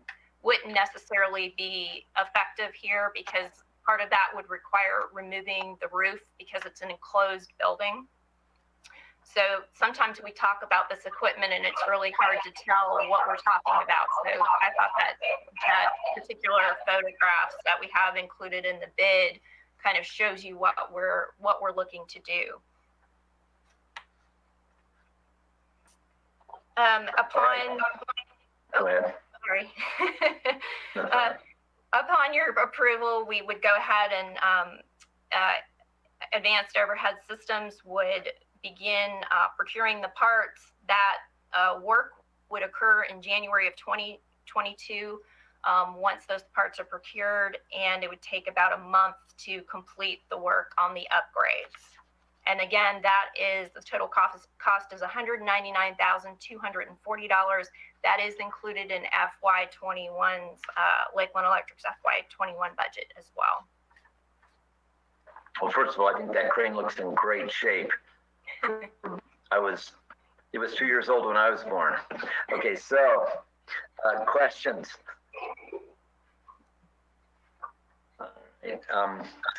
Speaker 5: necessarily be effective here, because part of that would require removing the roof, because it's an enclosed building. So sometimes we talk about this equipment and it's really hard to tell what we're talking about. So I thought that particular photographs that we have included in the bid kind of shows you what we're looking to do.
Speaker 1: Go ahead.
Speaker 5: Sorry. Upon your approval, we would go ahead and Advanced Overhead Systems would begin procuring the parts. That work would occur in January of 2022 once those parts are procured, and it would take about a month to complete the work on the upgrades. And again, that is the total cost is $199,240. That is included in FY21's Lakeland Electric's FY21 budget as well.
Speaker 1: Well, first of all, I think that crane looks in great shape. It was 2 years old when I was born. Okay, so questions.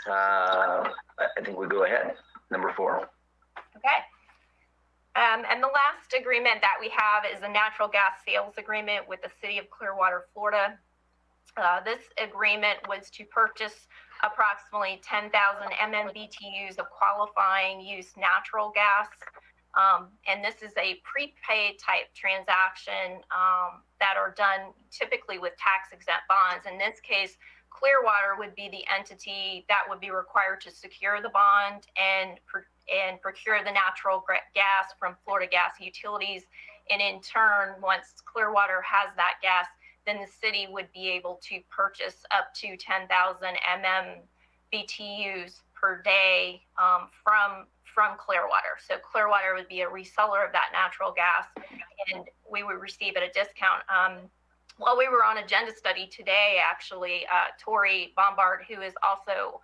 Speaker 1: I think we go ahead. Number 4.
Speaker 5: Okay. And the last agreement that we have is a natural gas sales agreement with the city of Clearwater, Florida. This agreement was to purchase approximately 10,000 MMBTUs of qualifying use natural gas. And this is a prepaid type transaction that are done typically with tax exempt bonds. In this case, Clearwater would be the entity that would be required to secure the bond and procure the natural gas from Florida Gas Utilities. And in turn, once Clearwater has that gas, then the city would be able to purchase up to 10,000 MMBTUs per day from Clearwater. So Clearwater would be a reseller of that natural gas, and we would receive at a discount. While we were on agenda study today, actually, Tori Bombard, who is also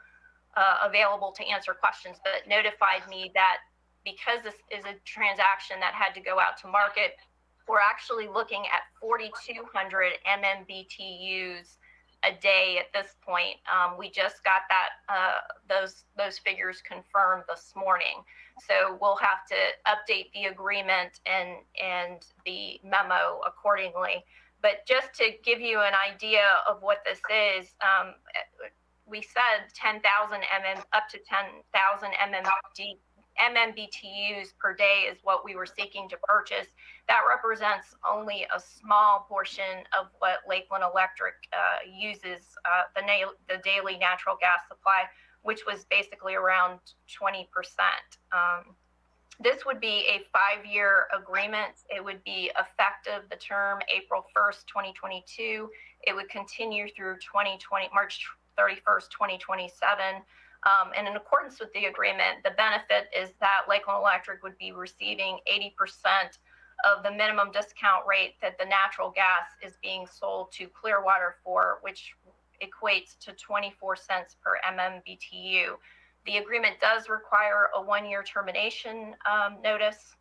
Speaker 5: available to answer questions, but notified me that because this is a transaction that had to go out to market, we're actually looking at 4,200 MMBTUs a day at this point. We just got that those figures confirmed this morning. So we'll have to update the agreement and the memo accordingly. But just to give you an idea of what this is, we said 10,000 up to 10,000 MMBTUs per day is what we were seeking to purchase. That represents only a small portion of what Lakeland Electric uses, the daily natural gas supply, which was basically around 20%. This would be a 5-year agreement. It would be effective, the term, April 1st, 2022. It would continue through March 31st, 2027. And in accordance with the agreement, the benefit is that Lakeland Electric would be receiving 80% of the minimum discount rate that the natural gas is being sold to Clearwater for, which equates to 24 cents per MMBTU. The agreement does require a 1-year termination notice.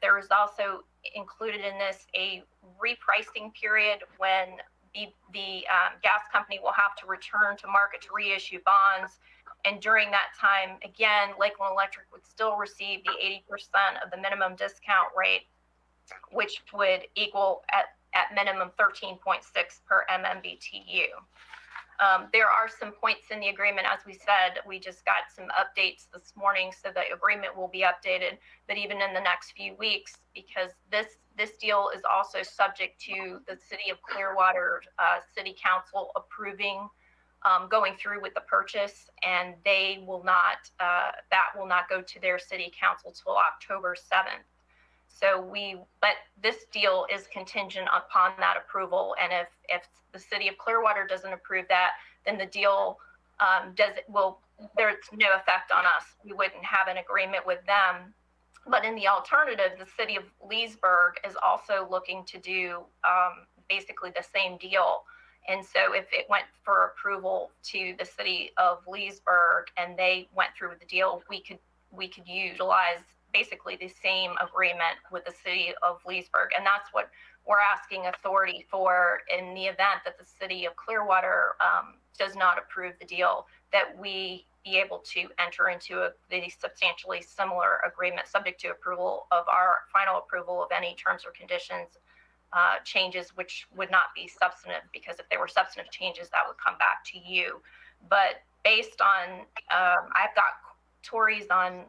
Speaker 5: There is also included in this a repricing period when the gas company will have to return to market to reissue bonds. And during that time, again, Lakeland Electric would still receive the 80% of the minimum discount rate, which would equal at minimum 13.6 per MMBTU. There are some points in the agreement, as we said, we just got some updates this morning, so the agreement will be updated, but even in the next few weeks, because this deal is also subject to the City of Clearwater City Council approving going through with the purchase, and they will not, that will not go to their City Council till October 7th. So but this deal is contingent upon that approval, and if the City of Clearwater doesn't approve that, then the deal there's no effect on us. We wouldn't have an agreement with them. But in the alternative, the City of Leesburg is also looking to do basically the same deal. And so if it went for approval to the City of Leesburg and they went through with the deal, we could utilize basically the same agreement with the City of Leesburg. And that's what we're asking authority for in the event that the City of Clearwater does not approve the deal, that we be able to enter into the substantially similar agreement subject to approval of our final approval of any terms or conditions changes, which would not be substantive, because if there were substantive changes, that would come back to you. But based on, I've got Tori's on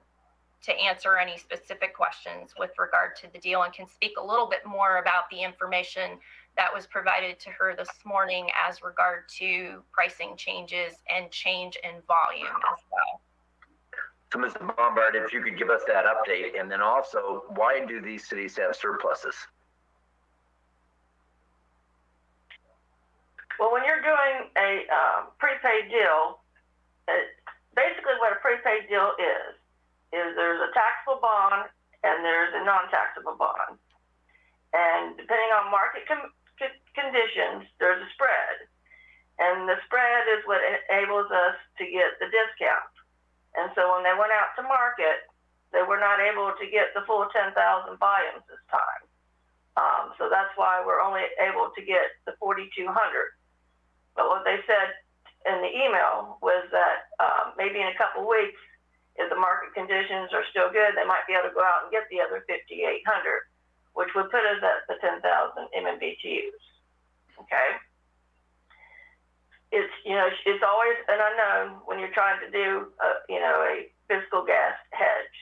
Speaker 5: to answer any specific questions with regard to the deal and can speak a little bit more about the information that was provided to her this morning as regard to pricing changes and change in volume as well.
Speaker 1: So Ms. Bombard, if you could give us that update, and then also, why do these cities have surpluses?
Speaker 7: Well, when you're doing a prepaid deal, basically what a prepaid deal is there's a taxable bond and there's a non-taxable bond. And depending on market conditions, there's a spread. And the spread is what enables us to get the discount. And so when they went out to market, they were not able to get the full 10,000 volumes this time. So that's why we're only able to get the 4,200. But what they said in the email was that maybe in a couple weeks, if the market conditions are still good, they might be able to go out and get the other 5,800, which would put us at the 10,000 MMBTUs. Okay. It's always an unknown when you're trying to do a physical gas hedge.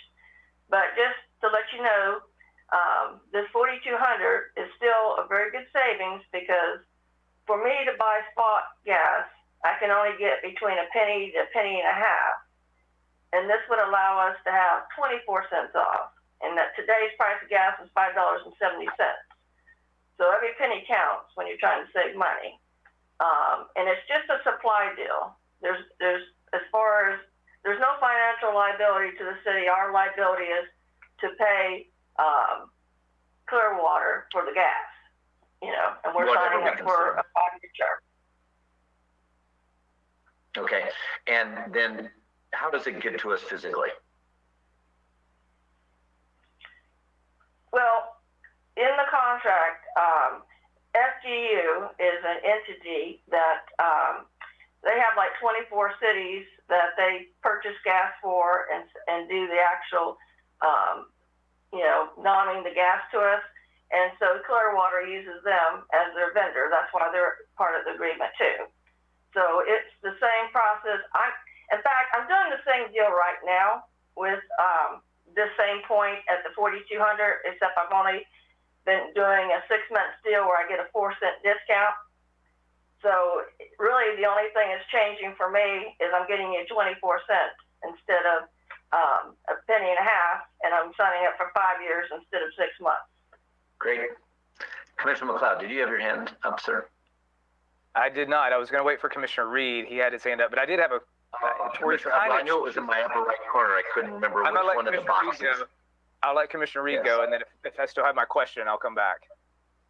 Speaker 7: But just to let you know, this 4,200 is still a very good savings, because for me to buy spot gas, I can only get between a penny to a penny and a half. And this would allow us to have 24 cents off. And that today's price of gas is $5.70. So every penny counts when you're trying to save money. And it's just a supply deal. There's no financial liability to the city. Our liability is to pay Clearwater for the gas, and we're signing up for a 5-year term.
Speaker 1: Okay, and then how does it get to us physically?
Speaker 7: Well, in the contract, FGU is an entity that they have like 24 cities that they purchase gas for and do the actual, nomming the gas to us. And so Clearwater uses them as their vendor. That's why they're part of the agreement too. So it's the same process. In fact, I'm doing the same deal right now with this same point at the 4,200, except I've only been doing a 6-month deal where I get a 4-cent discount. So really the only thing that's changing for me is I'm getting you 24 cents instead of a penny and a half, and I'm signing up for 5 years instead of 6 months.
Speaker 1: Great. Commissioner McLeod, did you have your hand up, sir?
Speaker 8: I did not. I was going to wait for Commissioner Reed. He had his hand up, but I did have a.
Speaker 1: I knew it was in my upper right corner. I couldn't remember which one of the boxes.
Speaker 8: I'll let Commissioner Reed go, and then if I still have my question, I'll come back.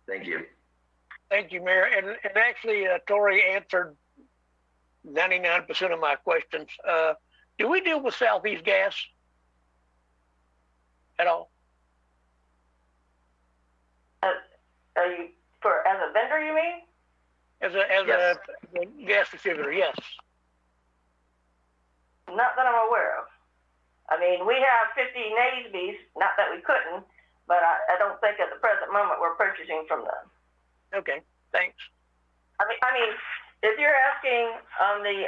Speaker 1: Thank you.
Speaker 3: Thank you, Mayor. And actually, Tori answered 99% of my questions. Do we deal with Southeast Gas at all?
Speaker 7: Are you as a vendor, you mean?
Speaker 3: As a gas distributor, yes.
Speaker 7: Not that I'm aware of. I mean, we have 50 Naisby's, not that we couldn't, but I don't think at the present moment we're purchasing from them.
Speaker 3: Okay, thanks.
Speaker 7: I mean, if you're asking on the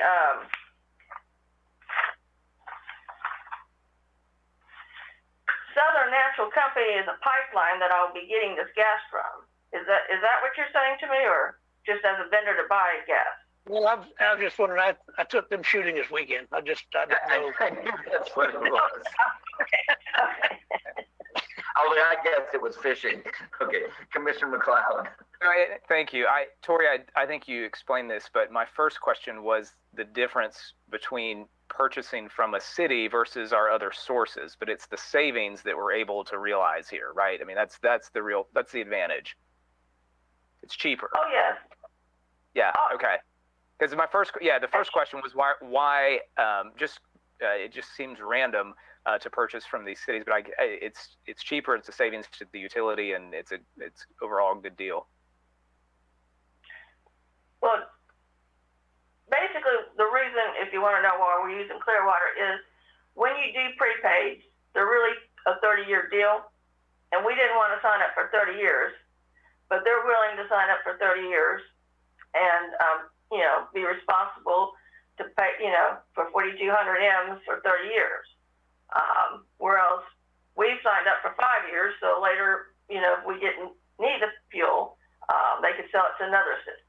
Speaker 7: Southern Natural Company is a pipeline that I'll be getting this gas from. Is that what you're saying to me, or just as a vendor to buy gas?
Speaker 3: Well, I was just wondering. I took them shooting this weekend. I didn't know.
Speaker 1: That's what it was.
Speaker 7: Okay.
Speaker 1: Although I guess it was fishing. Okay, Commissioner McLeod.
Speaker 8: Thank you. Tori, I think you explained this, but my first question was the difference between purchasing from a city versus our other sources, but it's the savings that we're able to realize here, right? I mean, that's the advantage. It's cheaper.
Speaker 7: Oh, yes.
Speaker 8: Yeah, okay. Because the first question was why it just seems random to purchase from these cities, but it's cheaper, it's a savings to the utility, and it's overall a good deal.
Speaker 7: Well, basically, the reason, if you want to know why we're using Clearwater, is when you do prepaids, they're really a 30-year deal, and we didn't want to sign up for 30 years, but they're willing to sign up for 30 years and, be responsible to pay, for 4,200 M's for 30 years. Whereas we've signed up for 5 years, so later, if we didn't need the fuel, they could sell it to another city.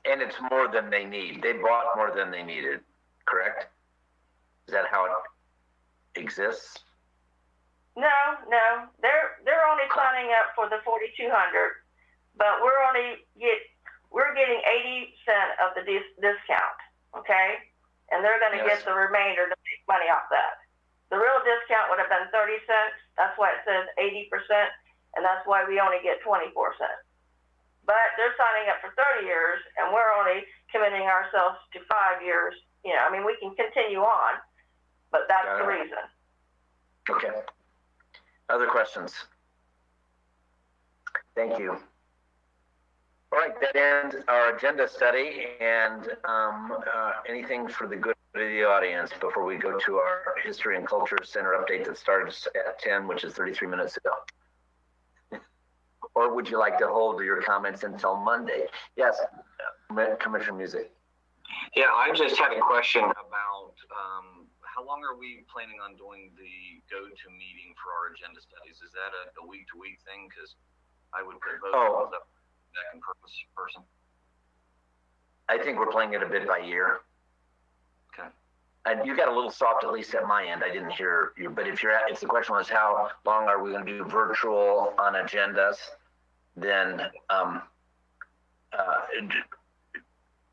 Speaker 1: And it's more than they need. They bought more than they needed, correct? Is that how it exists?
Speaker 7: No. They're only signing up for the 4,200, but we're getting 80 cents of the discount, okay? And they're going to get the remainder to make money off that. The real discount would have been 30 cents. That's why it says 80%, and that's why we only get 24 cents. But they're signing up for 30 years, and we're only committing ourselves to 5 years. We can continue on, but that's the reason.
Speaker 1: Okay. Other questions? Thank you. All right, that ends our agenda study, and anything for the good of the audience before we go to our History and Culture Center update that started at 10, which is 33 minutes ago. Or would you like to hold your comments until Monday? Yes, Commissioner Music.
Speaker 13: Yeah, I just had a question about how long are we planning on doing the go-to meeting for our agenda studies? Is that a week-to-week thing? Because I would put both of those up that can purpose person.
Speaker 1: I think we're playing it a bit by year.
Speaker 13: Okay.
Speaker 1: And you got a little soft, at least at my end. I didn't hear you, but if the question was how long are we going to do virtual on agendas, then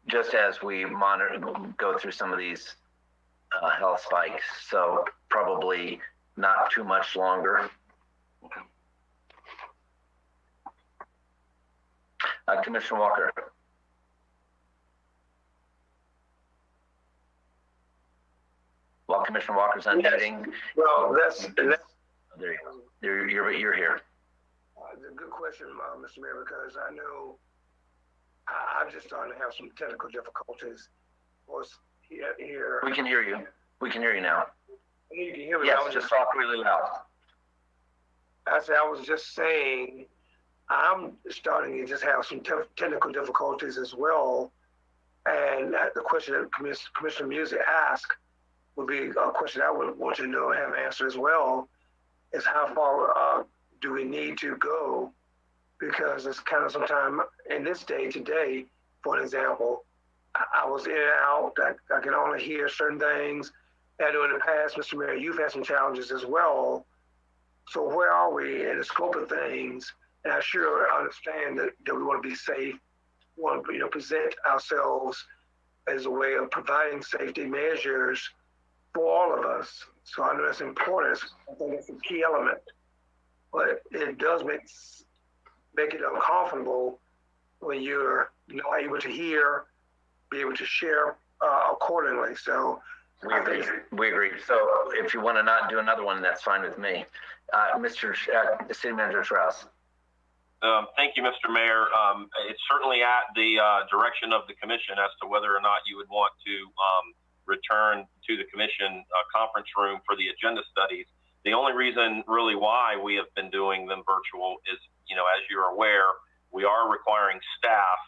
Speaker 1: just as we go through some of these health spikes, so probably not too much longer.
Speaker 13: Okay.
Speaker 1: Commissioner Walker. While Commissioner Walker's unmuting.
Speaker 11: Well,
Speaker 1: there you go. You're here.
Speaker 11: It's a good question, Mr. Mayor, because I know I'm just starting to have some technical difficulties. Was here.
Speaker 1: We can hear you. We can hear you now.
Speaker 11: You can hear me.
Speaker 1: Yes, just talk really loud.
Speaker 11: I was just saying, I'm starting to just have some technical difficulties as well. And the question that Commissioner Music asked would be a question I would want to know and have an answer as well, is how far do we need to go? Because it's kind of sometime in this day today, for an example, I was in and out, I can only hear certain things. And in the past, Mr. Mayor, you've had some challenges as well. So where are we in the scope of things? And I sure understand that we want to be safe, want to present ourselves as a way of providing safety measures for all of us. So I know that's important. I think that's a key element. But it does make it uncomfortable when you're not able to hear, be able to share accordingly. So
Speaker 1: we agree. So if you want to not do another one, that's fine with me. Mr. City Manager Strauss.
Speaker 18: Thank you, Mr. Mayor. It's certainly at the direction of the commission as to whether or not you would want to return to the commission conference room for the agenda studies. The only reason really why we have been doing them virtual is, as you're aware, we are requiring staff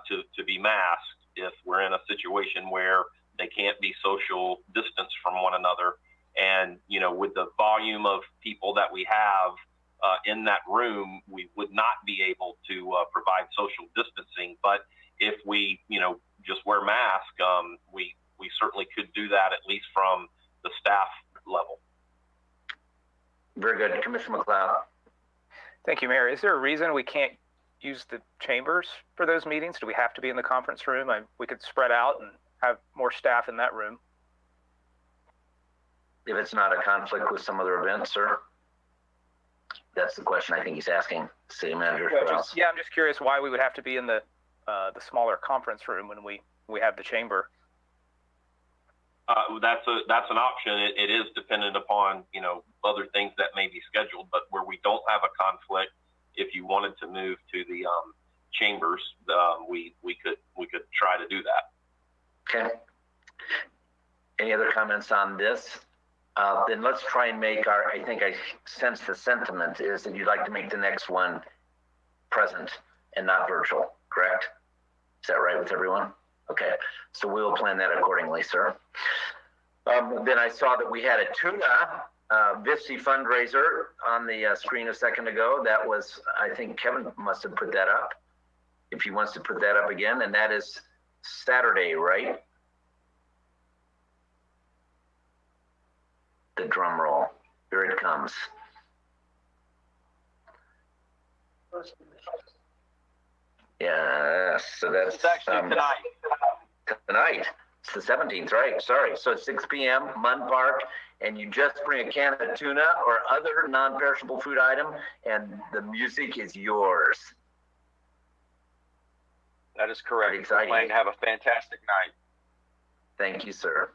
Speaker 18: to be masked if we're in a situation where they can't be social distance from one another. And, with the volume of people that we have in that room, we would not be able to provide social distancing. But if we, just wear masks, we certainly could do that, at least from the staff level.
Speaker 1: Very good. Commissioner McLeod.
Speaker 8: Thank you, Mayor. Is there a reason we can't use the chambers for those meetings? Do we have to be in the conference room? We could spread out and have more staff in that room.
Speaker 1: If it's not a conflict with some other event, sir? That's the question I think he's asking, City Manager.
Speaker 8: I'm just curious why we would have to be in the smaller conference room when we have the chamber.
Speaker 18: That's an option. It is dependent upon, other things that may be scheduled, but where we don't have a conflict, if you wanted to move to the chambers, we could try to do that.
Speaker 1: Okay. Any other comments on this? Then let's try and make I think I sense the sentiment is that you'd like to make the next one present and not virtual, correct? Is that right with everyone? Okay, so we'll plan that accordingly, sir. Then I saw that we had a tuna VIFC fundraiser on the screen a second ago. That was, I think Kevin must have put that up, if he wants to put that up again, and that is Saturday, right? The drum roll. Here it comes. Yeah, so that's
Speaker 20: actually tonight.
Speaker 1: Tonight. It's the 17th, right? Sorry. So it's 6 p.m., Munn Park, and you just bring a can of tuna or other non-perishable food item, and the music is yours.
Speaker 20: That is correct.
Speaker 1: Pretty exciting.
Speaker 20: We're planning to have a fantastic night.
Speaker 1: Thank you, sir.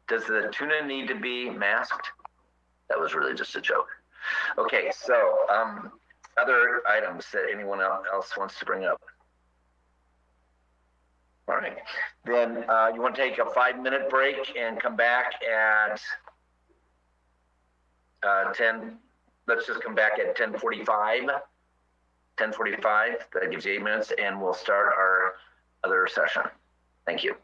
Speaker 1: Does the tuna need to be masked? That was really just a joke. Okay, so other items that anyone else wants to bring up? All right, then you want to take a 5-minute break and come back at 10. Let's just come back at 10:45. 10:45. That gives you 8 minutes, and we'll start our other session. Thank you.